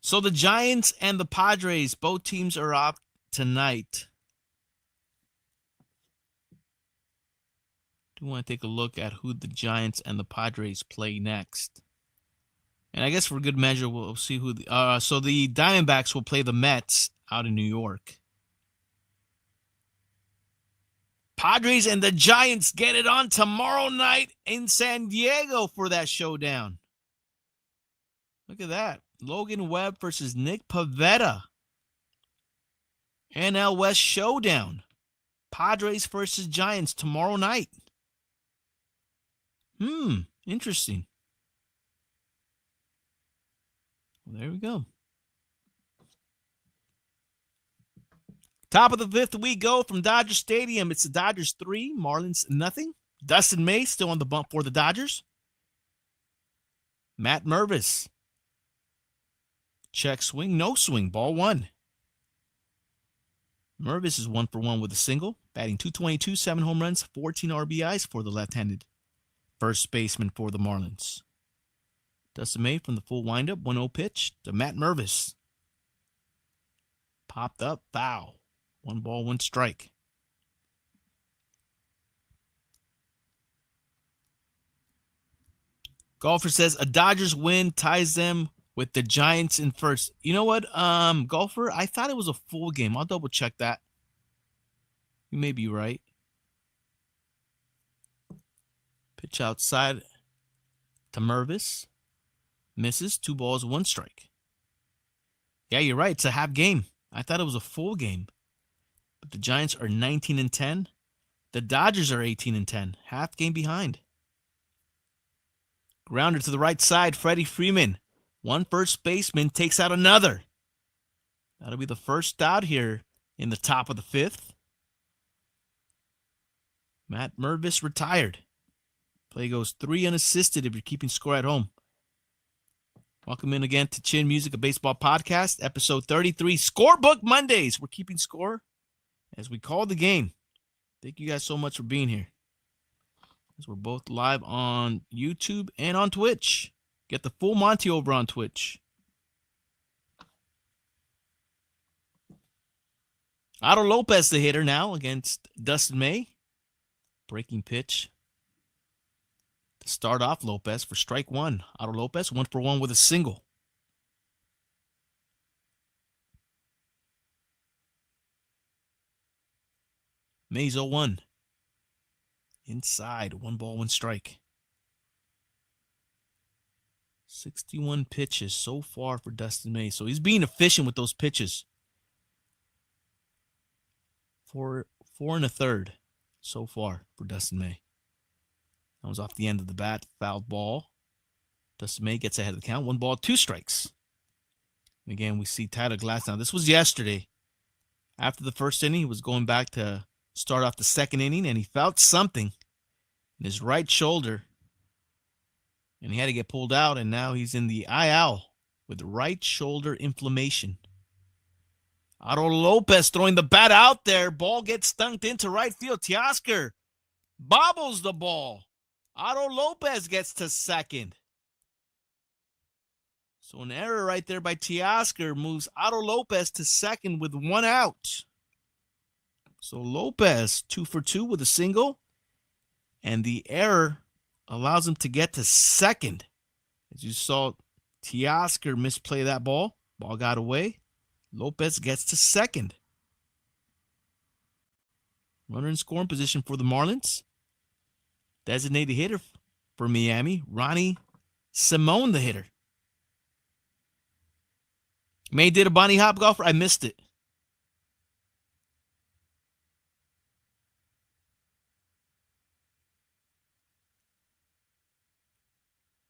So the Giants and the Padres, both teams are off tonight. Do want to take a look at who the Giants and the Padres play next. And I guess for good measure, we'll see who. So the Diamondbacks will play the Mets out in New York. Padres and the Giants get it on tomorrow night in San Diego for that showdown. Look at that. Logan Webb versus Nick Pivetta. NL West showdown. Padres versus Giants tomorrow night. Interesting. Well, there we go. Top of the fifth we go from Dodger Stadium. It's the Dodgers 3, Marlins nothing. Dustin May still on the bump for the Dodgers. Matt Mervis. Check swing, no swing, ball 1. Mervis is 1 for 1 with a single, batting .222, 7 home runs, 14 RBIs for the left-handed first baseman for the Marlins. Dustin May from the full windup, 1-0 pitch to Matt Mervis. Popped up, foul. 1 ball, 1 strike. Golfer says a Dodgers win ties them with the Giants in first. You know what, Golfer? I thought it was a full game. I'll double check that. You may be right. Pitch outside to Mervis. Misses. 2 balls, 1 strike. Yeah, you're right. It's a half game. I thought it was a full game. But the Giants are 19-10. The Dodgers are 18-10. Half game behind. Grounder to the right side. Freddie Freeman. 1 first baseman takes out another. That'll be the first out here in the top of the 5th. Matt Mervis retired. Play goes 3 unassisted if you're keeping score at home. Welcome in again to Chin Music, a baseball podcast, episode 33, Scorebook Mondays. We're keeping score as we call the game. Thank you guys so much for being here. As we're both live on YouTube and on Twitch. Get the full Monty over on Twitch. Otto Lopez, the hitter now against Dustin May. Breaking pitch to start off Lopez for strike 1. Otto Lopez, 1 for 1 with a single. May's 0-1. Inside, 1 ball, 1 strike. 61 pitches so far for Dustin May. So he's being efficient with those pitches. 4 1/3 so far for Dustin May. That was off the end of the bat. Fouled ball. Dustin May gets ahead of the count. 1 ball, 2 strikes. And again, we see Tyler Glass now. This was yesterday. After the first inning, he was going back to start off the second inning, and he felt something in his right shoulder. And he had to get pulled out, and now he's in the IL with right shoulder inflammation. Otto Lopez throwing the bat out there. Ball gets stunked into right field. Teoscar bobbles the ball. Otto Lopez gets to second. So an error right there by Teoscar moves Otto Lopez to second with 1 out. So Lopez 2 for 2 with a single. And the error allows him to get to second. As you saw, Teoscar misplay that ball. Ball got away. Lopez gets to second. Runner in scoring position for the Marlins. Designated hitter for Miami, Ronnie Simone, the hitter. May did a bunny hop, Golfer. I missed it.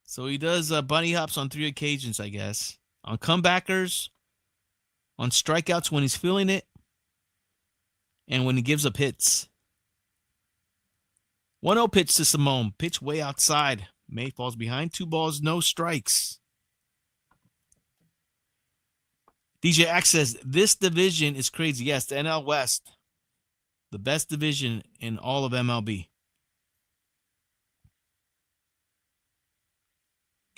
So he does bunny hops on 3 occasions, I guess. On comebackers, on strikeouts when he's feeling it, and when he gives up hits. 1-0 pitch to Simone. Pitch way outside. May falls behind. 2 balls, no strikes. DJ X says, this division is crazy. Yes, the NL West. The best division in all of MLB.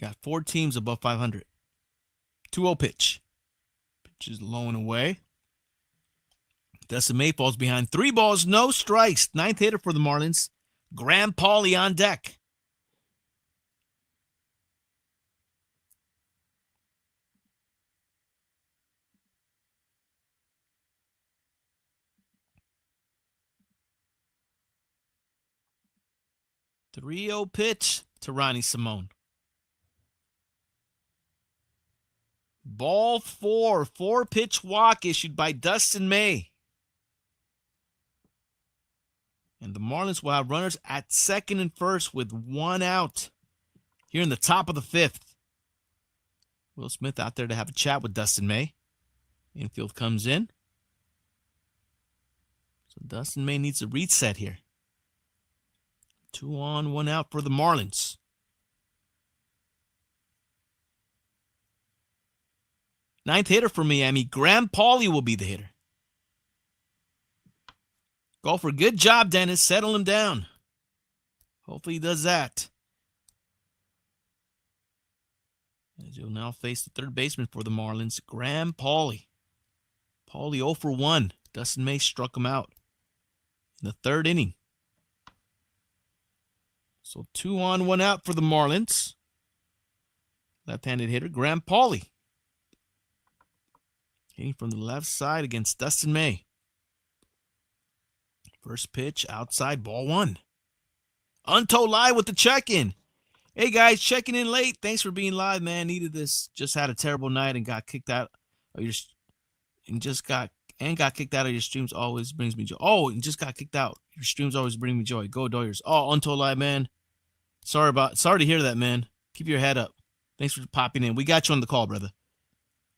Got 4 teams above 500. 2-0 pitch. Pitch is low and away. Dustin May falls behind. 3 balls, no strikes. 9th hitter for the Marlins. Graham Pauly on deck. The 3-0 pitch to Ronnie Simone. Ball 4, 4-pitch walk issued by Dustin May. And the Marlins will have runners at second and first with 1 out here in the top of the 5th. Will Smith out there to have a chat with Dustin May. Infield comes in. So Dustin May needs a reset here. 2 on, 1 out for the Marlins. Ninth hitter for Miami, Graham Pauly will be the hitter. Golfer, good job, Dennis. Settle him down. Hopefully he does that. As you'll now face the third baseman for the Marlins, Graham Pauly. Pauly 0 for 1. Dustin May struck him out in the 3rd inning. So 2 on, 1 out for the Marlins. Left-handed hitter, Graham Pauly. Hitting from the left side against Dustin May. First pitch outside, ball 1. Untold Live with the check-in. Hey guys, checking in late. Thanks for being live, man. Needed this. Just had a terrible night and got kicked out of your got kicked out of your streams. Always brings me joy. Oh, and just got kicked out. Your streams always bring me joy. Go Doyers. Oh, Untold Live, man. Sorry to hear that, man. Keep your head up. Thanks for popping in. We got you on the call, brother.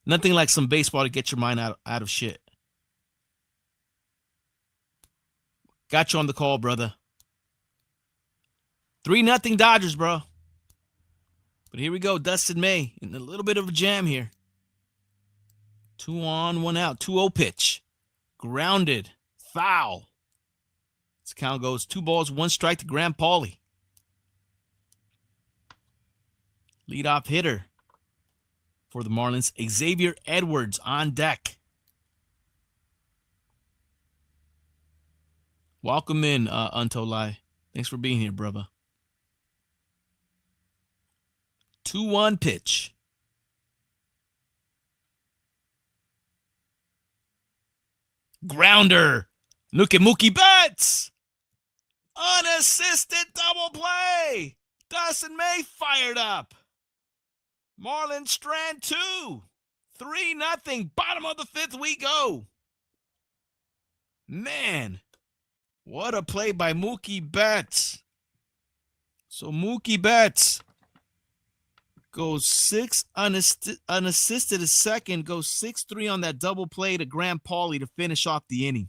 Nothing like some baseball to get your mind out of shit. Got you on the call, brother. 3-0 Dodgers, bro. But here we go. Dustin May in a little bit of a jam here. 2 on, 1 out. 2-0 pitch. Grounded. Foul. This count goes 2 balls, 1 strike to Graham Pauly. Leadoff hitter for the Marlins, Xavier Edwards on deck. Welcome in, Untold Lie. Thanks for being here, brother. 2-1 pitch. Grounder. Look at Mookie Betts. Unassisted double play. Dustin May fired up. Marlins strand 2. 3-0. Bottom of the 5th we go. Man, what a play by Mookie Betts. So Mookie Betts goes 6 unassisted a second, goes 6-3 on that double play to Graham Pauly to finish off the inning.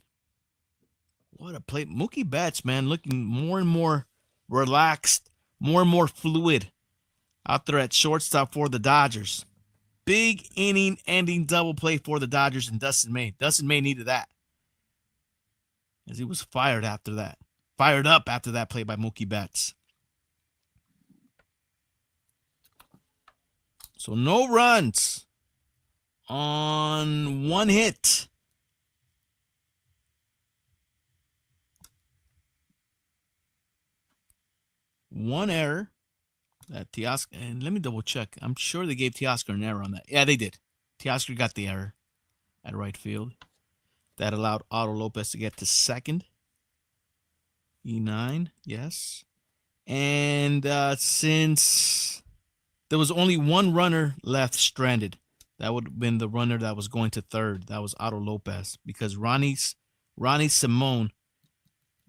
What a play. Mookie Betts, man, looking more and more relaxed, more and more fluid out there at shortstop for the Dodgers. Big inning-ending double play for the Dodgers and Dustin May. Dustin May needed that, as he was fired up after that play by Mookie Betts. So no runs on 1 hit. One error that Teoscar, and let me double check. I'm sure they gave Teoscar an error on that. Yeah, they did. Teoscar got the error at right field. That allowed Otto Lopez to get to second. E9, yes. And since there was only 1 runner left stranded, that would have been the runner that was going to third. That was Otto Lopez, because Ronnie Simone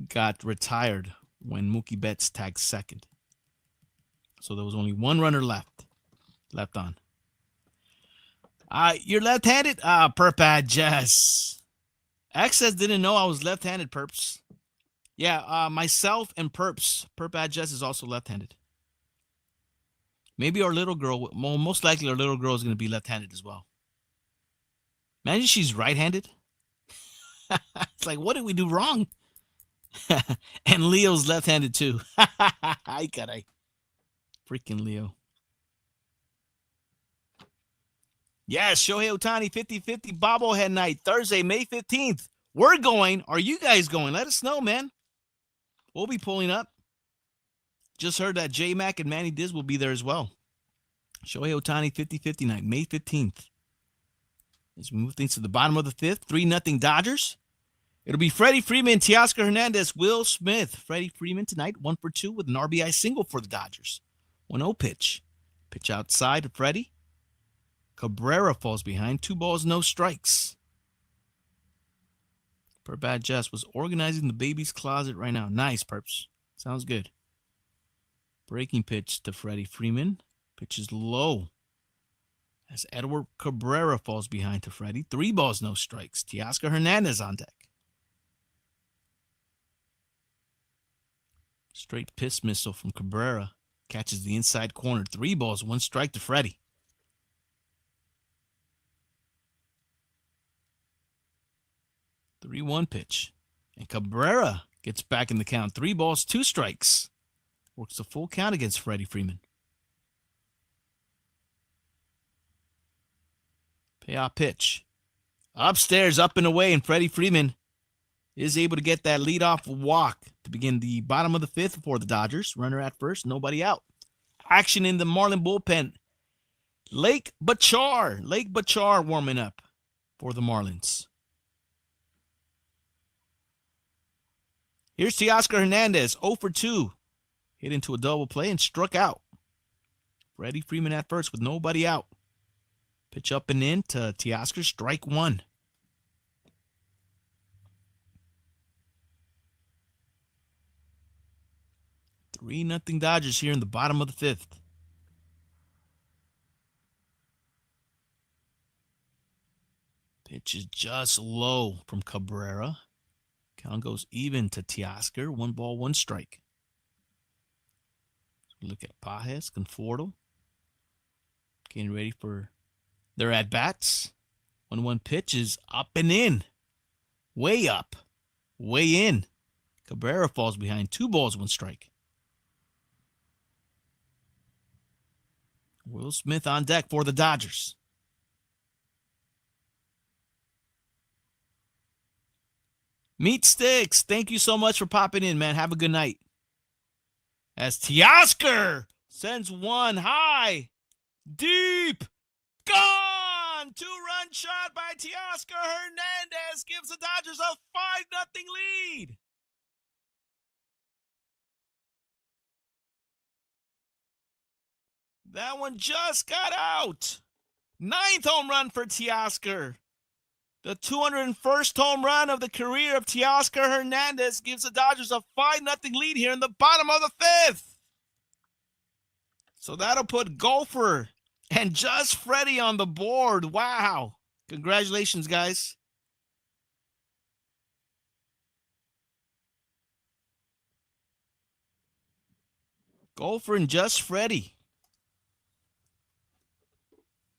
got retired when Mookie Betts tagged second. So there was only 1 runner left on. You're left-handed? Perpad Jess. Access didn't know I was left-handed, Perps. Yeah, myself and Perpad Jess is also left-handed. Maybe our little girl, most likely our little girl is going to be left-handed as well. Imagine she's right-handed. It's like, what did we do wrong? And Leo's left-handed too. Ay, caray. Freaking Leo. Yes, Shohei Ohtani, 50-50 bobblehead night, Thursday, May 15th. We're going. Are you guys going? Let us know, man. We'll be pulling up. Just heard that J-Mac and Manny Diz will be there as well. Shohei Ohtani 50-50 night, May 15th. As we move things to the bottom of the fifth, 3-0 Dodgers. It'll be Freddie Freeman, Teoscar Hernandez, Will Smith. Freddie Freeman tonight, 1 for 2 with an RBI single for the Dodgers. 1-0 pitch. Pitch outside to Freddie. Cabrera falls behind. 2 balls, no strikes. Per Bad Jess was organizing the baby's closet right now. Nice, Perps. Sounds good. Breaking pitch to Freddie Freeman. Pitch is low. As Edward Cabrera falls behind to Freddie. 3 balls, no strikes. Teoscar Hernandez on deck. Straight piss missile from Cabrera. Catches the inside corner. 3 balls, 1 strike to Freddie. The 3-1 pitch. And Cabrera gets back in the count. 3 balls, 2 strikes. Works a full count against Freddie Freeman. Payoff pitch. Upstairs, up and away, and Freddie Freeman is able to get that leadoff walk to begin the bottom of the fifth for the Dodgers. Runner at first, nobody out. Action in the Marlin bullpen. Lake Bachar warming up for the Marlins. Here's Teoscar Hernandez, 0 for 2. Hit into a double play and struck out. Freddie Freeman at first with nobody out. Pitch up and in to Teoscar, strike 1. Three nothing Dodgers here in the bottom of the fifth. Pitch is just low from Cabrera. Count goes even to Teoscar. 1 ball, 1 strike. Look at Pages, Conforto. Getting ready for their at-bats. 1-1 pitch is up and in. Way up. Way in. Cabrera falls behind. 2 balls, 1 strike. Will Smith on deck for the Dodgers. Meat Sticks, thank you so much for popping in, man. Have a good night. As Teoscar sends one high, deep, gone! 2-run shot by Teoscar Hernandez gives the Dodgers a 5-0 lead. That one just got out. 9th home run for Teoscar. The 201st home run of the career of Teoscar Hernandez gives the Dodgers a 5-0 lead here in the bottom of the fifth. So that'll put Golfer and Just Freddie on the board. Wow. Congratulations, guys. Golfer and Just Freddie.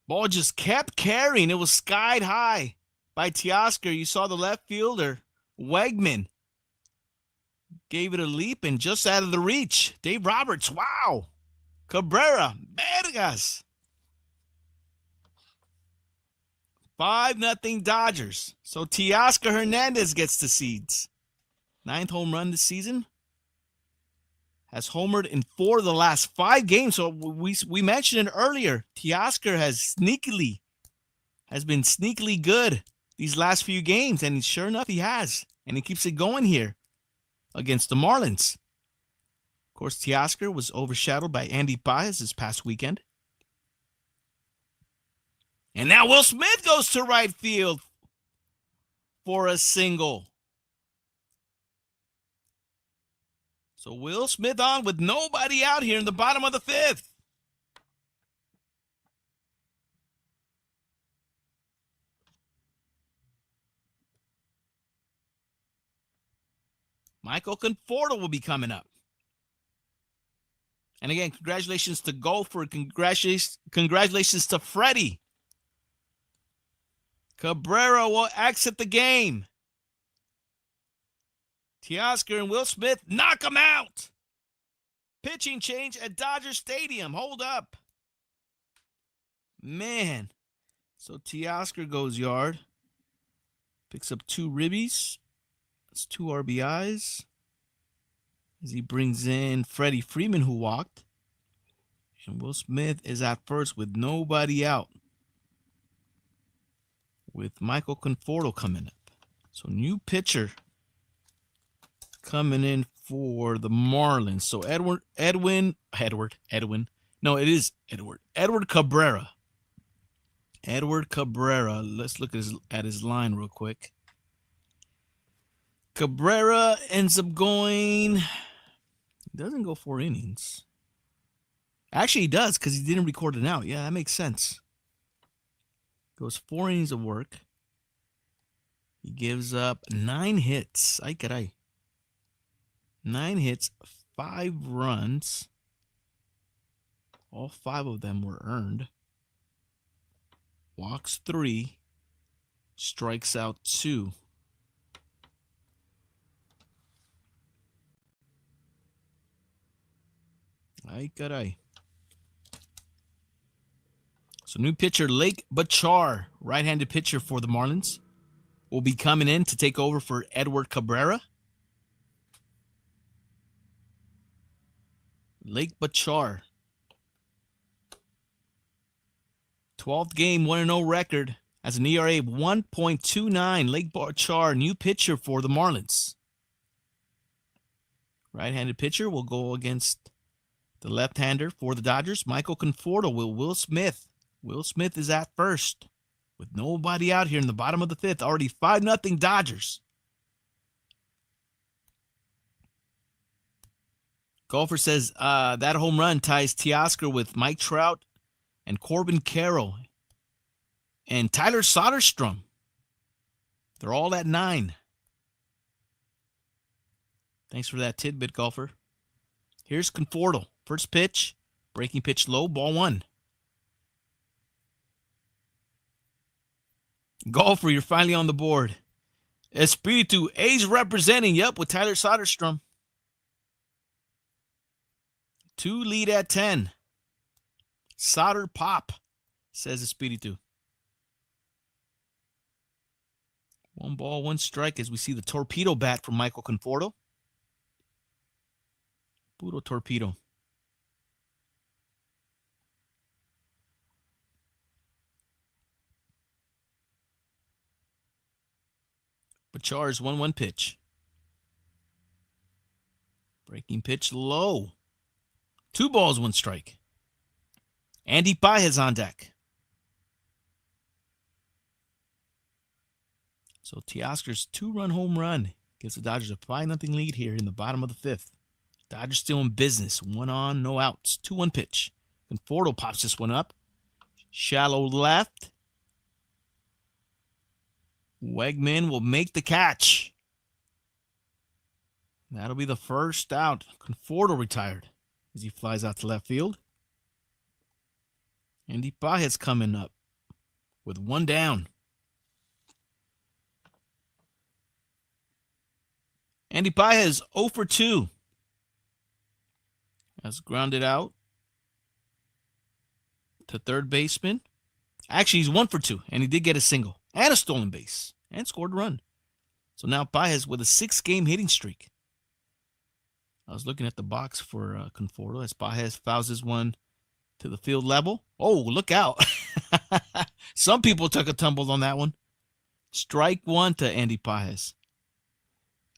Ball just kept carrying. It was skied high by Teoscar. You saw the left fielder, Wegman, gave it a leap and just out of the reach. Dave Roberts, wow. Cabrera, Vargas. 5-0 Dodgers. So Teoscar Hernandez gets the seeds. 9th home run this season. Has homered in 4 of the last 5 games. So we mentioned it earlier. Teoscar has been sneakily good these last few games, and sure enough, he has. And he keeps it going here against the Marlins. Of course, Teoscar was overshadowed by Andy Pages this past weekend. And now Will Smith goes to right field for a single. So Will Smith on with nobody out here in the bottom of the fifth. Michael Conforto will be coming up. And again, congratulations to Golfer. Congratulations to Freddie. Cabrera will exit the game. Teoscar and Will Smith knock him out. Pitching change at Dodger Stadium. Hold up. Man. So Teoscar goes yard. Picks up 2 ribbies. That's 2 RBIs. as he brings in Freddie Freeman, who walked. And Will Smith is at first with nobody out, with Michael Conforto coming up. So new pitcher coming in for the Marlins. So Edward Cabrera. Edward Cabrera. Let's look at his line real quick. Cabrera ends up going, doesn't go 4 innings. Actually, he does because he didn't record it out. Yeah, that makes sense. Goes 4 innings of work. He gives up 9 hits. Ay caray. 9 hits, 5 runs. All 5 of them were earned. Walks 3. Strikes out 2. Ay caray. So new pitcher Lake Bachar, right-handed pitcher for the Marlins, will be coming in to take over for Edward Cabrera. Lake Bachar. 12th game, 1-0 record. Has an ERA of 1.29. Lake Bachar, new pitcher for the Marlins. Right-handed pitcher will go against the left-hander for the Dodgers, Michael Conforto. Will Smith. Will Smith is at first with nobody out here in the bottom of the 5th. Already 5-0 Dodgers. Golfer says that home run ties Teoscar with Mike Trout and Corbin Carroll and Tyler Soderstrom. They're all at 9. Thanks for that tidbit, Golfer. Here's Conforto. First pitch, breaking pitch low, ball 1. Golfer, you're finally on the board. Espiritu, A's representing, yep, with Tyler Soderstrom. 2 lead at 10. Solder pop, says Espiritu. 1 ball, 1 strike as we see the torpedo bat from Michael Conforto. Puro torpedo. Bachar's 1-1 pitch. Breaking pitch low. 2 balls, 1 strike. Andy Paez on deck. So Teoscar's 2-run home run gives the Dodgers a 5-0 lead here in the bottom of the 5th. Dodgers still in business. 1 on, no outs. 2-1 pitch. Conforto pops this one up. Shallow left. Wegman will make the catch. That'll be the first out. Conforto retired as he flies out to left field. Andy Paez coming up with 1 down. Andy Paez 0 for 2. Has grounded out to third baseman. Actually, he's 1 for 2, and he did get a single and a stolen base and scored a run. So now Paez with a 6-game hitting streak. I was looking at the box for Conforto as Paez fouls his one to the field level. Oh, look out. Some people took a tumble on that one. Strike 1 to Andy Paez.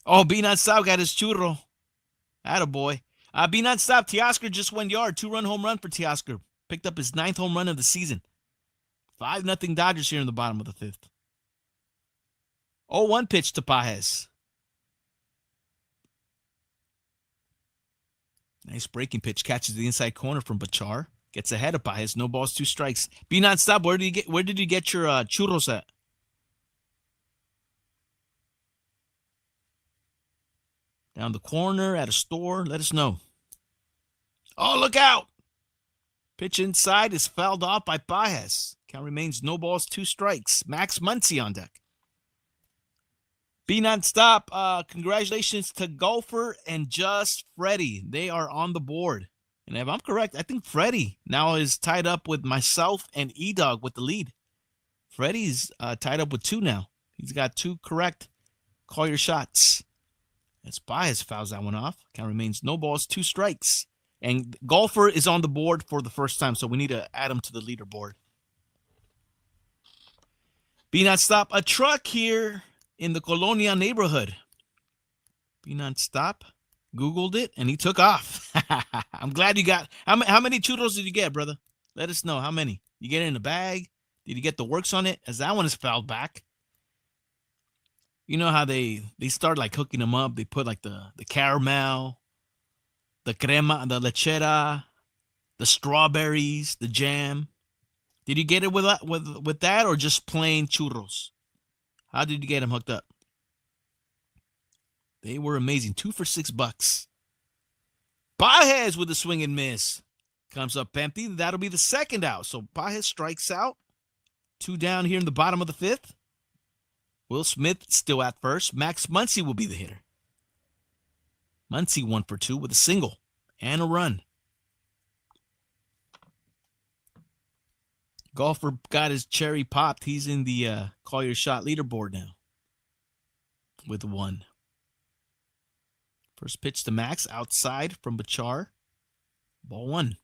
Oh, Be Not Stop got his churro. Attaboy. Be Not Stop. Teoscar just 1 yard. 2-run home run for Teoscar. Picked up his 9th home run of the season. 5-0 Dodgers here in the bottom of the 5th. 0-1 pitch to Paez. Nice breaking pitch. Catches the inside corner from Bachar. Gets ahead of Paez. No balls, 2 strikes. Be Not Stop. Where did you get your churros at? Down the corner, at a store. Let us know. Oh, look out. Pitch inside is fouled off by Paez. Count remains no balls, 2 strikes. Max Muncy on deck. Be Not Stop. Congratulations to Golfer and Just Freddie. They are on the board. And if I'm correct, I think Freddie now is tied up with myself and E-Dog with the lead. Freddie's tied up with 2 now. He's got 2 correct. Call your shots. As Baez fouls that one off. Count remains no balls, 2 strikes. And Golfer is on the board for the first time, so we need to add him to the leaderboard. Be not stop. A truck here in the Colonia neighborhood. Be not stop. Googled it, and he took off. I'm glad you got... How many churros did you get, brother? Let us know. How many? You get it in a bag? Did you get the works on it? As that one is fouled back. You know how they start like hooking them up. They put like the caramel, the crema, the lechera, the strawberries, the jam. Did you get it with that or just plain churros? How did you get them hooked up? They were amazing. 2 for $6. Baez with a swing and miss. Comes up empty. That'll be the second out. So Baez strikes out. 2 down here in the bottom of the 5th. Will Smith still at first. Max Muncy will be the hitter. Muncy 1 for 2 with a single and a run. Golfer got his cherry popped. He's in the call your shot leaderboard now with 1. First pitch to Max outside from Bachar. Ball 1.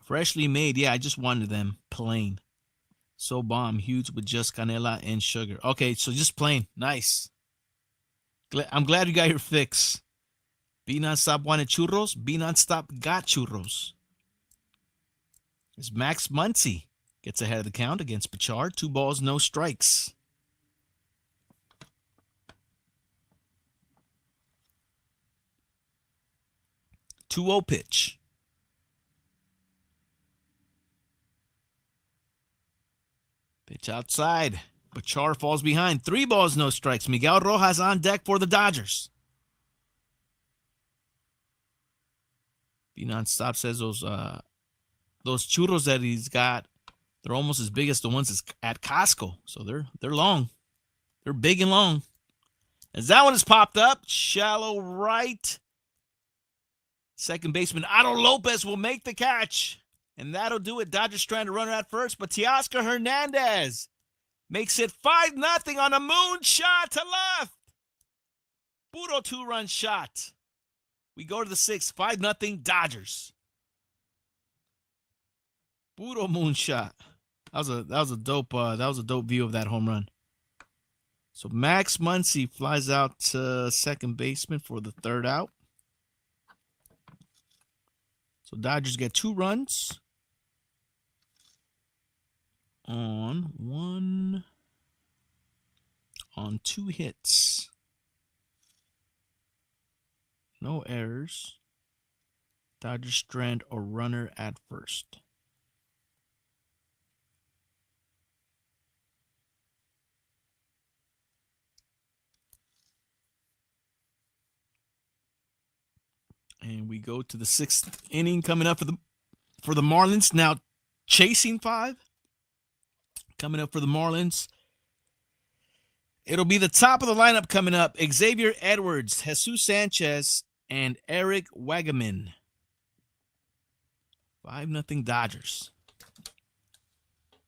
Freshly made. Yeah, I just wanted them plain. So bomb. Huge with just canela and sugar. Okay, so just plain. Nice. I'm glad you got your fix. Be non-stop wanted churros. Be non-stop got churros. As Max Muncy gets ahead of the count against Bachar. 2 balls, no strikes. Two-0 pitch. Pitch outside. Bachar falls behind. 3 balls, no strikes. Miguel Rojas on deck for the Dodgers. Be non-stop says those churros that he's got, they're almost as big as the ones at Costco. So they're long. They're big and long. As that one is popped up, shallow right. Second baseman Otto Lopez will make the catch. And that'll do it. Dodgers trying to run at first, but Teoscar Hernandez makes it 5-0 on a moonshot to left. Puro 2-run shot. We go to the 6th, 5-0 Dodgers. Puro moonshot. That was a dope view of that home run. So Max Muncy flies out to second baseman for the 3rd out. So Dodgers get 2 runs on 2 hits. No errors. Dodgers strand a runner at first. And we go to the 6th inning coming up for the Marlins. Now chasing 5. Coming up for the Marlins. It'll be the top of the lineup coming up. Xavier Edwards, Jesus Sanchez, and Eric Wegman. 5-0 Dodgers.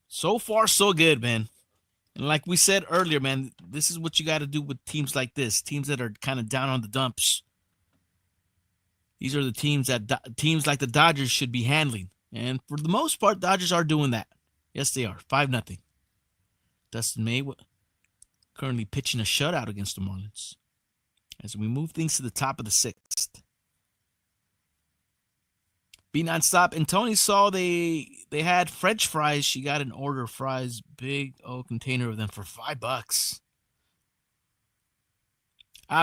So far, so good, man. And like we said earlier, man, this is what you got to do with teams like this. Teams that are kind of down on the dumps. These are the teams that teams like the Dodgers should be handling. And for the most part, Dodgers are doing that. Yes, they are. 5-0. Dustin May currently pitching a shutout against the Marlins. As we move things to the top of the 6th. Be nonstop. And Tony saw they had French fries. She got an order of fries. Big old container of them for $5.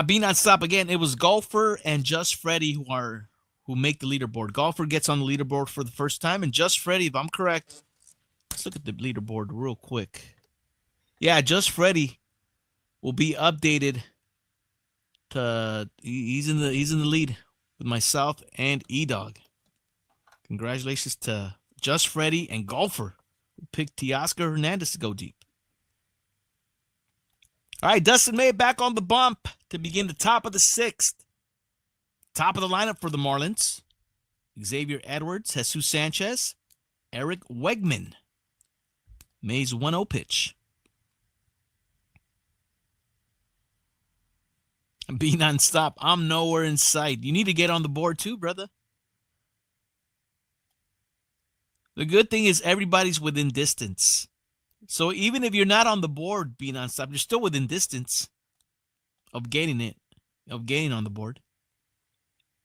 Be nonstop again. It was Golfer and Just Freddie who make the leaderboard. Golfer gets on the leaderboard for the first time, and Just Freddie, if I'm correct, let's look at the leaderboard real quick. Yeah, Just Freddie will be updated to he's in the lead with myself and E-Dog. Congratulations to Just Freddie and Golfer who picked Teoscar Hernandez to go deep. All right, Dustin May back on the bump to begin the top of the 6th. Top of the lineup for the Marlins. Xavier Edwards, Jesus Sanchez, Eric Wegman. May's 1-0 pitch. Be nonstop. I'm nowhere in sight. You need to get on the board too, brother. The good thing is everybody's within distance. So even if you're not on the board, be nonstop, you're still within distance of getting on the board.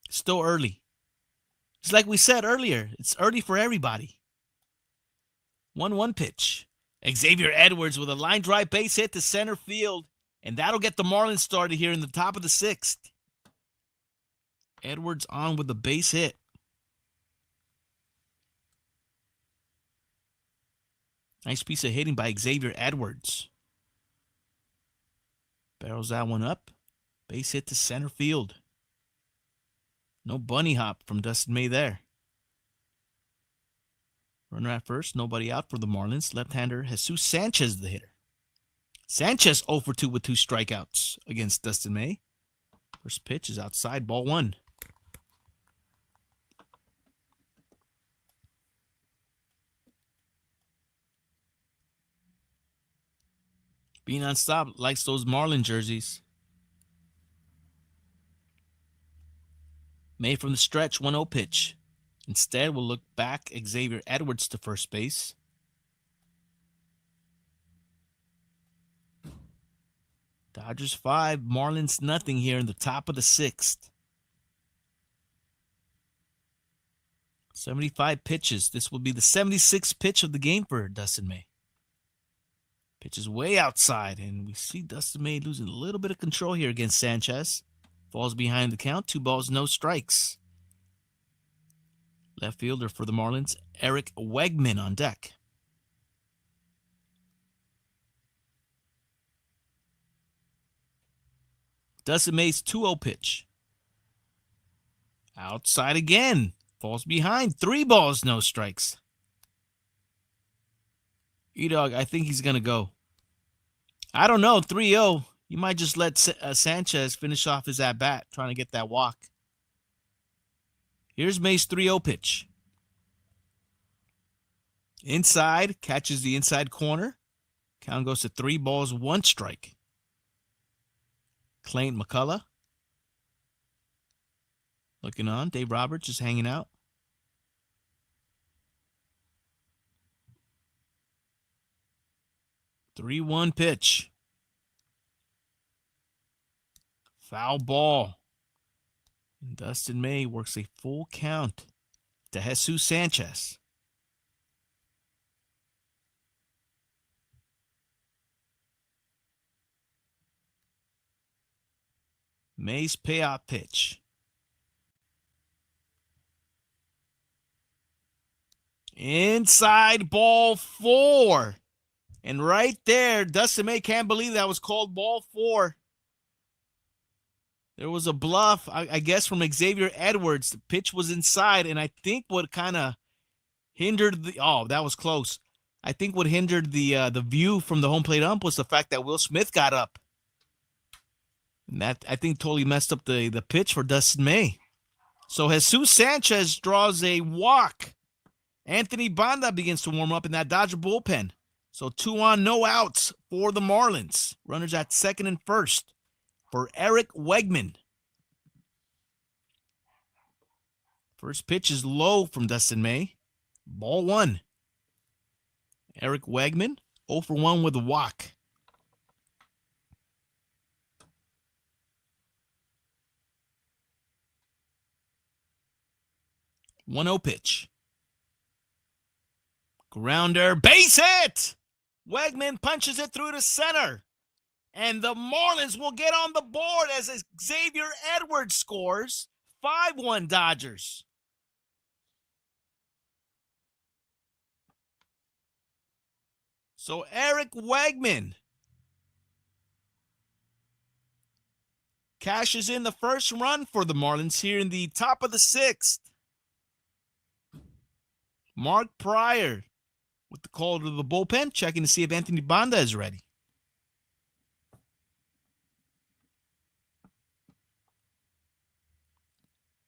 Still early. It's like we said earlier. It's early for everybody. 1-1 pitch. Xavier Edwards with a line drive base hit to center field. And that'll get the Marlins started here in the top of the 6th. Edwards on with the base hit. Nice piece of hitting by Xavier Edwards. Barrels that one up. Base hit to center field. No bunny hop from Dustin May there. Runner at first, nobody out for the Marlins. Left-hander Jesus Sanchez the hitter. Sanchez 0 for 2 with 2 strikeouts against Dustin May. First pitch is outside, ball 1. Be nonstop likes those Marlin jerseys. May from the stretch, 1-0 pitch. Instead, we'll look back Xavier Edwards to first base. Dodgers 5, Marlins nothing here in the top of the 6th. 75 pitches. This will be the 76th pitch of the game for Dustin May. Pitch is way outside, and we see Dustin May losing a little bit of control here against Sanchez. Falls behind the count, 2 balls, no strikes. Left fielder for the Marlins, Eric Wegman on deck. Dustin May's 2-0 pitch. Outside again. Falls behind. 3 balls, no strikes. E-Dog, I think he's going to go. I don't know. 3-0. You might just let Sanchez finish off his at-bat, trying to get that walk. Here's May's 3-0 pitch. Inside. Catches the inside corner. Count goes to 3 balls, 1 strike. Clayton McCullough looking on. Dave Roberts just hanging out. Three-one pitch. Foul ball. And Dustin May works a full count to Jesus Sanchez. May's payoff pitch. Inside, ball 4. And right there, Dustin May can't believe that was called ball 4. There was a bluff, I guess, from Xavier Edwards. The pitch was inside, and I think what kind of hindered the... Oh, that was close. I think what hindered the view from the home plate ump was the fact that Will Smith got up. And that, I think, totally messed up the pitch for Dustin May. So Jesus Sanchez draws a walk. Anthony Banda begins to warm up in that Dodger bullpen. So 2 on, no outs for the Marlins. Runners at second and first for Eric Wegman. First pitch is low from Dustin May. Ball 1. Eric Wegman, 0 for 1 with a walk. One-zero pitch. Grounder, base hit! Wegman punches it through to center. And the Marlins will get on the board as Xavier Edwards scores. 5-1 Dodgers. So Eric Wegman cashes in the first run for the Marlins here in the top of the 6th. Mark Pryor with the call to the bullpen, checking to see if Anthony Banda is ready.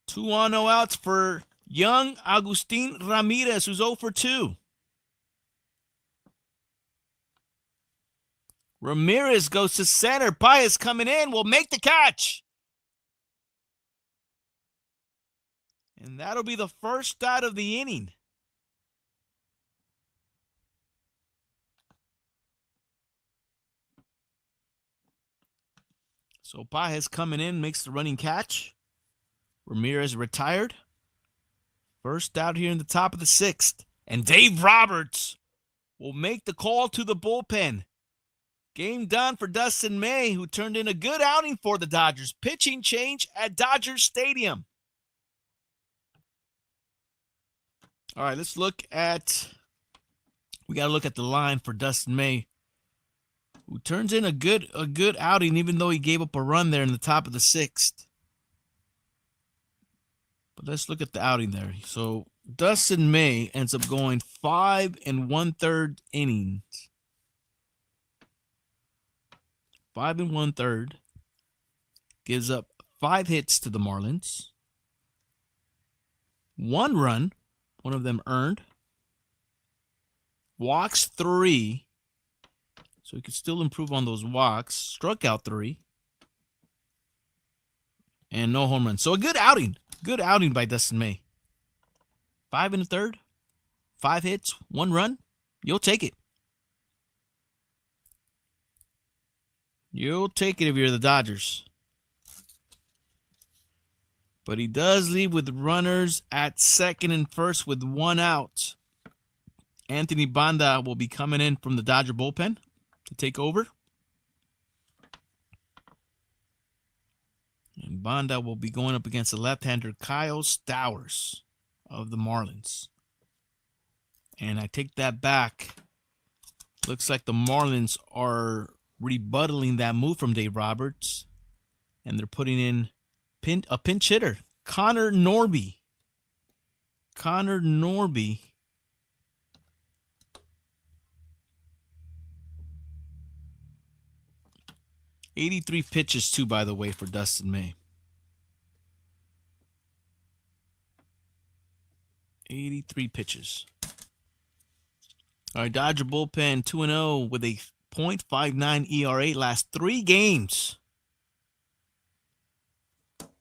Two on, no outs for young Agustin Ramirez, who's 0 for 2. Ramirez goes to center. Paez coming in, will make the catch. And that'll be the first out of the inning. So Pages coming in, makes the running catch. Ramirez retired. First out here in the top of the 6th. And Dave Roberts will make the call to the bullpen. Game done for Dustin May, who turned in a good outing for the Dodgers. Pitching change at Dodger Stadium. All right, let's look at, we got to look at the line for Dustin May, who turns in a good outing, even though he gave up a run there in the top of the 6th. But let's look at the outing there. So Dustin May ends up going 5 1/3 innings. 5 1/3. Gives up 5 hits to the Marlins. 1 run, one of them earned. Walks 3. So he could still improve on those walks. Struck out 3. And no home runs. So a good outing. Good outing by Dustin May. 5 1/3. 5 hits. 1 run. You'll take it. You'll take it if you're the Dodgers. But he does leave with runners at second and first with 1 out. Anthony Banda will be coming in from the Dodger bullpen to take over. And Banda will be going up against the left-hander Kyle Stowers of the Marlins. And I take that back. Looks like the Marlins are rebuttaling that move from Dave Roberts. And they're putting in a pinch hitter, Connor Norby. Connor Norby. $83 pitches, too, by the way, for Dustin May. 83 pitches. All right, Dodger bullpen 2-0 with a .59 ERA last 3 games.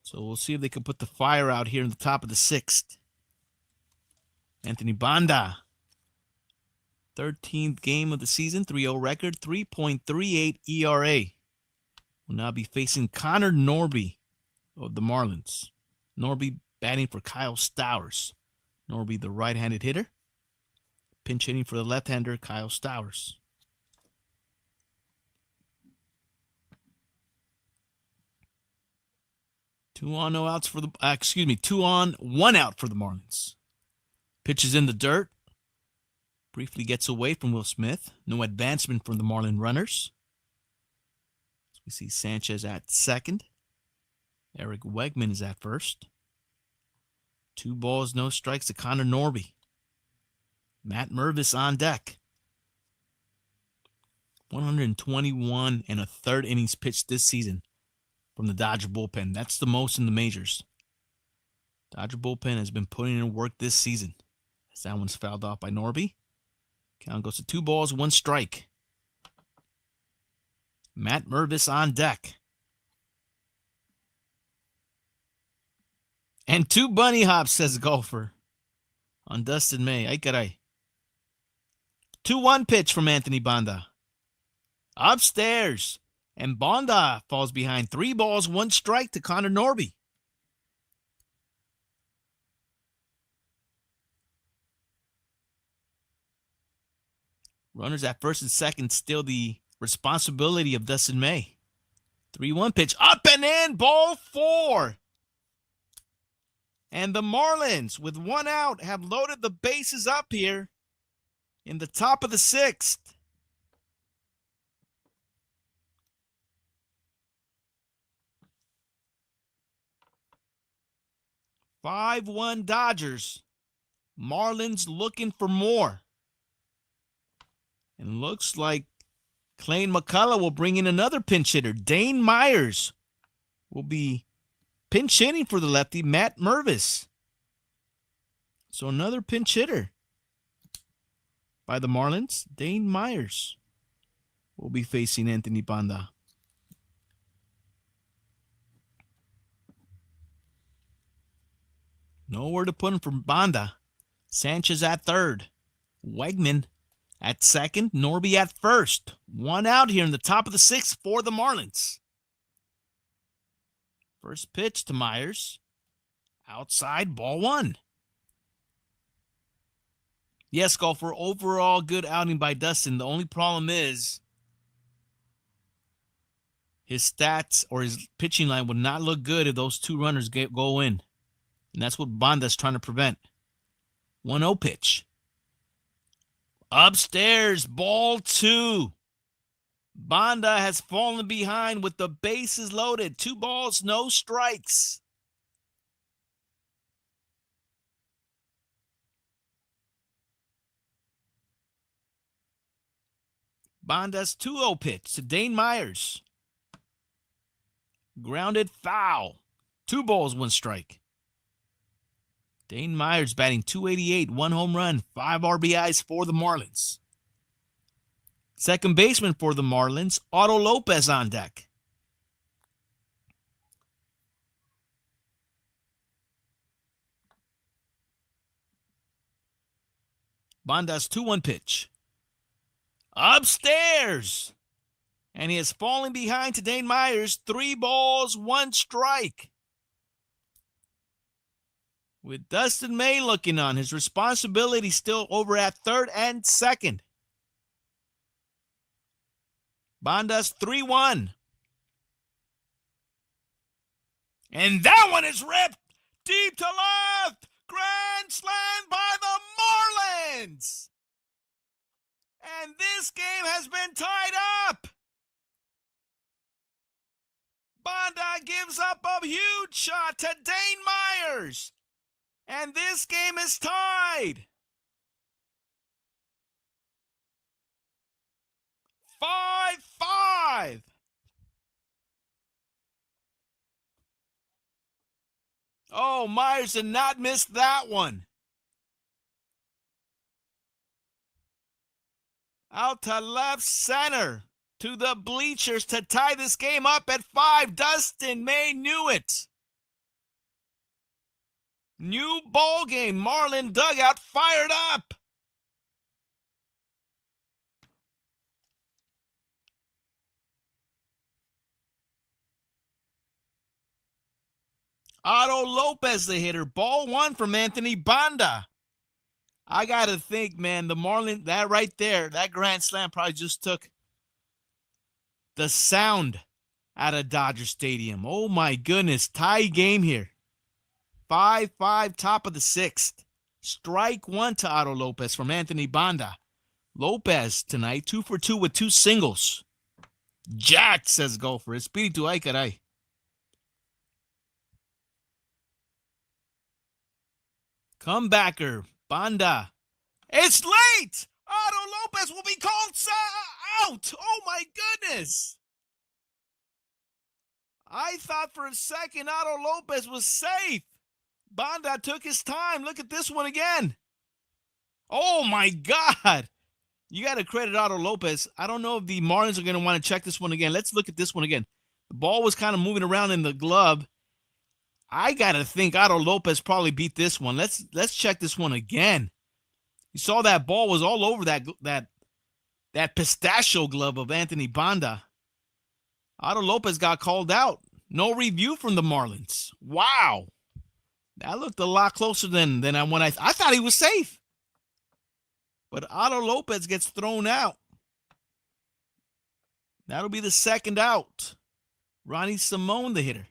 So we'll see if they can put the fire out here in the top of the 6th. Anthony Banda. 13th game of the season, 3-0 record, 3.38 ERA. Will now be facing Connor Norby of the Marlins. Norby batting for Kyle Stowers. Norby, the right-handed hitter. Pinch hitting for the left-hander, Kyle Stowers. Two on, 1 out for the Marlins. Pitches in the dirt. Briefly gets away from Will Smith. No advancement from the Marlin runners. We see Sanchez at second. Eric Wegman is at first. 2 balls, no strikes to Connor Norby. Matt Mervis on deck. 121 1/3 innings pitched this season from the Dodger bullpen. That's the most in the majors. Dodger bullpen has been putting in work this season. As that one's fouled off by Norby. Count goes to 2 balls, 1 strike. Matt Mervis on deck. And 2 bunny hops, says golfer, on Dustin May. Ay caray. 2-1 pitch from Anthony Banda. Upstairs. And Banda falls behind 3 balls, 1 strike to Connor Norby. Runners at first and second, still the responsibility of Dustin May. 3-1 pitch, up and in, ball 4. And the Marlins, with 1 out, have loaded the bases up here in the top of the 6th. "5-1 Dodgers. Marlins looking for more. And looks like Clayton McCullough will bring in another pinch hitter. Dane Myers will be pinch hitting for the lefty, Matt Mervis. So another pinch hitter by the Marlins. Dane Myers will be facing Anthony Banda. Nowhere to put him from Banda. Sanchez at third. Wegman at second. Norby at first. One out here in the top of the sixth for the Marlins. First pitch to Myers. Outside, ball one. Yes, golfer, overall good outing by Dustin. The only problem is his stats or his pitching line would not look good if those two runners go in. And that's what Banda's trying to prevent. 1-0 pitch. Upstairs, ball two. Banda has fallen behind with the bases loaded. 2 balls, no strikes. Banda's 2-0 pitch to Dane Myers. Grounded foul. 2 balls, 1 strike. Dane Myers batting .288, 1 home run, 5 RBIs for the Marlins. Second baseman for the Marlins, Otto Lopez on deck. Banda's 2-1 pitch. Upstairs. And he is falling behind to Dane Myers. 3 balls, 1 strike. With Dustin May looking on, his responsibility still over at third and second. Banda's 3-1. And that one is ripped deep to left. Grand slam by the Marlins. And this game has been tied up. Banda gives up a huge shot to Dane Myers. And this game is tied. 5-5. Oh, Myers did not miss that one. Out to left center. To the bleachers to tie this game up at 5. Dustin May knew it. New ball game. Marlin dugout fired up. Otto Lopez, the hitter. Ball 1 from Anthony Banda. I got to think, man, the Marlins, that right there, that grand slam probably just took the sound out of Dodger Stadium. Oh, my goodness. Tie game here. 5-5, top of the 6th. Strike 1 to Otto Lopez from Anthony Banda. Lopez tonight, 2 for 2 with 2 singles. Jack, says golfer. Espiritu, ay caray. Comebacker, Banda. It's late! Otto Lopez will be called out! Oh my goodness! I thought for a second Otto Lopez was safe. Banda took his time. Look at this one again. Oh my God! You got to credit Otto Lopez. I don't know if the Marlins are going to want to check this one again. Let's look at this one again. The ball was kind of moving around in the glove. I got to think Otto Lopez probably beat this one. Let's check this one again. You saw that ball was all over that pistachio glove of Anthony Banda. Otto Lopez got called out. No review from the Marlins. Wow. That looked a lot closer than when I thought he was safe. But Otto Lopez gets thrown out. That'll be the second out. Ronnie Simone, the hitter.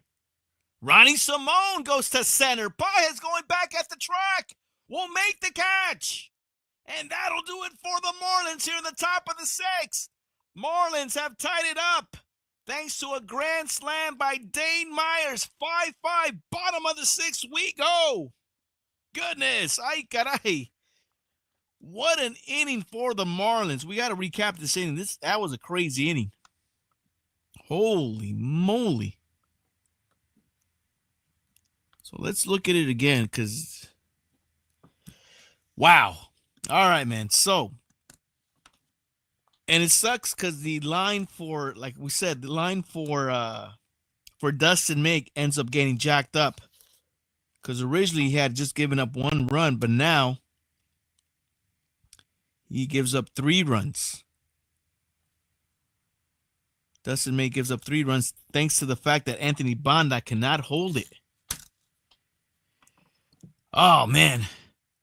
Ronnie Simone goes to center. Baez going back at the track. Will make the catch. And that'll do it for the Marlins here in the top of the 6th. Marlins have tied it up. Thanks to a grand slam by Dane Myers. 5-5, bottom of the 6th we go. Goodness, ay caray. What an inning for the Marlins. We got to recap this inning. That was a crazy inning. Holy moly. So let's look at it again because, wow. All right, man. So, and it sucks because the line for, like we said, the line for Dustin May ends up getting jacked up. because originally he had just given up 1 run, but now he gives up 3 runs. Dustin May gives up 3 runs thanks to the fact that Anthony Banda cannot hold it. Oh, man.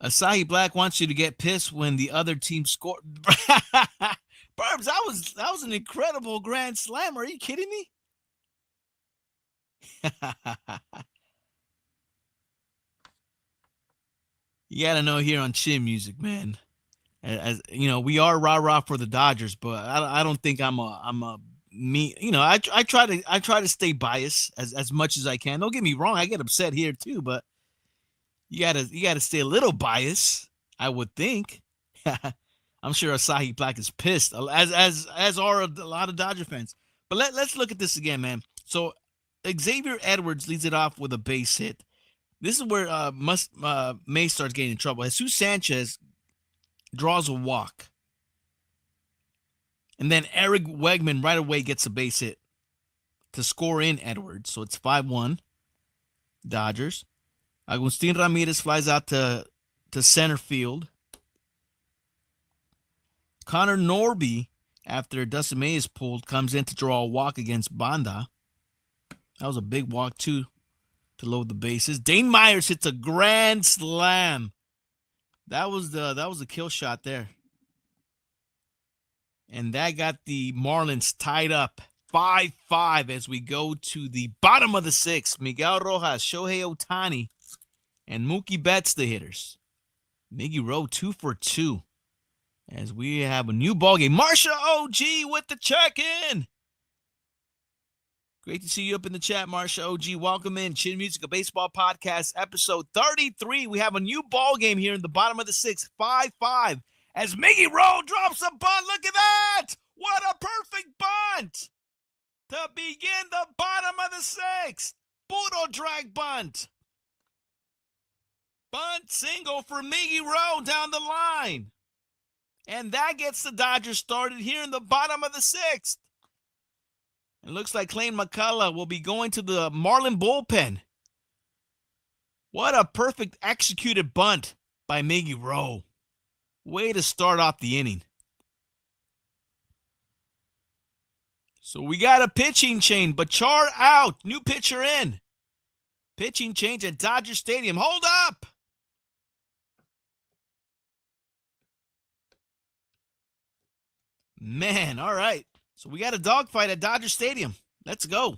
Asahi Black wants you to get pissed when the other team scored. Burbs, that was an incredible grand slam. Are you kidding me? You got to know here on Chin Music, man. As you know, we are rah-rah for the Dodgers, but I don't think I'm a me, I try to stay biased as much as I can. Don't get me wrong, I get upset here too, but you gotta stay a little biased, I would think. I'm sure Asahi Black is pissed, as are a lot of Dodger fans. But let's look at this again, man. So Xavier Edwards leads it off with a base hit. This is where May starts getting in trouble. Jesus Sanchez draws a walk. And then Eric Wegman right away gets a base hit to score in Edwards. So it's 5-1 Dodgers. Agustin Ramirez flies out to center field. Connor Norby, after Dustin May is pulled, comes in to draw a walk against Banda. That was a big walk, too, to load the bases. Dane Myers hits a grand slam. That was the kill shot there. And that got the Marlins tied up 5-5 as we go to the bottom of the 6th. Miguel Rojas, Shohei Ohtani, and Mookie Betts, the hitters. Miggy Rowe 2 for 2 as we have a new ballgame. Marsha OG with the check-in. Great to see you up in the chat, Marsha OG. Welcome in. Chin Music, a baseball podcast, episode 33. We have a new ballgame here in the bottom of the 6th, 5-5. As Miggy Rowe drops a bunt. Look at that! What a perfect bunt! To begin the bottom of the 6th. Poodle drag bunt. Bunt single for Miggy Rowe down the line. And that gets the Dodgers started here in the bottom of the 6th. It looks like Clayton McCullough will be going to the Marlin bullpen. What a perfect executed bunt by Miggy Rowe. Way to start off the inning. So we got a pitching change. Bachar out. New pitcher in. Pitching change at Dodger Stadium. Hold up. Man, all right. So we got a dogfight at Dodger Stadium. Let's go.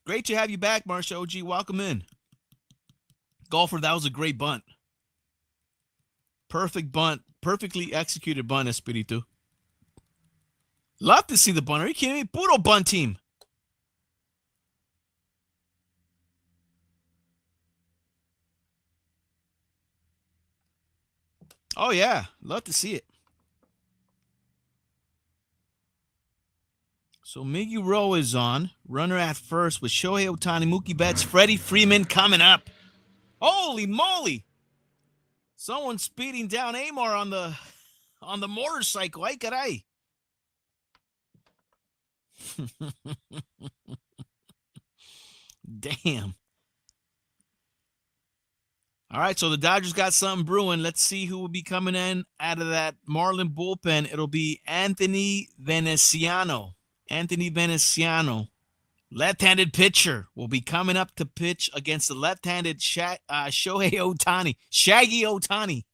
Great to have you back, Marsha OG. Welcome in. Golfer, that was a great bunt. Perfect bunt. Perfectly executed bunt, Espiritu. Love to see the bunt. Are you kidding me? Puro bunt team. Oh, yeah. Love to see it. So Miggy Rowe is on. Runner at first with Shohei Ohtani, Mookie Betts, Freddie Freeman coming up. Holy moly! Someone speeding down Amar on the motorcycle. Ay, caray. Damn. All right, so the Dodgers got something brewing. Let's see who will be coming in out of that Marlin bullpen. It'll be Anthony Veneziano. Anthony Veneziano, left-handed pitcher, will be coming up to pitch against the left-handed Shohei Ohtani. Shaggy Ohtani.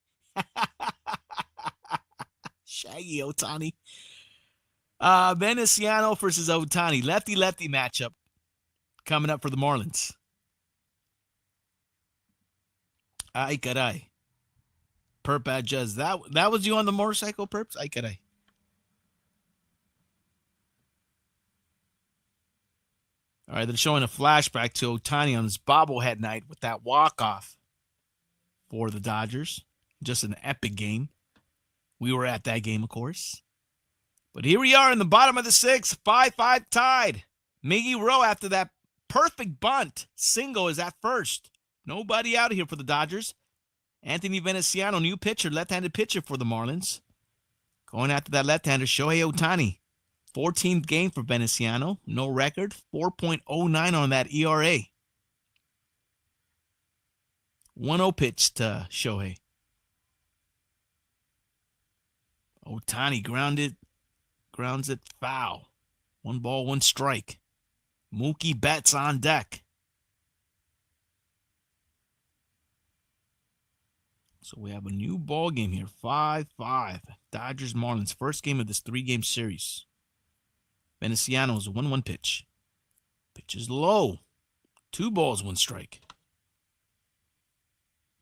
Shaggy Ohtani. Veneziano versus Ohtani. Lefty-lefty matchup coming up for the Marlins. Ay, caray. Perp adjust. That was you on the motorcycle, Perps? Ay, caray. All right, they're showing a flashback to Ohtani on his bobblehead night with that walk-off for the Dodgers. Just an epic game. We were at that game, of course. But here we are in the bottom of the 6th, 5-5 tied. Miggy Rowe, after that perfect bunt single, is at first. Nobody out here for the Dodgers. Anthony Veneziano, new pitcher, left-handed pitcher for the Marlins. Going after that left-hander, Shohei Ohtani. 14th game for Veneciano. No record. 4.09 on that ERA. 1-0 pitch to Shohei. Ohtani grounds it foul. 1 ball, 1 strike. Mookie Betts on deck. So we have a new ball game here. 5-5. Dodgers Marlins. First game of this 3-game series. Veneciano's 1-1 pitch. Pitch is low. 2 balls, 1 strike.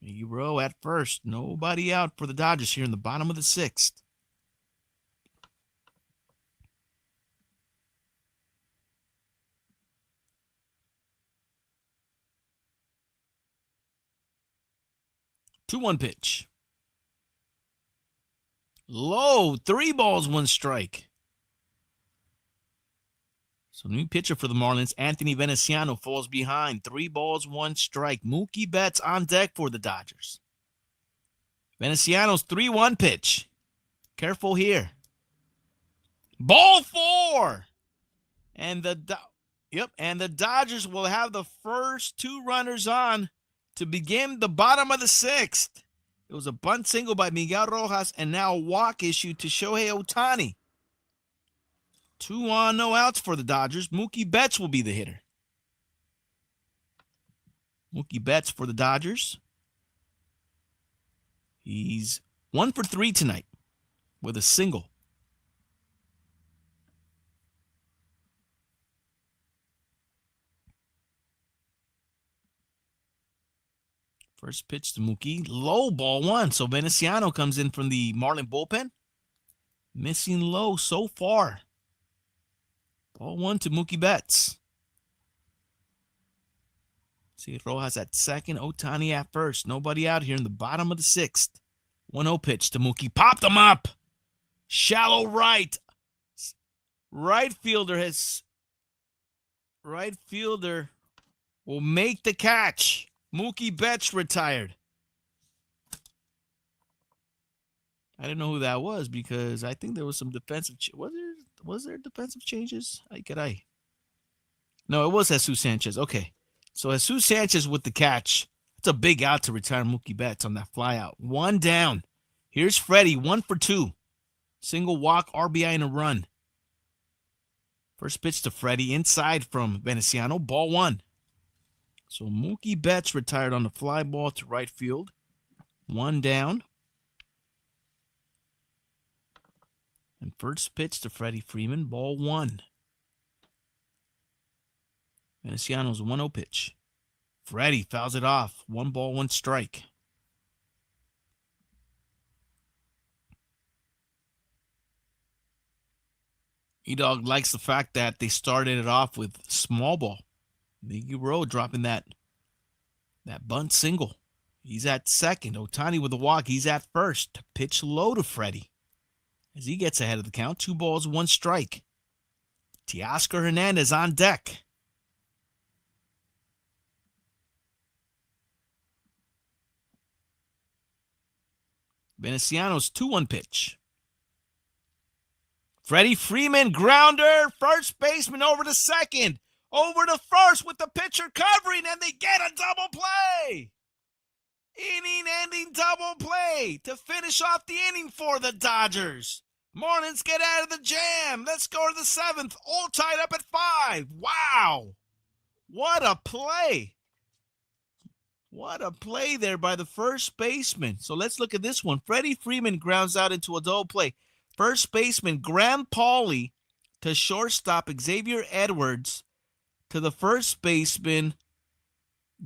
Miggy Rowe at first. Nobody out for the Dodgers here in the bottom of the 6th. Two-one pitch. Low. 3 balls, 1 strike. So new pitcher for the Marlins, Anthony Veneciano, falls behind. 3 balls, 1 strike. Mookie Betts on deck for the Dodgers. Veneciano's 3-1 pitch. Careful here. Ball 4. And the Dodgers will have the first 2 runners on to begin the bottom of the 6th. It was a bunt single by Miguel Rojas and now a walk issued to Shohei Ohtani. 2 on, no outs for the Dodgers. Mookie Betts will be the hitter. Mookie Betts for the Dodgers. He's 1 for 3 tonight with a single. First pitch to Mookie. Low, ball 1. So Veneciano comes in from the Marlin bullpen. Missing low so far. Ball 1 to Mookie Betts. See Rojas at second. Ohtani at first. Nobody out here in the bottom of the 6th. 1-0 pitch to Mookie. Popped him up. Shallow right. Right fielder will make the catch. Mookie Betts retired. I didn't know who that was because I think there was some defensive. Was there defensive changes? No, it was Jesus Sanchez. Okay. So Jesus Sanchez with the catch. It's a big out to retire Mookie Betts on that fly out. 1 down. Here's Freddie, 1 for 2. Single walk, RBI, and a run. First pitch to Freddie inside from Veneciano. Ball 1. So Mookie Betts retired on the fly ball to right field. 1 down. And first pitch to Freddie Freeman. Ball 1. Veneciano's 1-0 pitch. Freddie fouls it off. 1 ball, 1 strike. E-Dog likes the fact that they started it off with small ball. Miggy Rowe dropping that bunt single. He's at second. Ohtani with the walk. He's at first. Pitch low to Freddie as he gets ahead of the count. 2 balls, 1 strike. Teoscar Hernandez on deck. Veneciano's 2-1 pitch. Freddie Freeman, grounder. First baseman over to second. Over to first with the pitcher covering, and they get a double play. Inning-ending double play to finish off the inning for the Dodgers. Marlins get out of the jam. Let's go to the 7th. All tied up at 5. Wow. What a play. What a play there by the first baseman. So let's look at this one. Freddie Freeman grounds out into a double play. First baseman Graham Pauley to shortstop Xavier Edwards to the first baseman.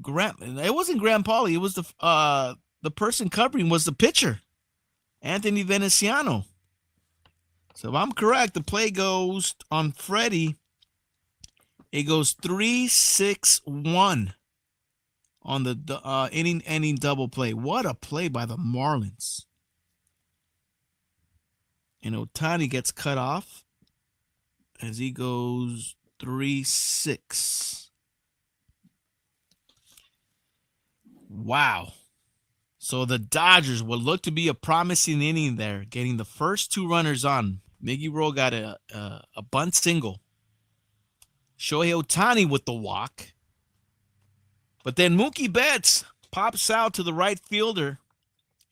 It wasn't Graham Pauley. It was the person covering was the pitcher, Anthony Veneciano. So if I'm correct, the play goes on Freddie. It goes 3-6-1 on the inning-ending double play. What a play by the Marlins. And Ohtani gets cut off as he goes 3-6. Wow. So the Dodgers will look to be a promising inning there, getting the first 2 runners on. Miggy Rowe got a bunt single. Shohei Ohtani with the walk. But then Mookie Betts pops out to the right fielder,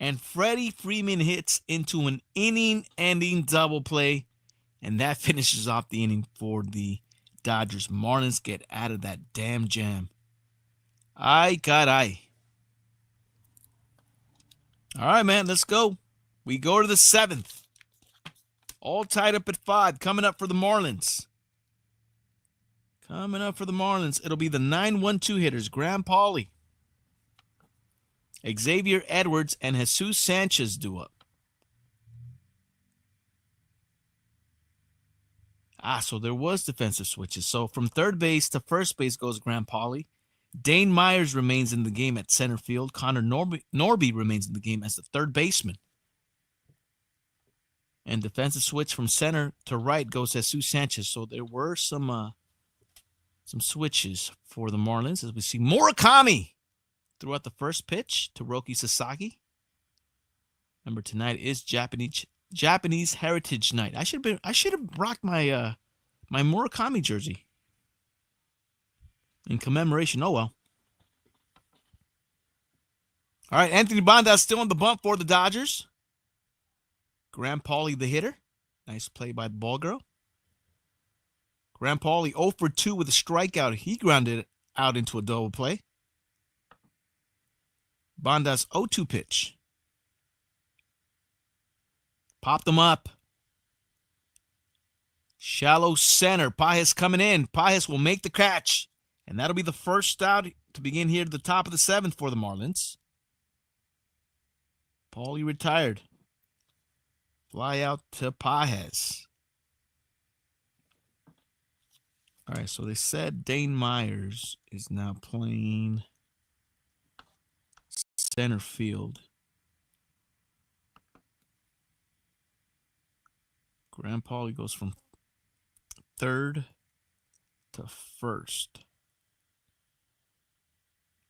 and Freddie Freeman hits into an inning-ending double play, and that finishes off the inning for the Dodgers. Marlins get out of that damn jam. Ay, caray. All right, man, let's go. We go to the 7th. All tied up at 5. Coming up for the Marlins. It'll be the 9-1-2 hitters, Graham Pauley, Xavier Edwards, and Jesus Sanchez due up. So there was defensive switches. So from third base to first base goes Graham Pauley. Dane Myers remains in the game at center field. Connor Norby remains in the game as the third baseman. And defensive switch from center to right goes Jesus Sanchez. So there were some switches for the Marlins, as we see Murakami threw out the first pitch to Roki Sasaki. Remember, tonight is Japanese Heritage Night. I should have rocked my my Murakami jersey in commemoration. Oh well. All right, Anthony Bondas still on the bump for the Dodgers. Graham Pauley, the hitter. Nice play by the ball girl. Graham Pauley 0 for 2 with a strikeout. He grounded out into a double play. Bondas 0-2 pitch. Popped them up. Shallow center. Pages coming in. Pages will make the catch. And that'll be the first out to begin here at the top of the 7th for the Marlins. Pauley retired. Fly out to Pages. All right, so they said Dane Myers is now playing center field. Graham Pauley goes from third to first.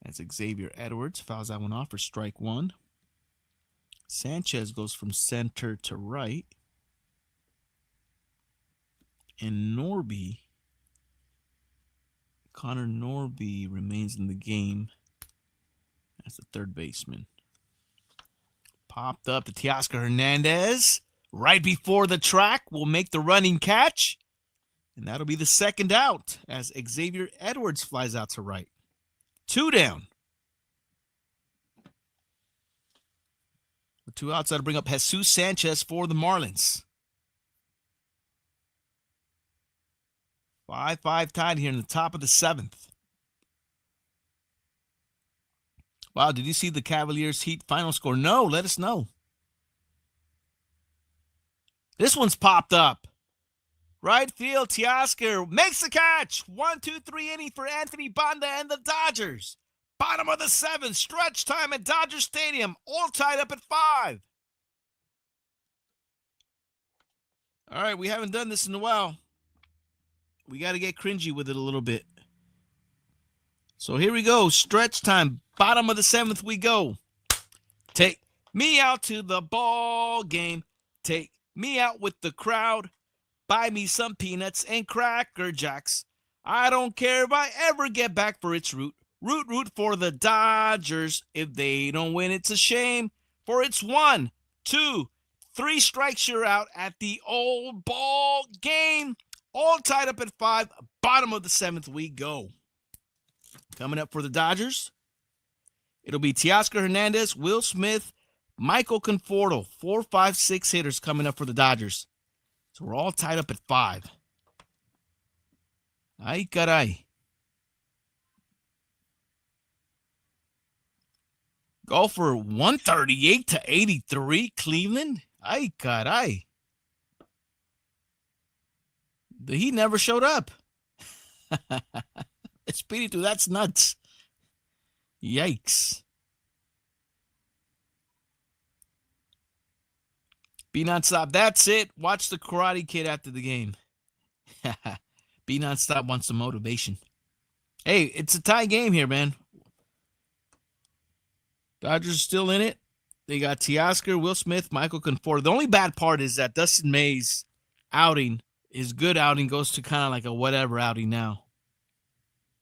As Xavier Edwards fouls that one off for strike 1. Sanchez goes from center to right. And Connor Norby remains in the game as the third baseman. Popped up to Teoscar Hernandez right before the track. Will make the running catch. And that'll be the second out as Xavier Edwards flies out to right. 2 down. With 2 outs, that'll bring up Jesus Sanchez for the Marlins. 5-5 tied here in the top of the 7th. Wow, did you see the Cavaliers Heat final score? No, let us know. This one's popped up. Right field, Teoscar makes the catch. 1-2-3 inning for Anthony Bonda and the Dodgers. Bottom of the 7th, stretch time at Dodger Stadium. All tied up at 5. All right, we haven't done this in a while. We got to get cringy with it a little bit. So here we go. Stretch time. Bottom of the 7th we go. Take me out to the ball game. Take me out with the crowd. Buy me some peanuts and Cracker Jacks. I don't care if I ever get back for its root. Root for the Dodgers. If they don't win, it's a shame. For it's 1, 2, 3 strikes, you're out at the old ball game. All tied up at 5. Bottom of the 7th we go. Coming up for the Dodgers, it'll be Teoscar Hernandez, Will Smith, Michael Conforto. 4, 5, 6 hitters coming up for the Dodgers. So we're all tied up at 5. Ay, caray. Go for 138-83, Cleveland. Ay, caray. The Heat never showed up. Espiritu, that's nuts. Yikes. Be nonstop. That's it. Watch the Karate Kid after the game. Be nonstop wants some motivation. Hey, it's a tie game here, man. Dodgers are still in it. They got Teoscar, Will Smith, Michael Conforto. The only bad part is that Dustin Mays outing, his good outing, goes to kind of like a whatever outing now.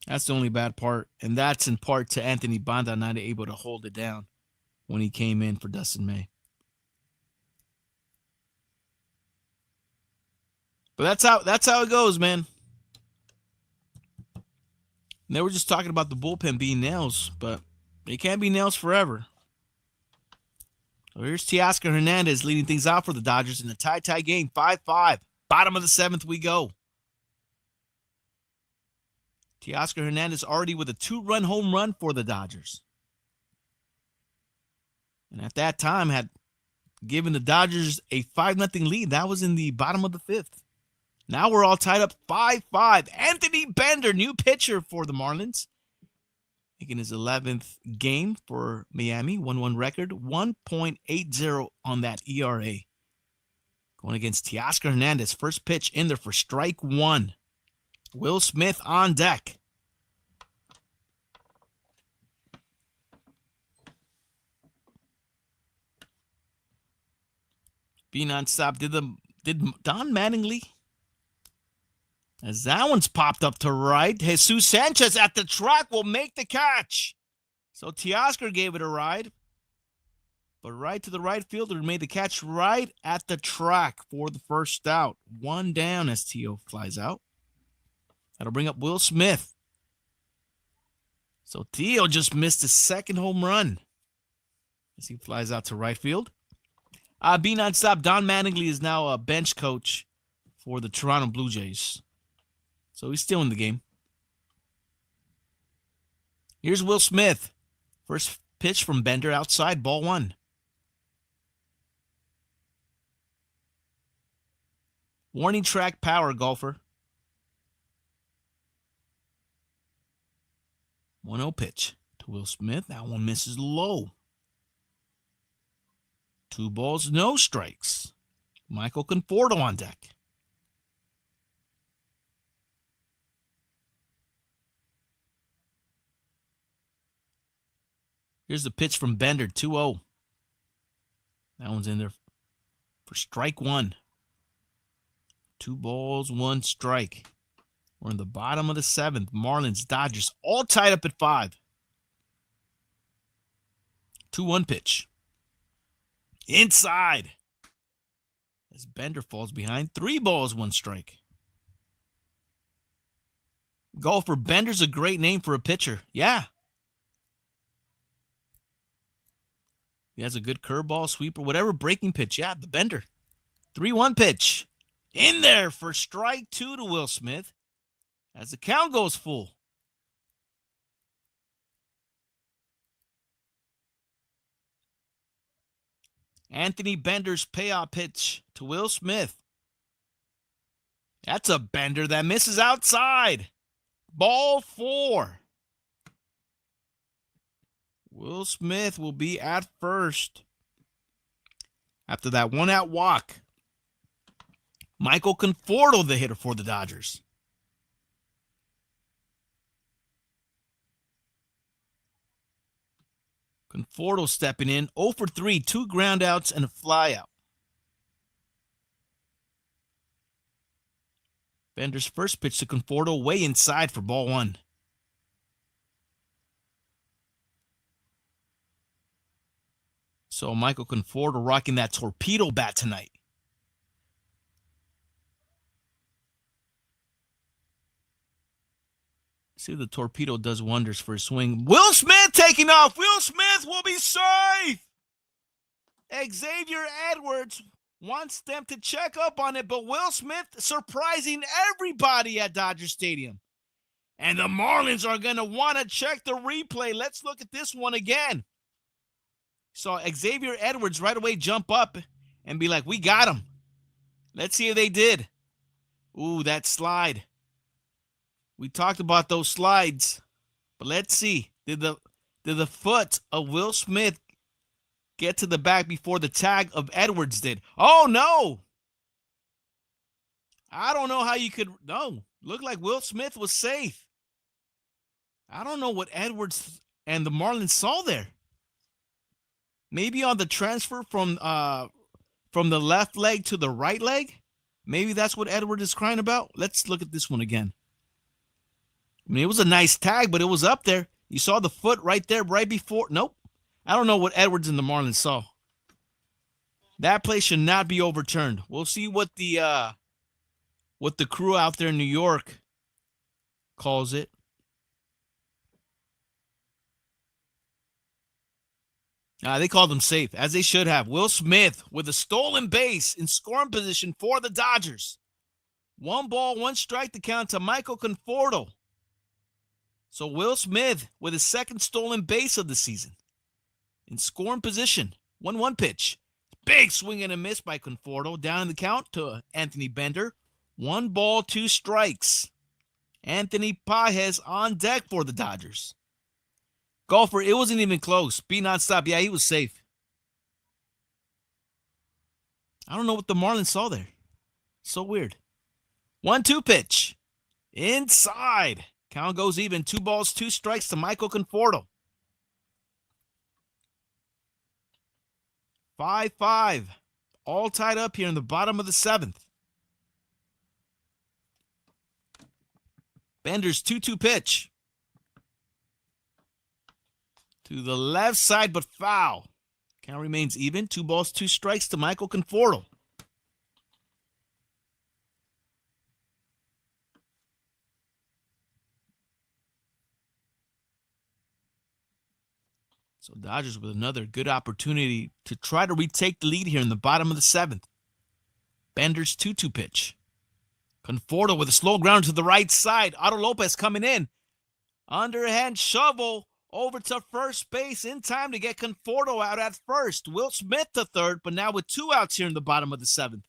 That's the only bad part. And that's in part to Anthony Banda not able to hold it down when he came in for Dustin May. But that's how it goes, man. And they were just talking about the bullpen being nails, but they can't be nails forever. So here's Teoscar Hernandez leading things out for the Dodgers in a tie game, 5-5. Bottom of the 7th we go. Teoscar Hernandez already with a 2-run home run for the Dodgers. And at that time had given the Dodgers a 5-0 lead. That was in the bottom of the 5th. Now we're all tied up 5-5. Anthony Bender, new pitcher for the Marlins. Making his 11th game for Miami. 1-1 record. 1.80 on that ERA. Going against Teoscar Hernandez. First pitch in there for strike 1. Will Smith on deck. Being on stop. Did Don Mattingly? As that one's popped up to right. Jesus Sanchez at the track will make the catch. So Teoscar gave it a ride. But right to the right fielder made the catch right at the track for the first out. 1 down as Teo flies out. That'll bring up Will Smith. So Teo just missed his second home run as he flies out to right field. Being on stop, Don Mattingly is now a bench coach for the Toronto Blue Jays. So he's still in the game. Here's Will Smith. First pitch from Bender outside, ball 1. Warning track power, golfer. 1-0 pitch to Will Smith. That one misses low. 2 balls, no strikes. Michael Conforto on deck. Here's the pitch from Bender, 2-0. That one's in there for strike 1. 2 balls, 1 strike. We're in the bottom of the 7th. Marlins, Dodgers, all tied up at 5. 2-1 pitch. Inside. As Bender falls behind. 3 balls, 1 strike. Golfer, Bender's a great name for a pitcher. Yeah. He has a good curveball, sweeper, whatever breaking pitch. Yeah, the Bender. 3-1 pitch. In there for strike 2 to Will Smith as the count goes full. Anthony Bender's payoff pitch to Will Smith. That's a Bender that misses outside. Ball 4. Will Smith will be at first. After that 1-out walk. Michael Conforto, the hitter for the Dodgers. Conforto stepping in. 0 for 3, 2 ground outs and a fly out. Bender's first pitch to Conforto way inside for ball 1. So Michael Conforto rocking that torpedo bat tonight. See if the torpedo does wonders for his swing. Will Smith taking off. Will Smith will be safe. Xavier Edwards wants them to check up on it, but Will Smith surprising everybody at Dodger Stadium. And the Marlins are going to want to check the replay. Let's look at this one again. So Xavier Edwards right away jump up and be like, we got him. Let's see if they did. Ooh, that slide. We talked about those slides. But let's see. Did the foot of Will Smith get to the back before the tag of Edwards did? Oh, no. I don't know how you could. No. Looked like Will Smith was safe. I don't know what Edwards and the Marlins saw there. Maybe on the transfer from the left leg to the right leg. Maybe that's what Edward is crying about. Let's look at this one again. I mean, it was a nice tag, but it was up there. You saw the foot right there, right before. Nope. I don't know what Edwards and the Marlins saw. That play should not be overturned. We'll see what the crew out there in New York calls it. They called them safe, as they should have. Will Smith with a stolen base in scoring position for the Dodgers. 1 ball, 1 strike to count to Michael Conforto. So Will Smith with his second stolen base of the season. In scoring position. 1-1 pitch. Big swing and a miss by Conforto. Down in the count to Anthony Bender. 1 ball, 2 strikes. Anthony Pages on deck for the Dodgers. Golfer, it wasn't even close. Be nonstop. Yeah, he was safe. I don't know what the Marlins saw there. So weird. 1-2 pitch. Inside. Count goes even. 2 balls, 2 strikes to Michael Conforto. 5-5. All tied up here in the bottom of the 7th. Bender's 2-2 pitch. To the left side, but foul. Count remains even. 2 balls, 2 strikes to Michael Conforto. So Dodgers with another good opportunity to try to retake the lead here in the bottom of the 7th. Bender's 2-2 pitch. Conforto with a slow ground to the right side. Otto Lopez coming in. Underhand shovel over to first base in time to get Conforto out at first. Will Smith to third, but now with 2 outs here in the bottom of the 7th.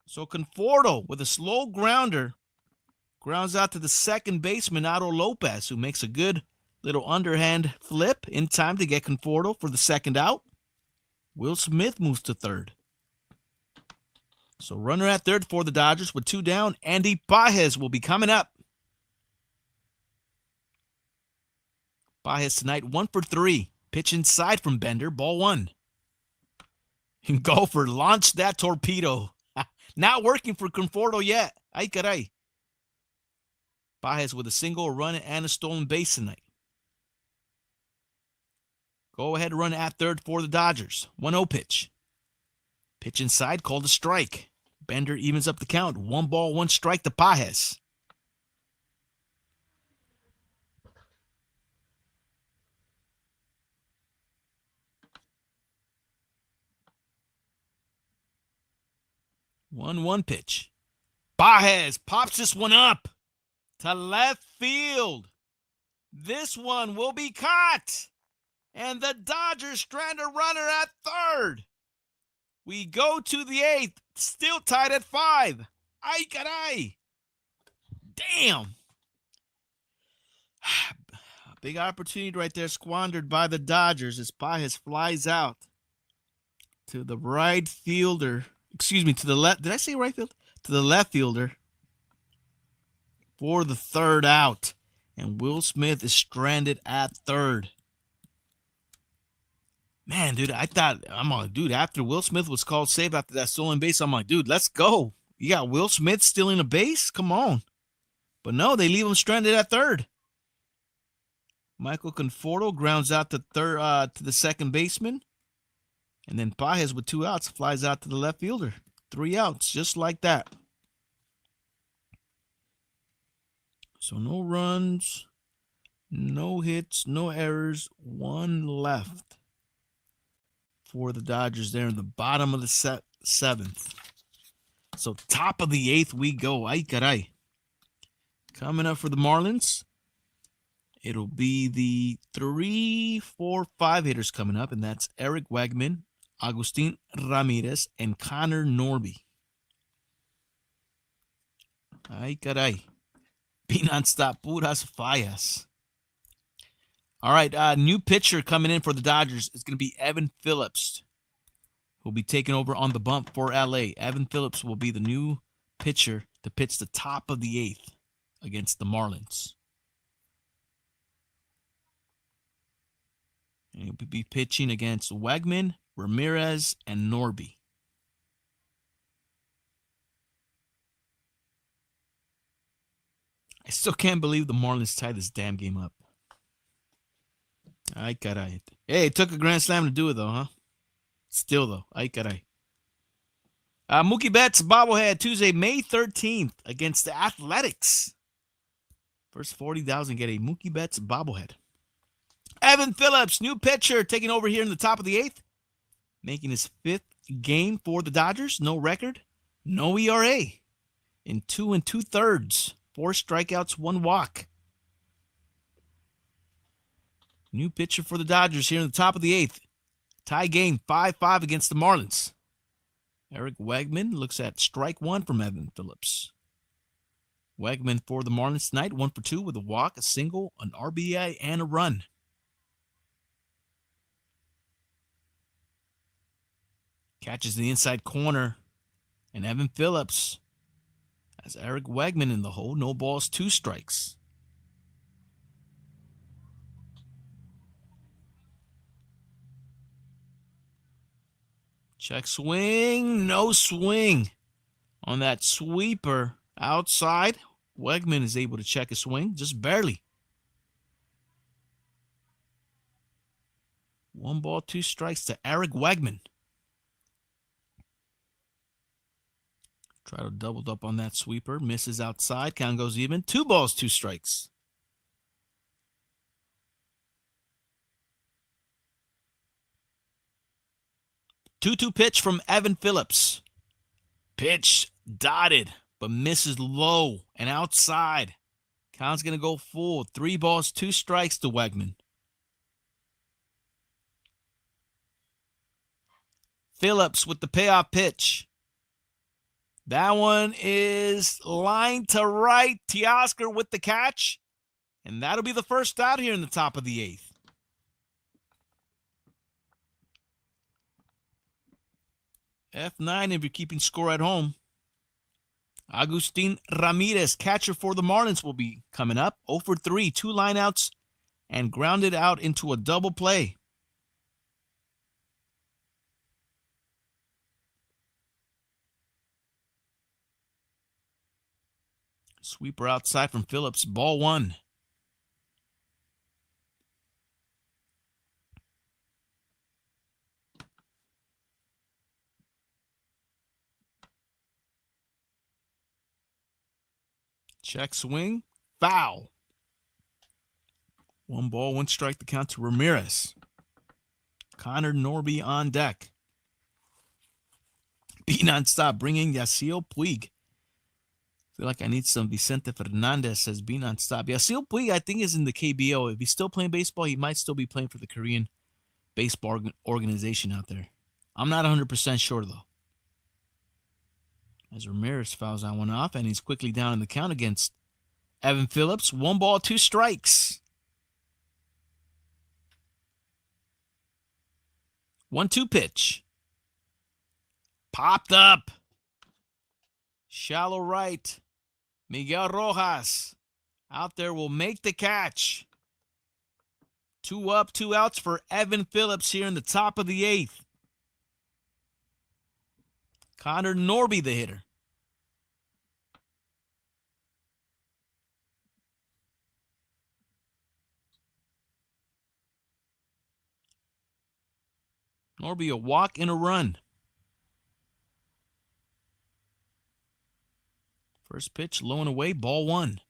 So Conforto with a slow grounder grounds out to the second baseman, Otto Lopez, who makes a good little underhand flip in time to get Conforto for the second out. Will Smith moves to third. So runner at third for the Dodgers with 2 down. Andy Pages will be coming up. Pages tonight 1 for 3. Pitch inside from Bender. Ball 1. And Golfer launched that torpedo. Not working for Conforto yet. Ay caray. Pages with a single, run, and a stolen base tonight. Go ahead run at third for the Dodgers. 1-0 pitch. Pitch inside, called a strike. Bender evens up the count. 1 ball, 1 strike to Pages. One pitch. Pages pops this one up to left field. This one will be caught. And the Dodgers strand a runner at third. We go to the 8th, still tied at 5. Ay caray. Damn. Big opportunity right there squandered by the Dodgers as Pages flies out to the right fielder. Excuse me, to the left. Did I say right field? To the left fielder for the third out. And Will Smith is stranded at third. Man, dude, I'm like, dude, after Will Smith was called safe after that stolen base, I'm like, dude, let's go. You got Will Smith stealing a base? Come on. But no, they leave him stranded at third. Michael Conforto grounds out to the second baseman. And then Pages with 2 outs flies out to the left fielder. 3 outs, just like that. So no runs, no hits, no errors, 1 left for the Dodgers there in the bottom of the 7th. So top of the 8th we go. Ay caray. Coming up for the Marlins, it'll be the 3, 4, 5 hitters coming up, and that's Eric Wegman, Agustin Ramirez, and Connor Norby. Ay caray. Be nonstop, puras fallas. All right, new pitcher coming in for the Dodgers is going to be Evan Phillips, who'll be taking over on the bump for LA. Evan Phillips will be the new pitcher to pitch the top of the 8th against the Marlins. And he'll be pitching against Wegman, Ramirez, and Norby. I still can't believe the Marlins tied this damn game up. Ay, caray. Hey, it took a grand slam to do it, though, huh? Still, though. Ay, caray. Mookie Betts bobblehead Tuesday, May 13th against the Athletics. First 40,000 get a Mookie Betts bobblehead. Evan Phillips, new pitcher, taking over here in the top of the 8th. Making his 5th game for the Dodgers. No record, no ERA. In 2 2/3. 4 strikeouts, 1 walk. New pitcher for the Dodgers here in the top of the 8th. Tie game 5-5 against the Marlins. Eric Wegman looks at strike 1 from Evan Phillips. Wegman for the Marlins tonight, 1 for 2 with a walk, a single, an RBI, and a run. Catches the inside corner, and Evan Phillips has Eric Wegman in the hole. No balls, 2 strikes. Check swing, no swing. On that sweeper outside, Wegman is able to check a swing, just barely. 1 ball, 2 strikes to Eric Wegman. Try to double up on that sweeper. Misses outside. Count goes even. 2 balls, 2 strikes. Two-two pitch from Evan Phillips. Pitch dotted, but misses low and outside. Count's going to go full. 3 balls, 2 strikes to Wegman. Phillips with the payoff pitch. That one is lined to right. Teoscar with the catch. And that'll be the first out here in the top of the 8th. F9 if you're keeping score at home. Agustin Ramirez, catcher for the Marlins, will be coming up. 0 for 3, 2 lineouts, and grounded out into a double play. Sweeper outside from Phillips. Ball 1. Check swing. Foul. 1 ball, 1 strike to count to Ramirez. Connor Norby on deck. Be nonstop. Bring in Yasiel Puig. Feel like I need some Vicente Fernandez, says be nonstop. Yasiel Puig, I think, is in the KBO. If he's still playing baseball, he might still be playing for the Korean baseball organization out there. I'm not 100% sure, though. As Ramirez fouls that one off, and he's quickly down in the count against Evan Phillips. 1 ball, 2 strikes. 1-2 pitch. Popped up. Shallow right. Miguel Rojas out there will make the catch. 2 up, 2 outs for Evan Phillips here in the top of the 8th. Connor Norby, the hitter. Norby, a walk and a run. First pitch, low and away, ball 1.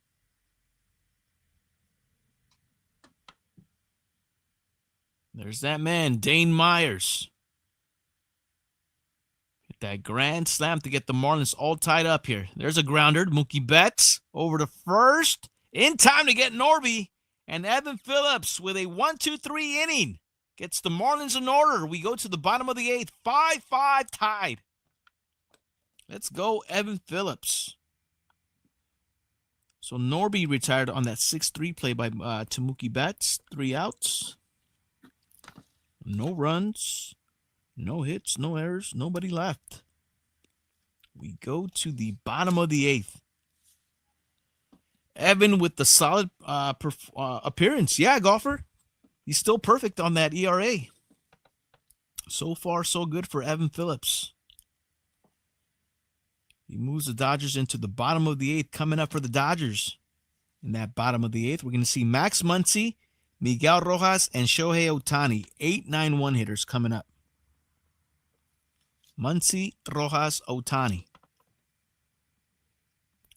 There's that man, Dane Myers. Hit that grand slam to get the Marlins all tied up here. There's a grounder. Mookie Betts over to first. In time to get Norby. And Evan Phillips with a 1-2-3 inning gets the Marlins in order. We go to the bottom of the 8th. 5-5 tied. Let's go, Evan Phillips. So Norby retired on that 6-3 play by to Mookie Betts. 3 outs. No runs. No hits. No errors. Nobody left. We go to the bottom of the 8th. Evan with the solid appearance. Yeah, golfer. He's still perfect on that ERA. So far, so good for Evan Phillips. He moves the Dodgers into the bottom of the 8th. Coming up for the Dodgers, In that bottom of the 8th, we're going to see Max Muncy, Miguel Rojas, and Shohei Ohtani. 8-9-1 hitters coming up. Muncy, Rojas, Ohtani.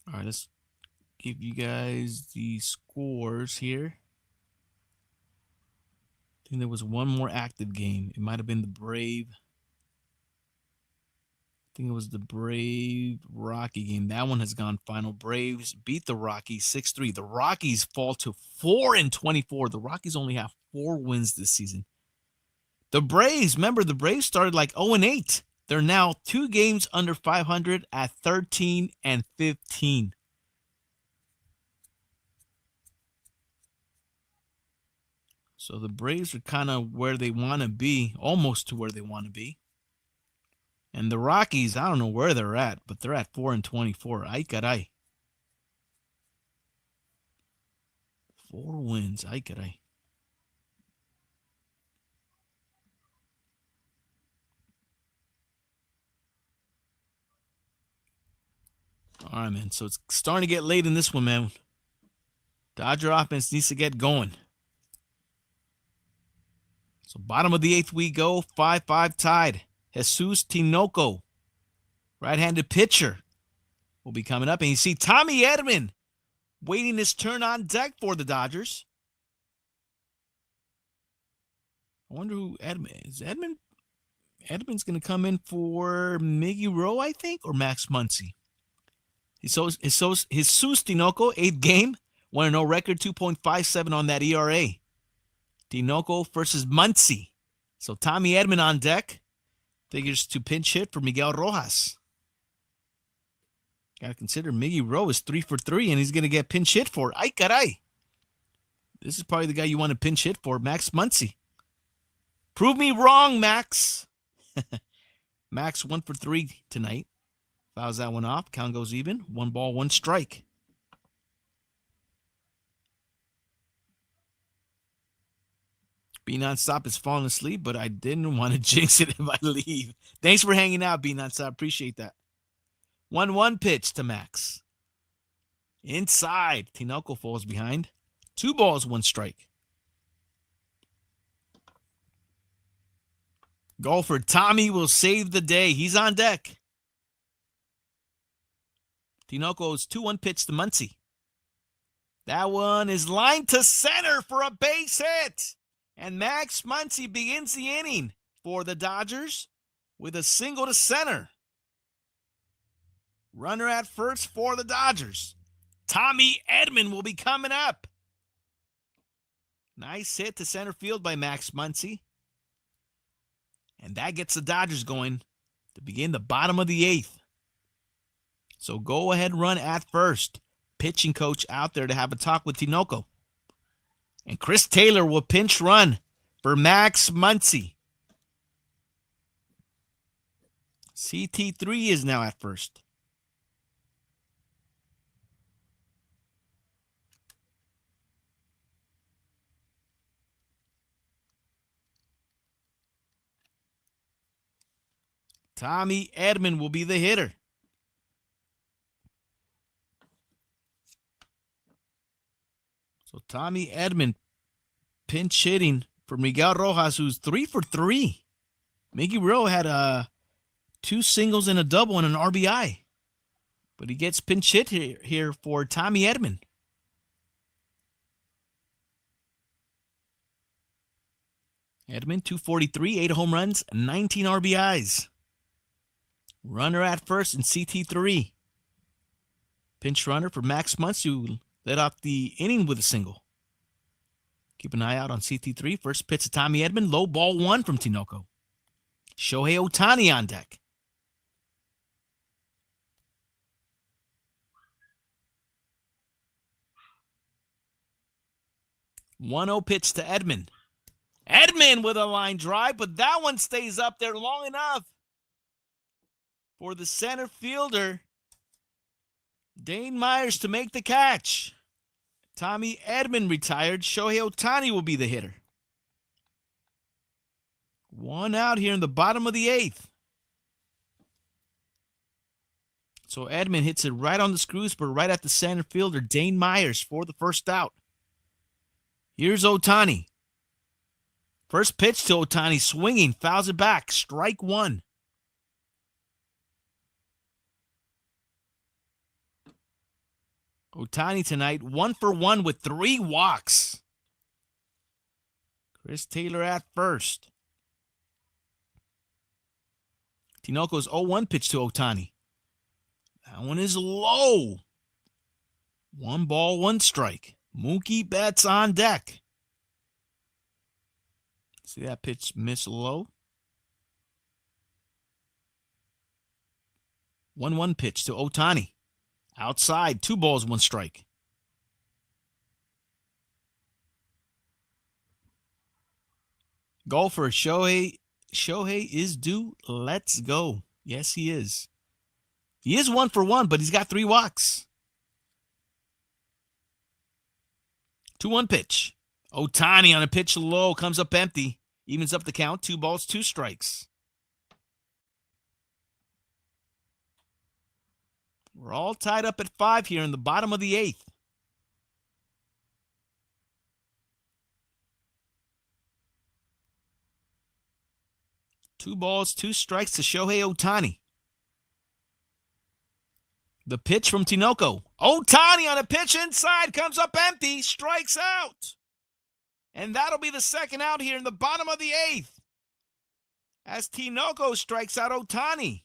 All right, let's give you guys the scores here. I think there was one more active game. It might have been the Brave. I think it was the Brave-Rocky game. That one has gone final. Braves beat the Rockies 6-3. The Rockies fall to 4-24. The Rockies only have 4 wins this season. The Braves, remember, the Braves started like 0-8. They're now 2 games under 500 at 13-15. So the Braves are kind of where they want to be, almost to where they want to be. And the Rockies, I don't know where they're at, but they're at 4-24. Ay caray. 4 wins. Ay caray. All right, man. So it's starting to get late in this one, man. Dodger offense needs to get going. So bottom of the 8th we go. 5-5 tied. Jesus Tinoco, right-handed pitcher, will be coming up. And you see Tommy Edman waiting his turn on deck for the Dodgers. I wonder who Edman is. Edman's going to come in for Miggy Rowe, I think, or Max Muncy. Jesus Tinoco, 8th game, 1-0 record, 2.57 on that ERA. Tinoco versus Muncy. So Tommy Edman on deck. Figures to pinch hit for Miguel Rojas. Got to consider Miggy Rowe is 3 for 3, and he's going to get pinch hit for. Ay caray. This is probably the guy you want to pinch hit for, Max Muncy. Prove me wrong, Max. Max 1 for 3 tonight. Fouls that one off. Count goes even. 1 ball, 1 strike. Be Nonstop is falling asleep, but I didn't want to jinx it if I leave. Thanks for hanging out, Be Nonstop. Appreciate that. 1-1 pitch to Max. Inside. Tinoco falls behind. 2 balls, 1 strike. Golfer Tommy will save the day. He's on deck. Tinoco's 2-1 pitch to Muncy. That one is lined to center for a base hit. And Max Muncy begins the inning for the Dodgers with a single to center. Runner at first for the Dodgers. Tommy Edman will be coming up. Nice hit to center field by Max Muncy. And that gets the Dodgers going to begin the bottom of the 8th. So go ahead, run at first. Pitching coach out there to have a talk with Tinoco. And Chris Taylor will pinch run for Max Muncy. CT3 is now at first. Tommy Edman will be the hitter. So Tommy Edman pinch hitting for Miguel Rojas, who's 3 for 3. Miggy Rowe had 2 singles and a double and an RBI. But he gets pinch hit here for Tommy Edman. Edman, 243, 8 home runs, 19 RBIs. Runner at first in CT3. Pinch runner for Max Muncy, who led off the inning with a single. Keep an eye out on CT3. First pitch to Tommy Edman. Low ball 1 from Tinoco. Shohei Ohtani on deck. One-0 pitch to Edman. Edman with a line drive, but that one stays up there long enough for the center fielder, Dane Myers, to make the catch. Tommy Edman retired. Shohei Ohtani will be the hitter. 1 out here in the bottom of the 8th. So Edman hits it right on the screws, but right at the center fielder, Dane Myers, for the first out. Here's Ohtani. First pitch to Ohtani, swinging, fouls it back, strike one. Ohtani tonight, 1 for 1 with 3 walks. Chris Taylor at first. Tinoco's 0-1 pitch to Ohtani. That one is low. 1 ball, 1 strike. Mookie Betts on deck. See that pitch miss low? 1-1 pitch to Ohtani. Outside, 2 balls, 1 strike. Golfer Shohei is due. Let's go. Yes, he is. He is 1 for 1, but he's got 3 walks. 2-1 pitch. Ohtani on a pitch low, comes up empty. Evens up the count, 2 balls, 2 strikes. We're all tied up at 5 here in the bottom of the 8th. Two balls, 2 strikes to Shohei Ohtani. The pitch from Tinoco. Ohtani on a pitch inside, comes up empty, strikes out. And that'll be the second out here in the bottom of the 8th. As Tinoco strikes out Ohtani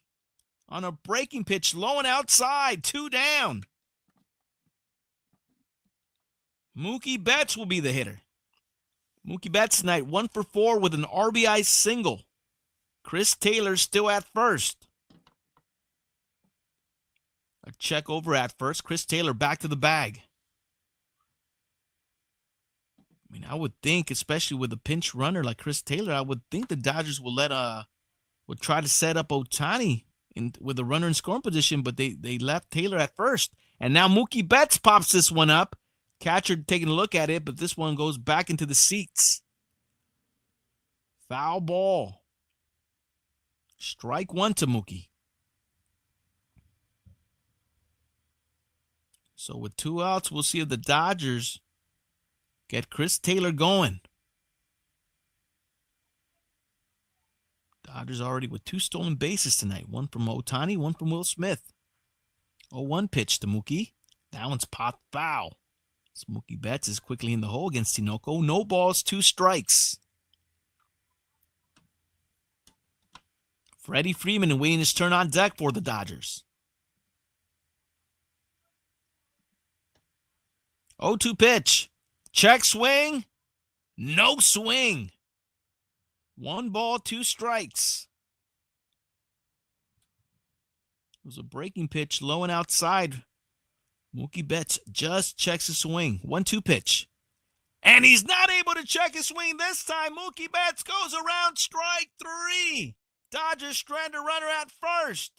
on a breaking pitch, low and outside, 2 down. Mookie Betts will be the hitter. Mookie Betts tonight, 1 for 4 with an RBI single. Chris Taylor still at first. A check over at first. Chris Taylor back to the bag. I mean, I would think, especially with a pinch runner like Chris Taylor, I would think the Dodgers will would try to set up Ohtani with a runner in scoring position, but they left Taylor at first. And now Mookie Betts pops this one up. Catcher taking a look at it, but this one goes back into the seats. Foul ball. Strike 1 to Mookie. So with 2 outs, we'll see if the Dodgers get Chris Taylor going. Dodgers already with 2 stolen bases tonight. 1 from Ohtani, 1 from Will Smith. 0-1 pitch to Mookie. That one's popped foul. So Mookie Betts is quickly in the hole against Tinoco. No balls, 2 strikes. Freddie Freeman waiting his turn on deck for the Dodgers. 0-2 pitch. Check swing. No swing. 1 ball, 2 strikes. It was a breaking pitch, low and outside. Mookie Betts just checks his swing. 1-2 pitch. And he's not able to check his swing this time. Mookie Betts goes around, strike 3. Dodgers strand a runner at first.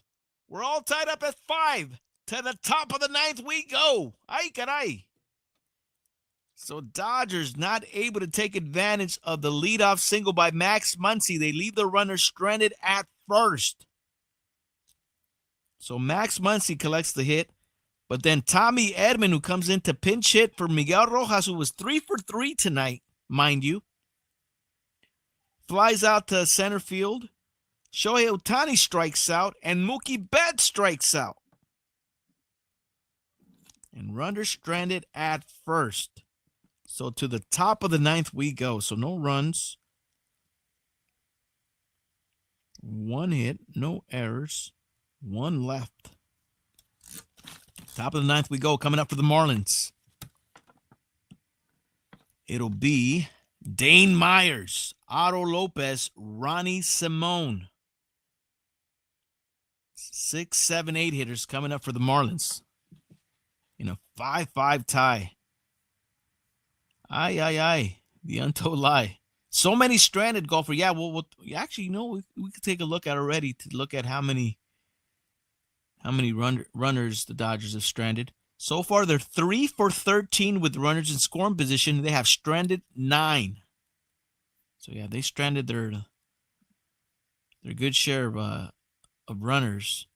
We're all tied up at 5. To the top of the 9th we go. Ay, caray. So Dodgers not able to take advantage of the leadoff single by Max Muncy. They leave the runner stranded at first. So Max Muncy collects the hit. But then Tommy Edman, who comes in to pinch hit for Miguel Rojas, who was 3 for 3 tonight, mind you, flies out to center field. Shohei Ohtani strikes out, and Mookie Betts strikes out. And runner stranded at first. So to the top of the 9th we go. So no runs. 1 hit, no errors, 1 left. Top of the 9th we go. Coming up for the Marlins, it'll be Dane Myers, Otto Lopez, Ronnie Simone. 6, 7, 8 hitters coming up for the Marlins in a 5-5 tie. Ay. The untold lie. So many stranded, golfer. Yeah, well, actually, you know, we could take a look at already to look at how many runners the Dodgers have stranded. So far, they're 3 for 13 with runners in scoring position. They have stranded 9. So yeah, they stranded their good share of runners.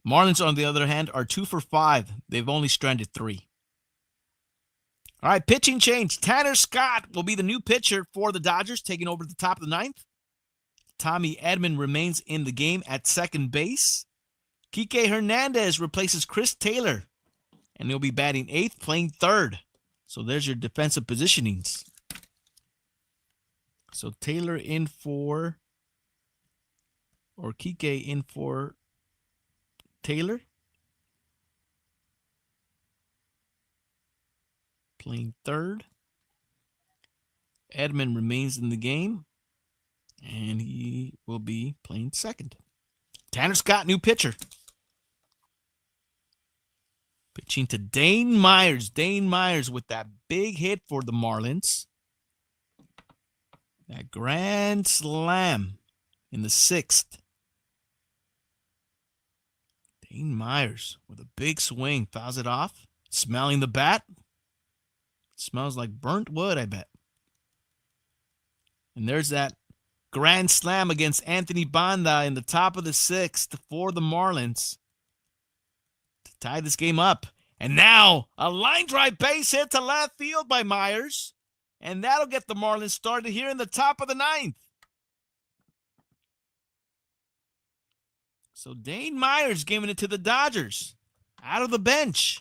Marlins, on the other hand, are 2 for 5. They've only stranded 3. All right, pitching change. Tanner Scott will be the new pitcher for the Dodgers, taking over at the top of the ninth. Tommy Edman remains in the game at second base. Kike Hernandez replaces Chris Taylor, and he'll be batting 8th, playing 3rd. So there's your defensive positionings. So Taylor in for, or Kike in for Taylor. Playing 3rd. Edman remains in the game, and he will be playing 2nd. Tanner Scott, new pitcher. Pitching to Dane Myers. Dane Myers with that big hit for the Marlins. That grand slam in the 6th. Dane Myers with a big swing. Fouls it off. Smelling the bat. Smells like burnt wood, I bet. And there's that grand slam against Anthony Banda in the top of the 6th for the Marlins to tie this game up. And now a line drive base hit to left field by Myers. And that'll get the Marlins started here in the top of the 9th. So Dane Myers giving it to the Dodgers out of the bench.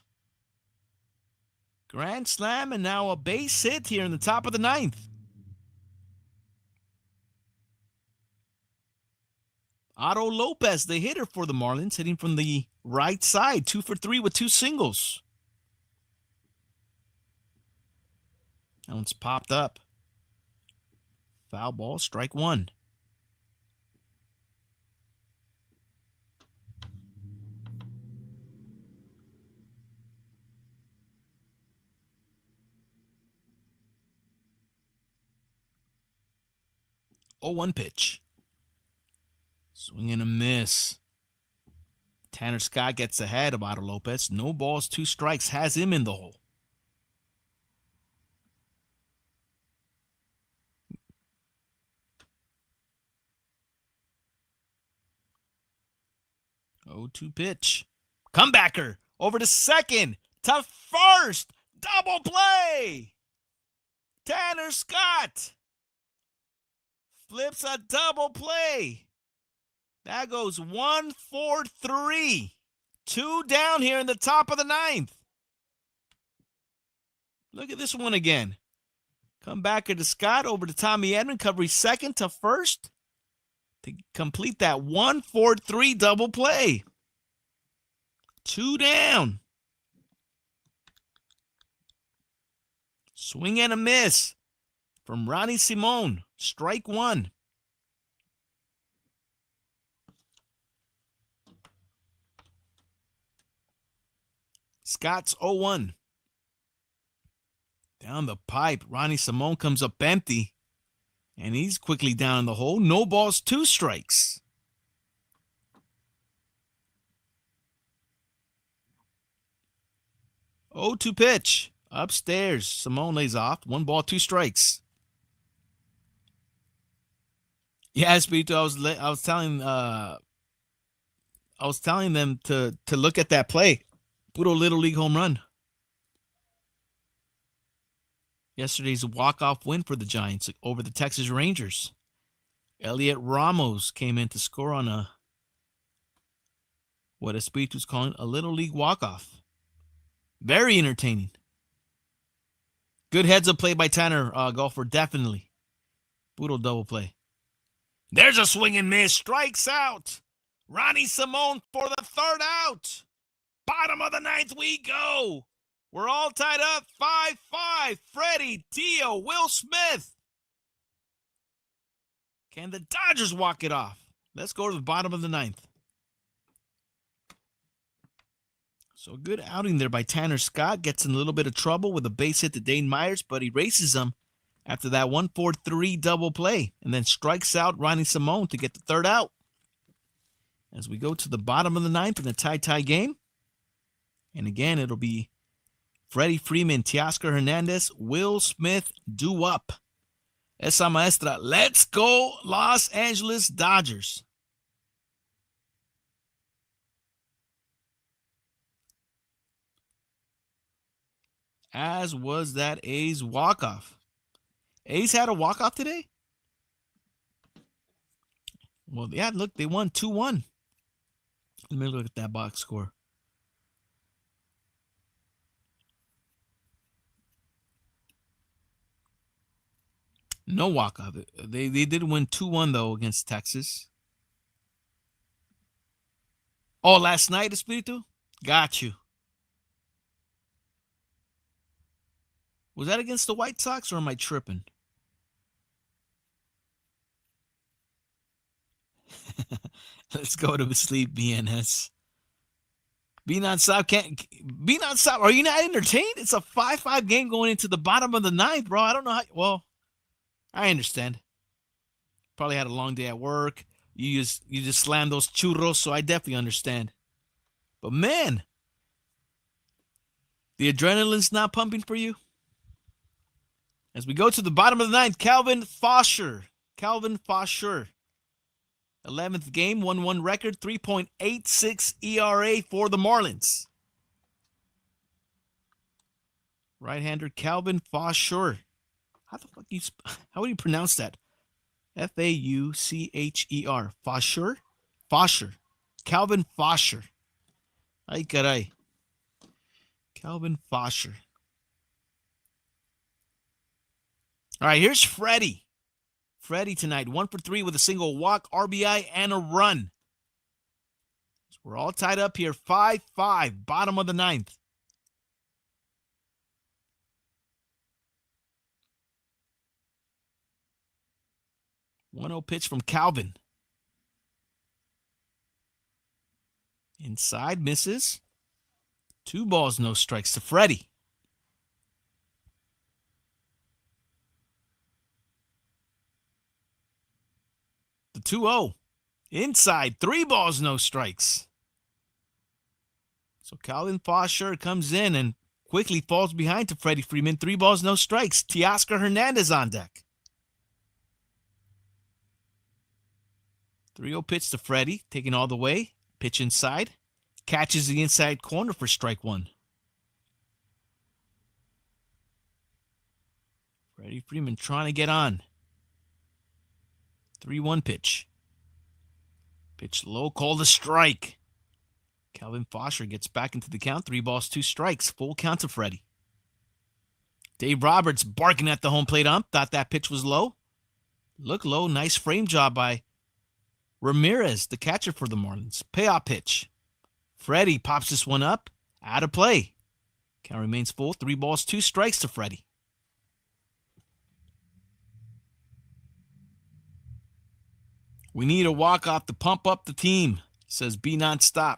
Grand slam and now a base hit here in the top of the 9th. Otto Lopez, the hitter for the Marlins, hitting from the right side, 2 for 3 with 2 singles. That one's popped up. Foul ball, strike 1. Oh, 1 pitch. Swing and a miss. Tanner Scott gets ahead of Otto Lopez. No balls, 2 strikes. Has him in the hole. Oh, 2 pitch. Comebacker. Over to second. To first. Double play. Tanner Scott flips a double play. That goes 1-4-3. 2 down here in the top of the 9th. Look at this one again. Come back to Scott over to Tommy Edman, covering second to first to complete that 1-4-3 double play. 2 down. Swing and a miss from Ronnie Simone. Strike 1. Scott's 0-1. Down the pipe, Ronnie Simone comes up empty. And he's quickly down in the hole. No balls, 2 strikes. Oh, 2 pitch. Upstairs. Simone lays off. 1 ball, 2 strikes. Yeah, Spirito, I was telling them to look at that play. Puro Little League home run. Yesterday's walk-off win for the Giants over the Texas Rangers. Elliot Ramos came in to score on what Espiritu's calling a Little League walk-off. Very entertaining. Good heads-up play by Tanner Golfer, definitely. Puro double play. There's a swing and miss. Strikes out. Ronnie Simone for the 3rd out. Bottom of the 9th we go. We're all tied up 5-5. Freddie, Tio, Will Smith. Can the Dodgers walk it off? Let's go to the bottom of the 9th. So good outing there by Tanner Scott. Gets in a little bit of trouble with a base hit to Dane Myers, but he races him after that 1-4-3 double play and then strikes out Ronnie Simone to get the 3rd out. As we go to the bottom of the 9th in a tie game. And again, it'll be Freddie Freeman, Teoscar Hernandez, Will Smith, due up. Esa maestra. Let's go, Los Angeles Dodgers. as was that A's walk-off. A's had a walk-off today? Well, yeah, look, they won 2-1. Let me look at that box score. No walk-off. They did win 2-1, though, against Texas. Oh, last night, Espiritu? Got you. Was that against the White Sox, or am I tripping? Let's go to sleep, BNS. Be non-stop. Be non-stop. Are you not entertained? It's a 5-5 game going into the bottom of the ninth, bro. I don't know how. Well, I understand. Probably had a long day at work. You just slammed those churros, so I definitely understand. But man, the adrenaline's not pumping for you. As we go to the bottom of the ninth, Calvin Fosher. 11th game, 1-1 record, 3.86 ERA for the Marlins. Right-hander Calvin Fosher. How would you pronounce that? F-A-U-C-H-E-R. Fosher? Fosher. Calvin Fosher. Ay, caray. Calvin Fosher. All right, here's Freddie. Freddie tonight, 1 for 3 with a single walk, RBI, and a run. So we're all tied up here, 5-5, bottom of the ninth. One-zero pitch from Calvin. Inside, misses. 2 balls, no strikes to Freddie. The 2-0. Inside, 3 balls, no strikes. So Calvin Fosher comes in and quickly falls behind to Freddie Freeman. 3 balls, no strikes. Teoscar Hernandez on deck. 3-0 pitch to Freddie, taking all the way. Pitch inside. Catches the inside corner for strike 1. Freddie Freeman trying to get on. 3-1 pitch. Pitch low, called a strike. Calvin Fosher gets back into the count. 3 balls, 2 strikes. Full count to Freddie. Dave Roberts barking at the home plate ump. Thought that pitch was low. Look low. Nice frame job by Ramirez, the catcher for the Marlins. Payoff pitch. Freddie pops this one up. Out of play. Count remains full. 3 balls, 2 strikes to Freddie. We need a walk-off to pump up the team, says B nonstop.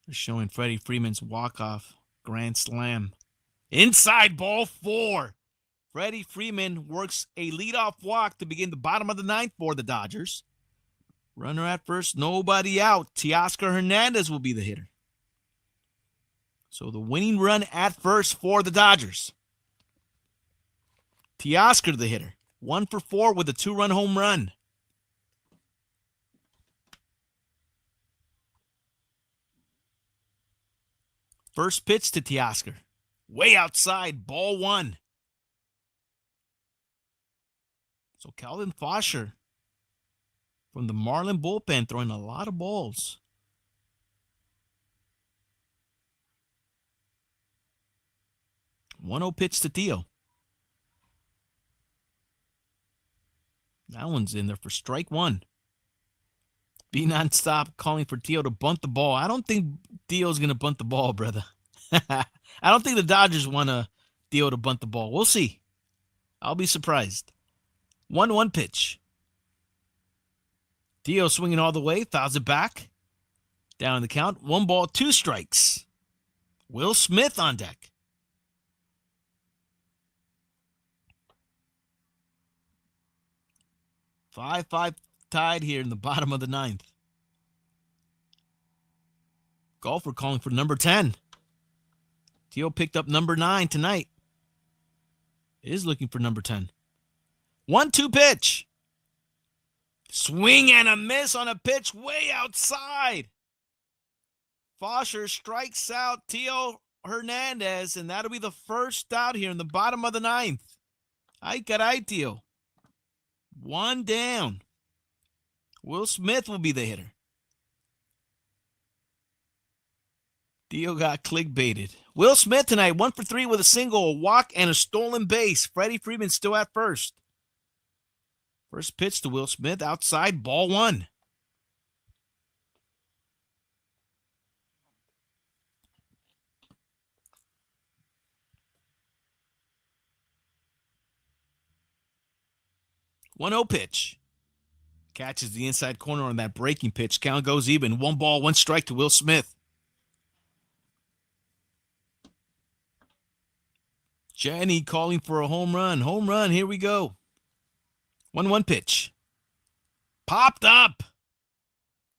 They're showing Freddie Freeman's walk-off grand slam. Inside, ball 4. Freddie Freeman works a leadoff walk to begin the bottom of the ninth for the Dodgers. Runner at first, nobody out. Teoscar Hernandez will be the hitter. So the winning run at first for the Dodgers. Teoscar the hitter. 1 for 4 with a 2-run home run. First pitch to Teoscar. Way outside, ball 1. So Calvin Fosher from the Marlin bullpen throwing a lot of balls. One-zero pitch to Theo. That one's in there for strike 1. Be nonstop calling for Theo to bunt the ball. I don't think Theo's going to bunt the ball, brother. I don't think the Dodgers want Theo to bunt the ball. We'll see. I'll be surprised. 1-1 pitch. Theo swinging all the way, fouls it back. Down in the count. 1 ball, 2 strikes. Will Smith on deck. 5-5 tied here in the bottom of the ninth. Golfer calling for number 10. Theo picked up number 9 tonight. Is looking for number 10. 1-2 pitch. Swing and a miss on a pitch way outside. Fosher strikes out Teo Hernandez, and that'll be the first out here in the bottom of the ninth. Ay caray, Teo. One down. Will Smith will be the hitter. Teo got clickbaited. Will Smith tonight, 1 for 3 with a single, a walk, and a stolen base. Freddie Freeman still at first. First pitch to Will Smith, outside, ball one. One 0 pitch. Catches the inside corner on that breaking pitch. Count goes even. 1 ball, 1 strike to Will Smith. Jenny calling for a home run. Home run, here we go. 1-1 pitch. Popped up.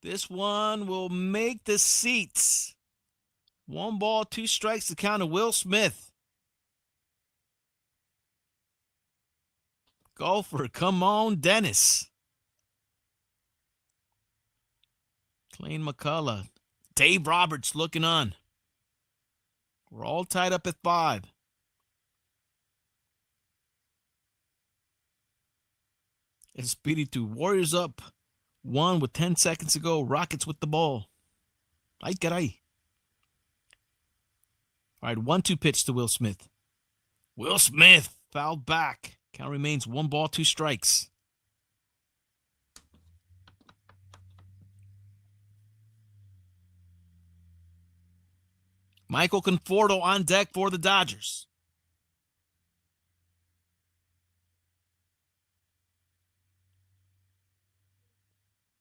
This one will make the seats. 1 ball, 2 strikes to count to Will Smith. Golfer, come on, Dennis. Clayton McCullough. Dave Roberts looking on. We're all tied up at 5. And Speedy 2. Warriors up 1 with 10 seconds to go. Rockets with the ball. Ay caray. All right, 1-2 pitch to Will Smith. Will Smith fouled back. Count remains 1 ball, 2 strikes. Michael Conforto on deck for the Dodgers.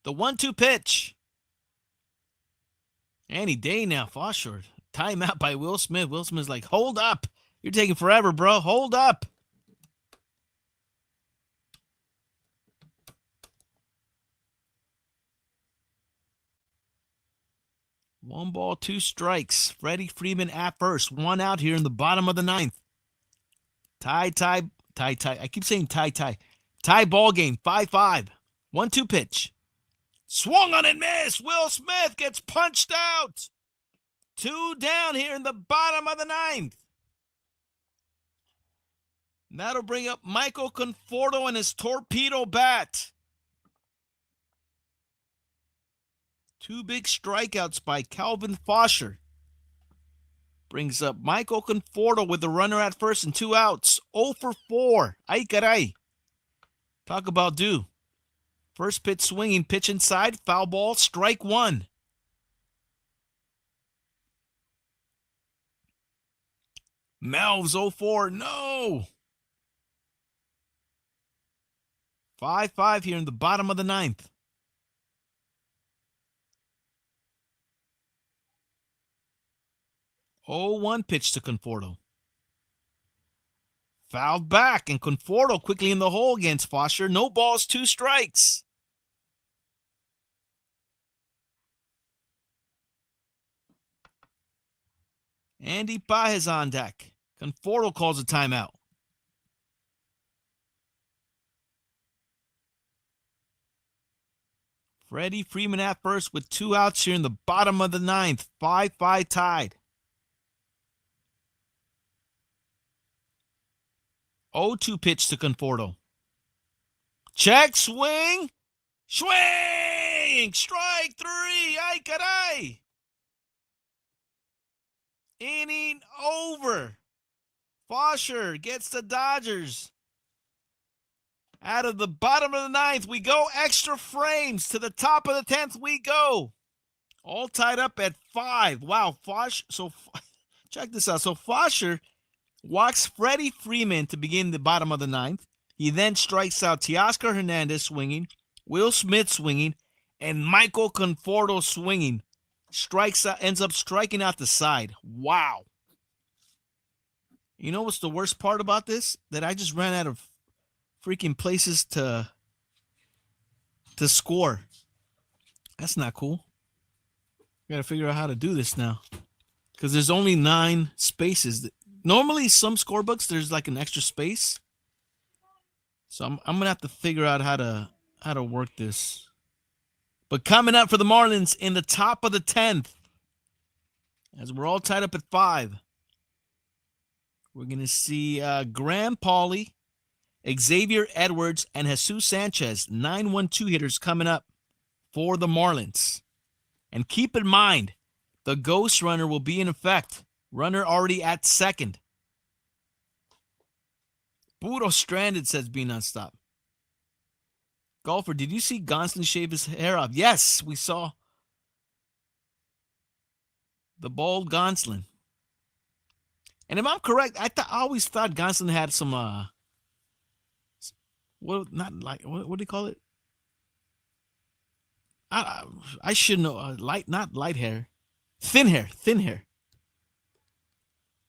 The 1-2 pitch. Any day now, Fosher. Timeout by Will Smith. Will Smith's like, hold up. You're taking forever, bro. Hold up. One ball, 2 strikes. Freddie Freeman at first. 1 out here in the bottom of the ninth. Tie. I keep saying tie. Tie ball game, 5-5. 1-2 pitch. Swung on and missed. Will Smith gets punched out. 2 down here in the bottom of the ninth. And that'll bring up Michael Conforto and his torpedo bat. 2 big strikeouts by Calvin Fosher. Brings up Michael Conforto with the runner at first and 2 outs. 0 for 4. Ay caray. Talk about do. First pitch swinging, pitch inside, foul ball, strike 1. Melvs 0-4, no. 5-5 here in the bottom of the ninth. Oh, 1 pitch to Conforto. Fouled back, and Conforto quickly in the hole against Fosher. No balls, 2 strikes. Andy Paez on deck. Conforto calls a timeout. Freddie Freeman at first with 2 outs here in the bottom of the ninth. 5-5 tied. 0-2 pitch to Conforto. Check, swing. Swing! Strike 3. Ay caray. Inning over. Fosher gets the Dodgers. Out of the bottom of the ninth, we go extra frames. To the top of the 10th we go. All tied up at 5. Wow, check this out. So Fosher walks Freddie Freeman to begin the bottom of the ninth. He then strikes out Teoscar Hernandez swinging, Will Smith swinging, and Michael Conforto swinging. Strikes out, ends up striking out the side. Wow. You know what's the worst part about this? That I just ran out of freaking places to score. That's not cool. I gotta figure out how to do this now. Because there's only 9 spaces. Normally, some scorebooks, there's like an extra space. So I'm gonna have to figure out how to work this. But coming up for the Marlins in the top of the 10th, As we're all tied up at 5. We're going to see Graham Pauley, Xavier Edwards, and Jesus Sanchez, 9-1-2 hitters coming up for the Marlins. And keep in mind, the ghost runner will be in effect. Runner already at second. Budo stranded, says Be Nonstop. Golfer, did you see Gonsolin shave his hair off? Yes, we saw the bald Gonsolin. And if I'm correct, I always thought Gonsolin had some what do you call it? I should know. Not light hair, thin hair.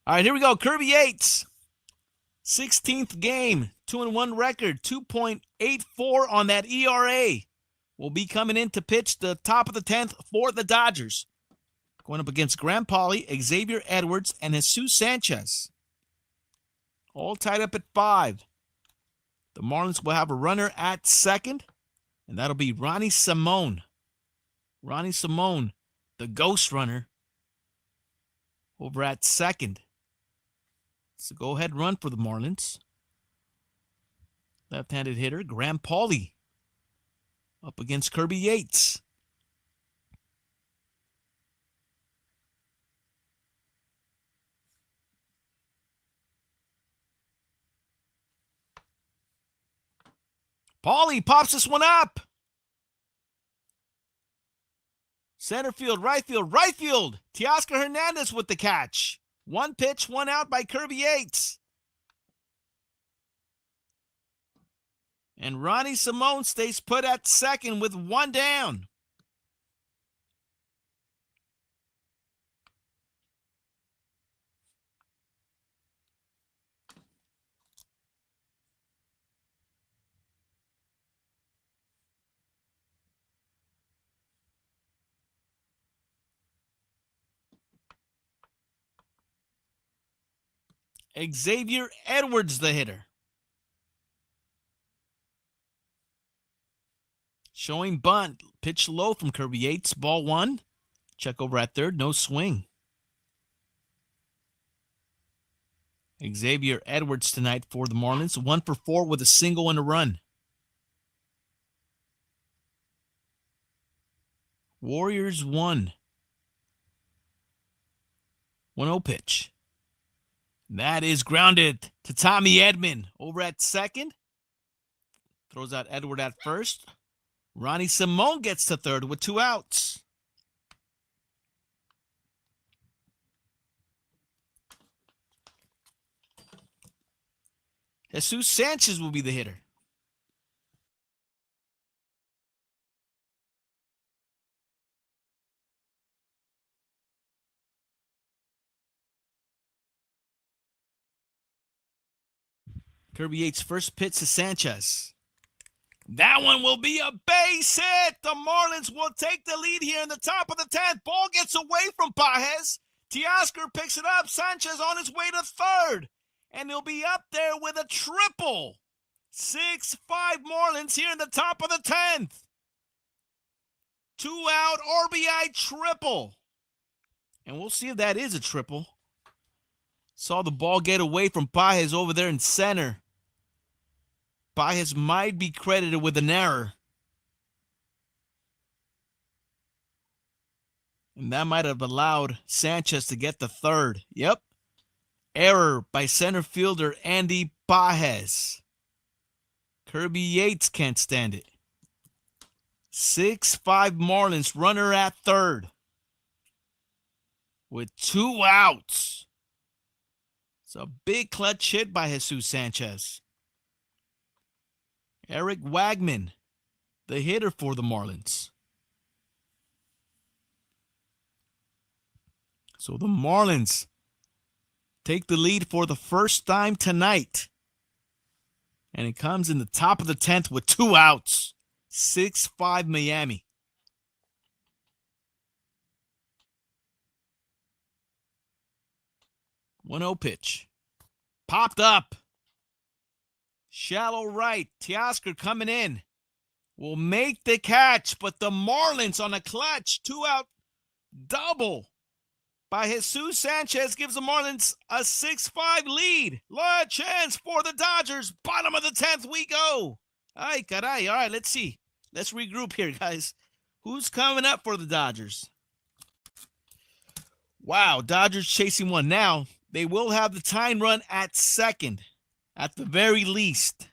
All right, here we go. Kirby Yates, 16th game, 2-1 record, 2.84 on that ERA. Will be coming in to pitch the top of the 10th for the Dodgers. Going up against Graham Pauley, Xavier Edwards, and Jesus Sanchez. All tied up at 5. The Marlins will have a runner at second, and that'll be Ronnie Simone. Ronnie Simone, the ghost runner, over at second. It's a go-ahead run for the Marlins. Left-handed hitter, Graham Pauley, up against Kirby Yates. Pauley pops this one up. Center field, right field. Teoscar Hernandez with the catch. 1 pitch, 1 out by Kirby Yates. And Ronnie Simone stays put at second with 1 down. Xavier Edwards, the hitter. Showing bunt. Pitch low from Kirby Yates. Ball 1. Check over at third. No swing. Xavier Edwards tonight for the Marlins. 1 for 4 with a single and a run. Warriors 1. 1-0 pitch. That is grounded to Tommy Edman over at second. Throws out Edward at first. Ronnie Simone gets to third with 2 outs. Jesus Sanchez will be the hitter. Kirby Yates' first pitch to Sanchez. That one will be a base hit. The Marlins will take the lead here in the top of the 10th. Ball gets away from Pages. Teoscar picks it up. Sanchez on his way to third. And he'll be up there with a triple. 6-5 Marlins here in the top of the 10th. 2-out RBI triple. And we'll see if that is a triple. Saw the ball get away from Pages over there in center. Pages might be credited with an error. And that might have allowed Sanchez to get the third. Yep. Error by center fielder Andy Pages. Kirby Yates can't stand it. 6-5 Marlins, runner at third. With 2 outs. It's a big clutch hit by Jesus Sanchez. Eric Wagman, the hitter for the Marlins. So the Marlins take the lead for the first time tonight. And it comes in the top of the 10th with 2 outs. 6-5 Miami. One 0 pitch. Popped up. Shallow right. Teoscar coming in. Will make the catch, but the Marlins on a clutch 2-out double by Jesus Sanchez gives the Marlins a 6-5 lead. La chance for the Dodgers. Bottom of the 10th we go. Ay, caray. All right, let's see. Let's regroup here, guys. Who's coming up for the Dodgers? Wow, Dodgers chasing one. Now, they will have the tying run at second, at the very least.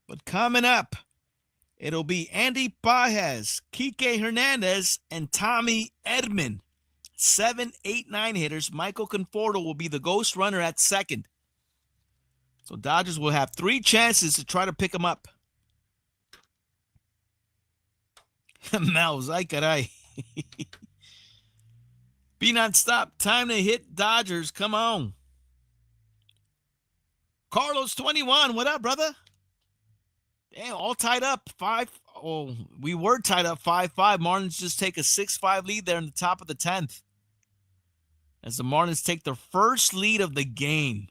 But coming up, it'll be Andy Pages, Kike Hernandez, and Tommy Edman. 7, 8, 9 hitters. Michael Conforto will be the ghost runner at second. So Dodgers will have 3 chances to try to pick him up. Mouse, ay caray. Be non-stop. Time to hit Dodgers. Come on. Carlos 21. What up, brother? Damn, all tied up. 5. Oh, we were tied up 5-5. Marlins just take a 6-5 lead there in the top of the 10th. As the Marlins take their first lead of the game.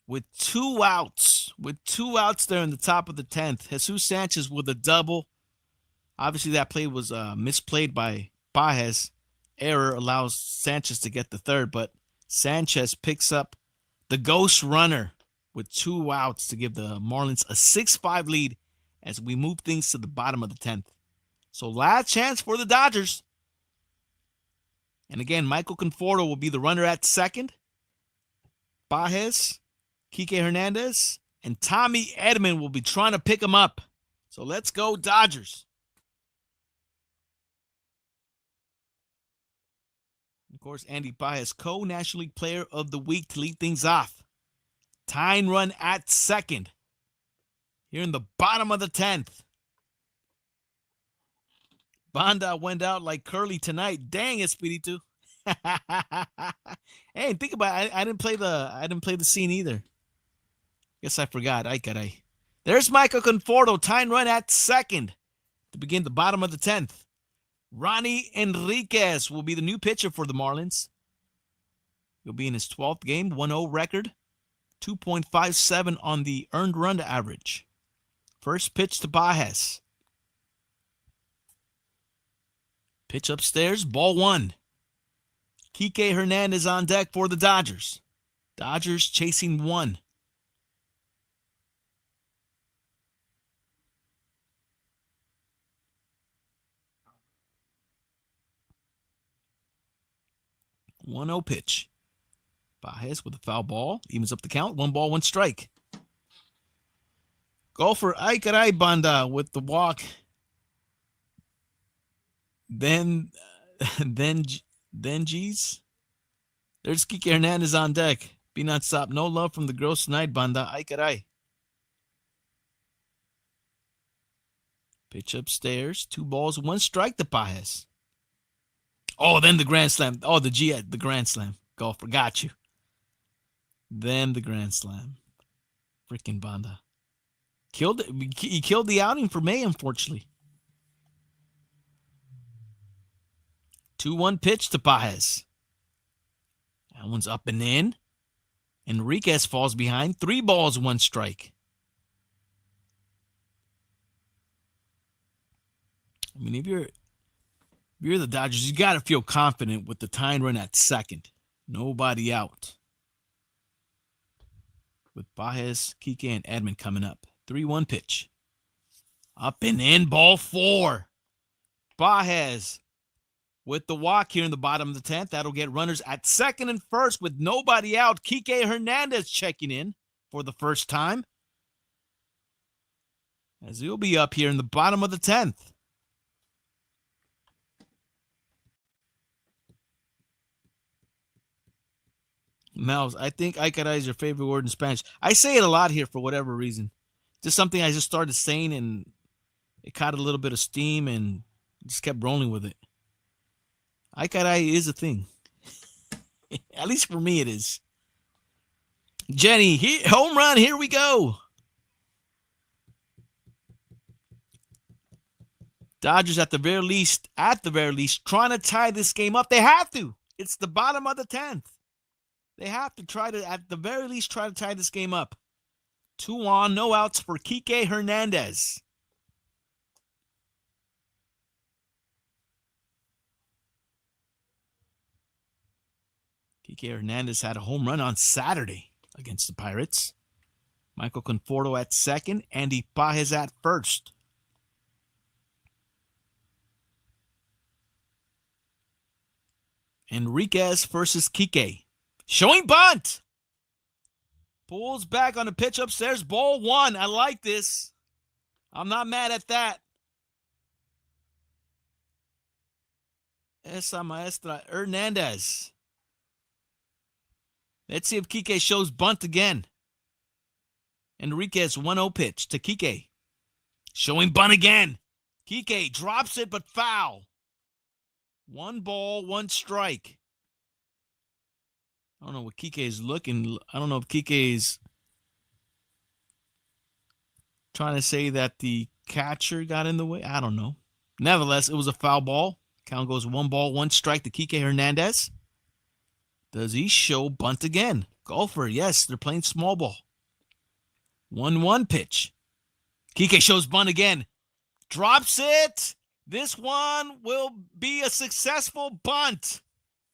With 2 outs. With 2 outs there in the top of the 10th. Jesus Sanchez with a double. Obviously, that play was misplayed by Pages. Error allows Sanchez to get the third, but Sanchez picks up the ghost runner with 2 outs to give the Marlins a 6-5 lead as we move things to the bottom of the 10th. So last chance for the Dodgers. And again, Michael Conforto will be the runner at second. Pages, Kike Hernandez, and Tommy Edman will be trying to pick him up. So let's go Dodgers. Of course, Andy Pages, co-National League Player of the Week to lead things off. Tying run at second. Here in the bottom of the 10th. Banda went out like Curly tonight. Dang, Espiritu. Hey, think about it. I didn't play the scene either. Guess I forgot. Ay caray. There's Michael Conforto, tying run at second to begin the bottom of the 10th. Ronnie Enriquez will be the new pitcher for the Marlins. He'll be in his 12th game, 1-0 record, 2.57 on the earned run average. First pitch to Pages. Pitch upstairs, ball 1. Kike Hernandez on deck for the Dodgers. Dodgers chasing 1. One-zero pitch. Pages with a foul ball. Evens up the count. 1 ball, 1 strike. Golfer Aikarai Banda with the walk. Then G's. There's Kike Hernandez on deck. Be not stop. No love from the girls tonight, Banda. Aikarai. Pitch upstairs. 2 balls, 1 strike to Pages. Oh, then the grand slam. Oh, the grand slam. Golfer, got you. Then the grand slam. Freaking Banda. He killed the outing for May, unfortunately. 2-1 pitch to Pages. That one's up and in. Enriquez falls behind. 3 balls, 1 strike. I mean, if you're the Dodgers, you got to feel confident with the tying run at second. Nobody out. With Pages, Kike, and Edman coming up. 3-1 pitch. Up and in, ball 4. Pages with the walk here in the bottom of the 10th. That'll get runners at second and first with nobody out. Kike Hernandez checking in for the first time. As he'll be up here in the bottom of the 10th. Mouse, I think Aikara is your favorite word in Spanish. I say it a lot here for whatever reason. Just something I just started saying and it caught a little bit of steam and just kept rolling with it. Aikara is a thing. At least for me it is. Jenny, home run, here we go. Dodgers at the very least, trying to tie this game up. They have to. It's the bottom of the 10th. They have to try to, at the very least, try to tie this game up. 2 on, no outs for Kike Hernandez. Kike Hernandez had a home run on Saturday against the Pirates. Michael Conforto at second. Andy Pages at first. Enriquez versus Kike. Showing bunt. Pulls back on the pitch upstairs. Ball one. I like this. I'm not mad at that. Esa Maestra Hernandez. Let's see if Kike shows bunt again. Enriquez 1-0 pitch to Kike. Showing bunt again. Kike drops it but foul. 1 ball, 1 strike. I don't know what Kike is looking. I don't know if Kike is trying to say that the catcher got in the way. I don't know. Nevertheless, it was a foul ball. Count goes 1 ball, 1 strike to Kike Hernandez. Does he show bunt again? Golfer, yes, they're playing small ball. 1-1 pitch. Kike shows bunt again. Drops it. This one will be a successful bunt.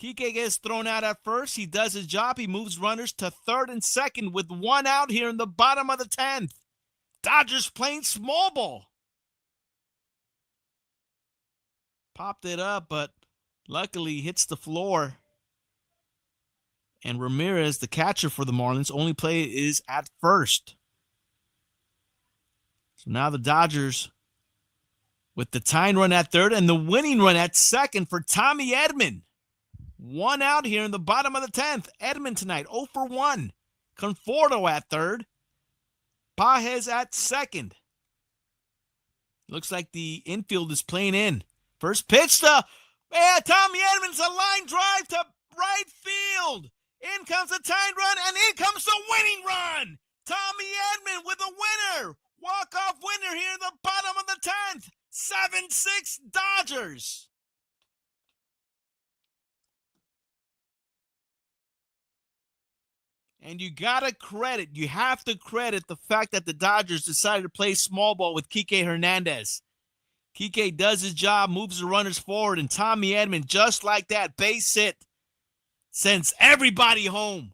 Kike gets thrown out at first. He does his job. He moves runners to third and second with 1 out here in the bottom of the 10th. Dodgers playing small ball. Popped it up, but luckily hits the floor. And Ramirez, the catcher for the Marlins, only play is at first. So now the Dodgers with the tying run at third and the winning run at second for Tommy Edman. 1 out here in the bottom of the 10th. Edman tonight, 0 for 1. Conforto at third. Pages at second. Looks like the infield is playing in. First pitch to Tommy Edman's a line drive to right field. In comes the tying run, and in comes the winning run. Tommy Edman with a winner. Walk-off winner here in the bottom of the 10th. 7-6 Dodgers. And you have to credit the fact that the Dodgers decided to play small ball with Kike Hernandez. Kike does his job, moves the runners forward, and Tommy Edman, just like that, base hit, sends everybody home.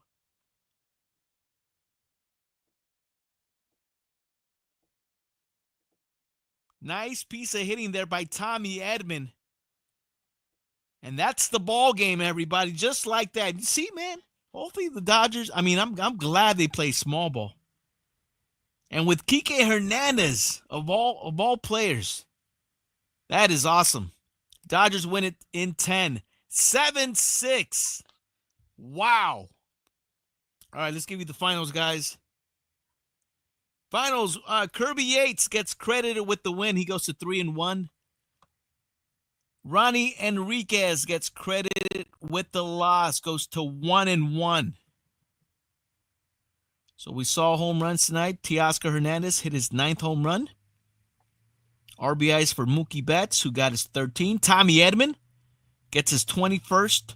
Nice piece of hitting there by Tommy Edman. And that's the ball game, everybody, just like that. You see, man, hopefully the Dodgers, I'm glad they play small ball. And with Kike Hernandez, of all players, that is awesome. Dodgers win it in 10. 7-6. Wow. All right, let's give you the finals, guys. Finals, Kirby Yates gets credited with the win. He goes to 3-1. Ronnie Enriquez gets credited with the loss, goes to 1-1. So we saw home runs tonight. Teoscar Hernandez hit his 9th home run. RBIs for Mookie Betts, who got his 13. Tommy Edman gets his 21st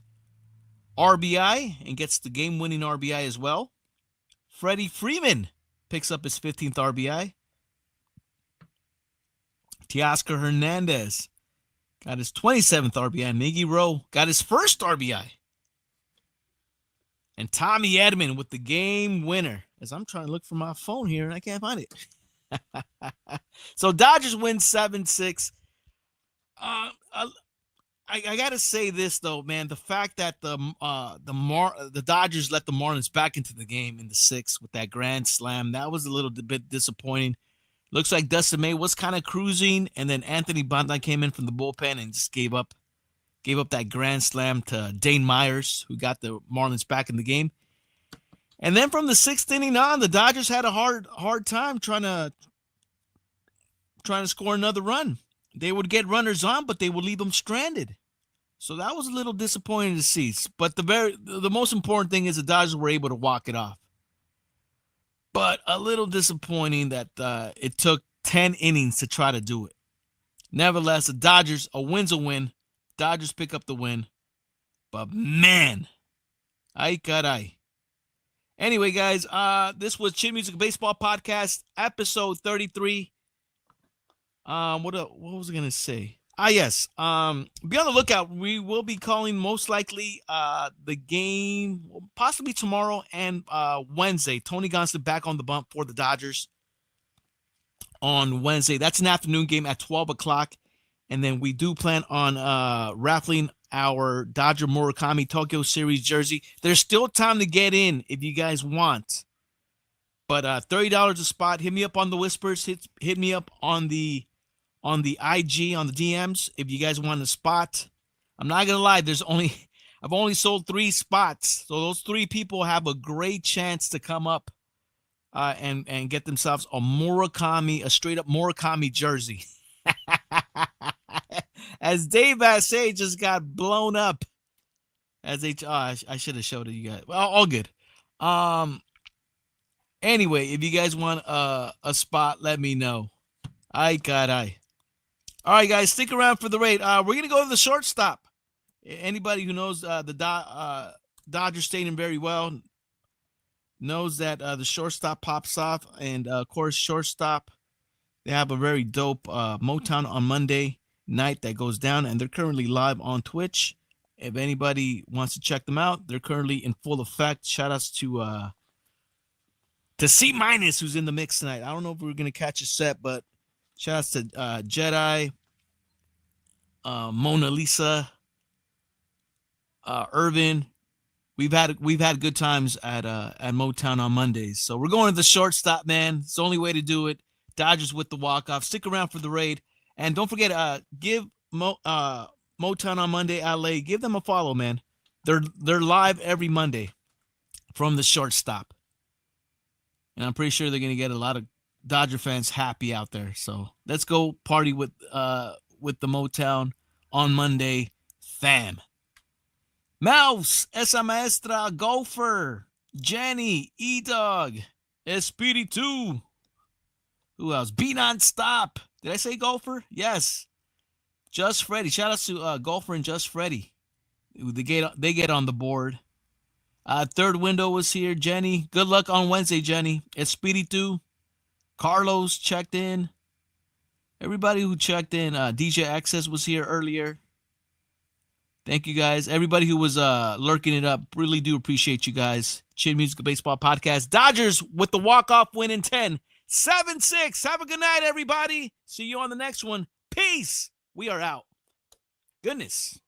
RBI and gets the game-winning RBI as well. Freddie Freeman picks up his 15th RBI. Teoscar Hernandez got his 27th RBI. Miggy Rowe got his first RBI. And Tommy Edman with the game winner. As I'm trying to look for my phone here and I can't find it. So Dodgers win 7-6. I gotta say this though, man. The fact that the Dodgers let the Marlins back into the game in the 6th with that grand slam, that was a little bit disappointing. Looks like Dustin May was kind of cruising, and then Anthony Bondai came in from the bullpen and just gave up that grand slam to Dane Myers, who got the Marlins back in the game. And then from the 6th inning on, the Dodgers had a hard time trying to score another run. They would get runners on, but they would leave them stranded. So that was a little disappointing to see. But the most important thing is the Dodgers were able to walk it off. But a little disappointing that it took 10 innings to try to do it. Nevertheless, the Dodgers, a win's a win. Dodgers pick up the win. But man, ay caray. Anyway, guys, this was Chin Music Baseball Podcast, episode 33. What was I going to say? Yes. Be on the lookout. We will be calling most likely the game possibly tomorrow and Wednesday. Tony Gonsolin back on the bump for the Dodgers on Wednesday. That's an afternoon game at 12 o'clock. And then we do plan on raffling our Dodger Murakami Tokyo Series jersey. There's still time to get in if you guys want. But $30 a spot. Hit me up on the whispers. Hit me up on the IG, on the DMs, if you guys want a spot. I'm not gonna lie, I've only sold 3 spots, so those 3 people have a great chance to come up and get themselves a straight up Murakami jersey. As Dave Assay just got blown up. I should have showed it you guys. Well, all good. Anyway, if you guys want a spot, let me know. All right, guys, stick around for the raid. We're going to go to the shortstop. Anybody who knows the Dodger Stadium very well knows that the shortstop pops off. And, of course, shortstop, they have a very dope Motown on Monday night that goes down. And they're currently live on Twitch. If anybody wants to check them out, they're currently in full effect. Shout-outs to C- who's in the mix tonight. I don't know if we're going to catch a set, but shout-outs to Jedi, Mona Lisa, Irvin. We've had good times at Motown on Mondays. So we're going to the shortstop, man. It's the only way to do it. Dodgers with the walk-off. Stick around for the raid. And don't forget, give Motown on Monday LA. Give them a follow, man. They're live every Monday from the shortstop. And I'm pretty sure they're going to get a lot of Dodger fans happy out there. So let's go party with the Motown on Monday, fam. Mouse, Esa Maestra, Gopher, Jenny, E-Dog, Espiritu. Who else? Be Non-Stop. Did I say Gopher? Yes. Just Freddy. Shout out to Gopher and Just Freddy. They get on the board. Third window was here. Jenny. Good luck on Wednesday, Jenny. Espiritu. Carlos checked in. Everybody who checked in. DJ Access was here earlier. Thank you, guys. Everybody who was lurking it up. Really do appreciate you guys. Chin Music Baseball Podcast. Dodgers with the walk-off win in 10. 7-6. Have a good night, everybody. See you on the next one. Peace. We are out. Goodness.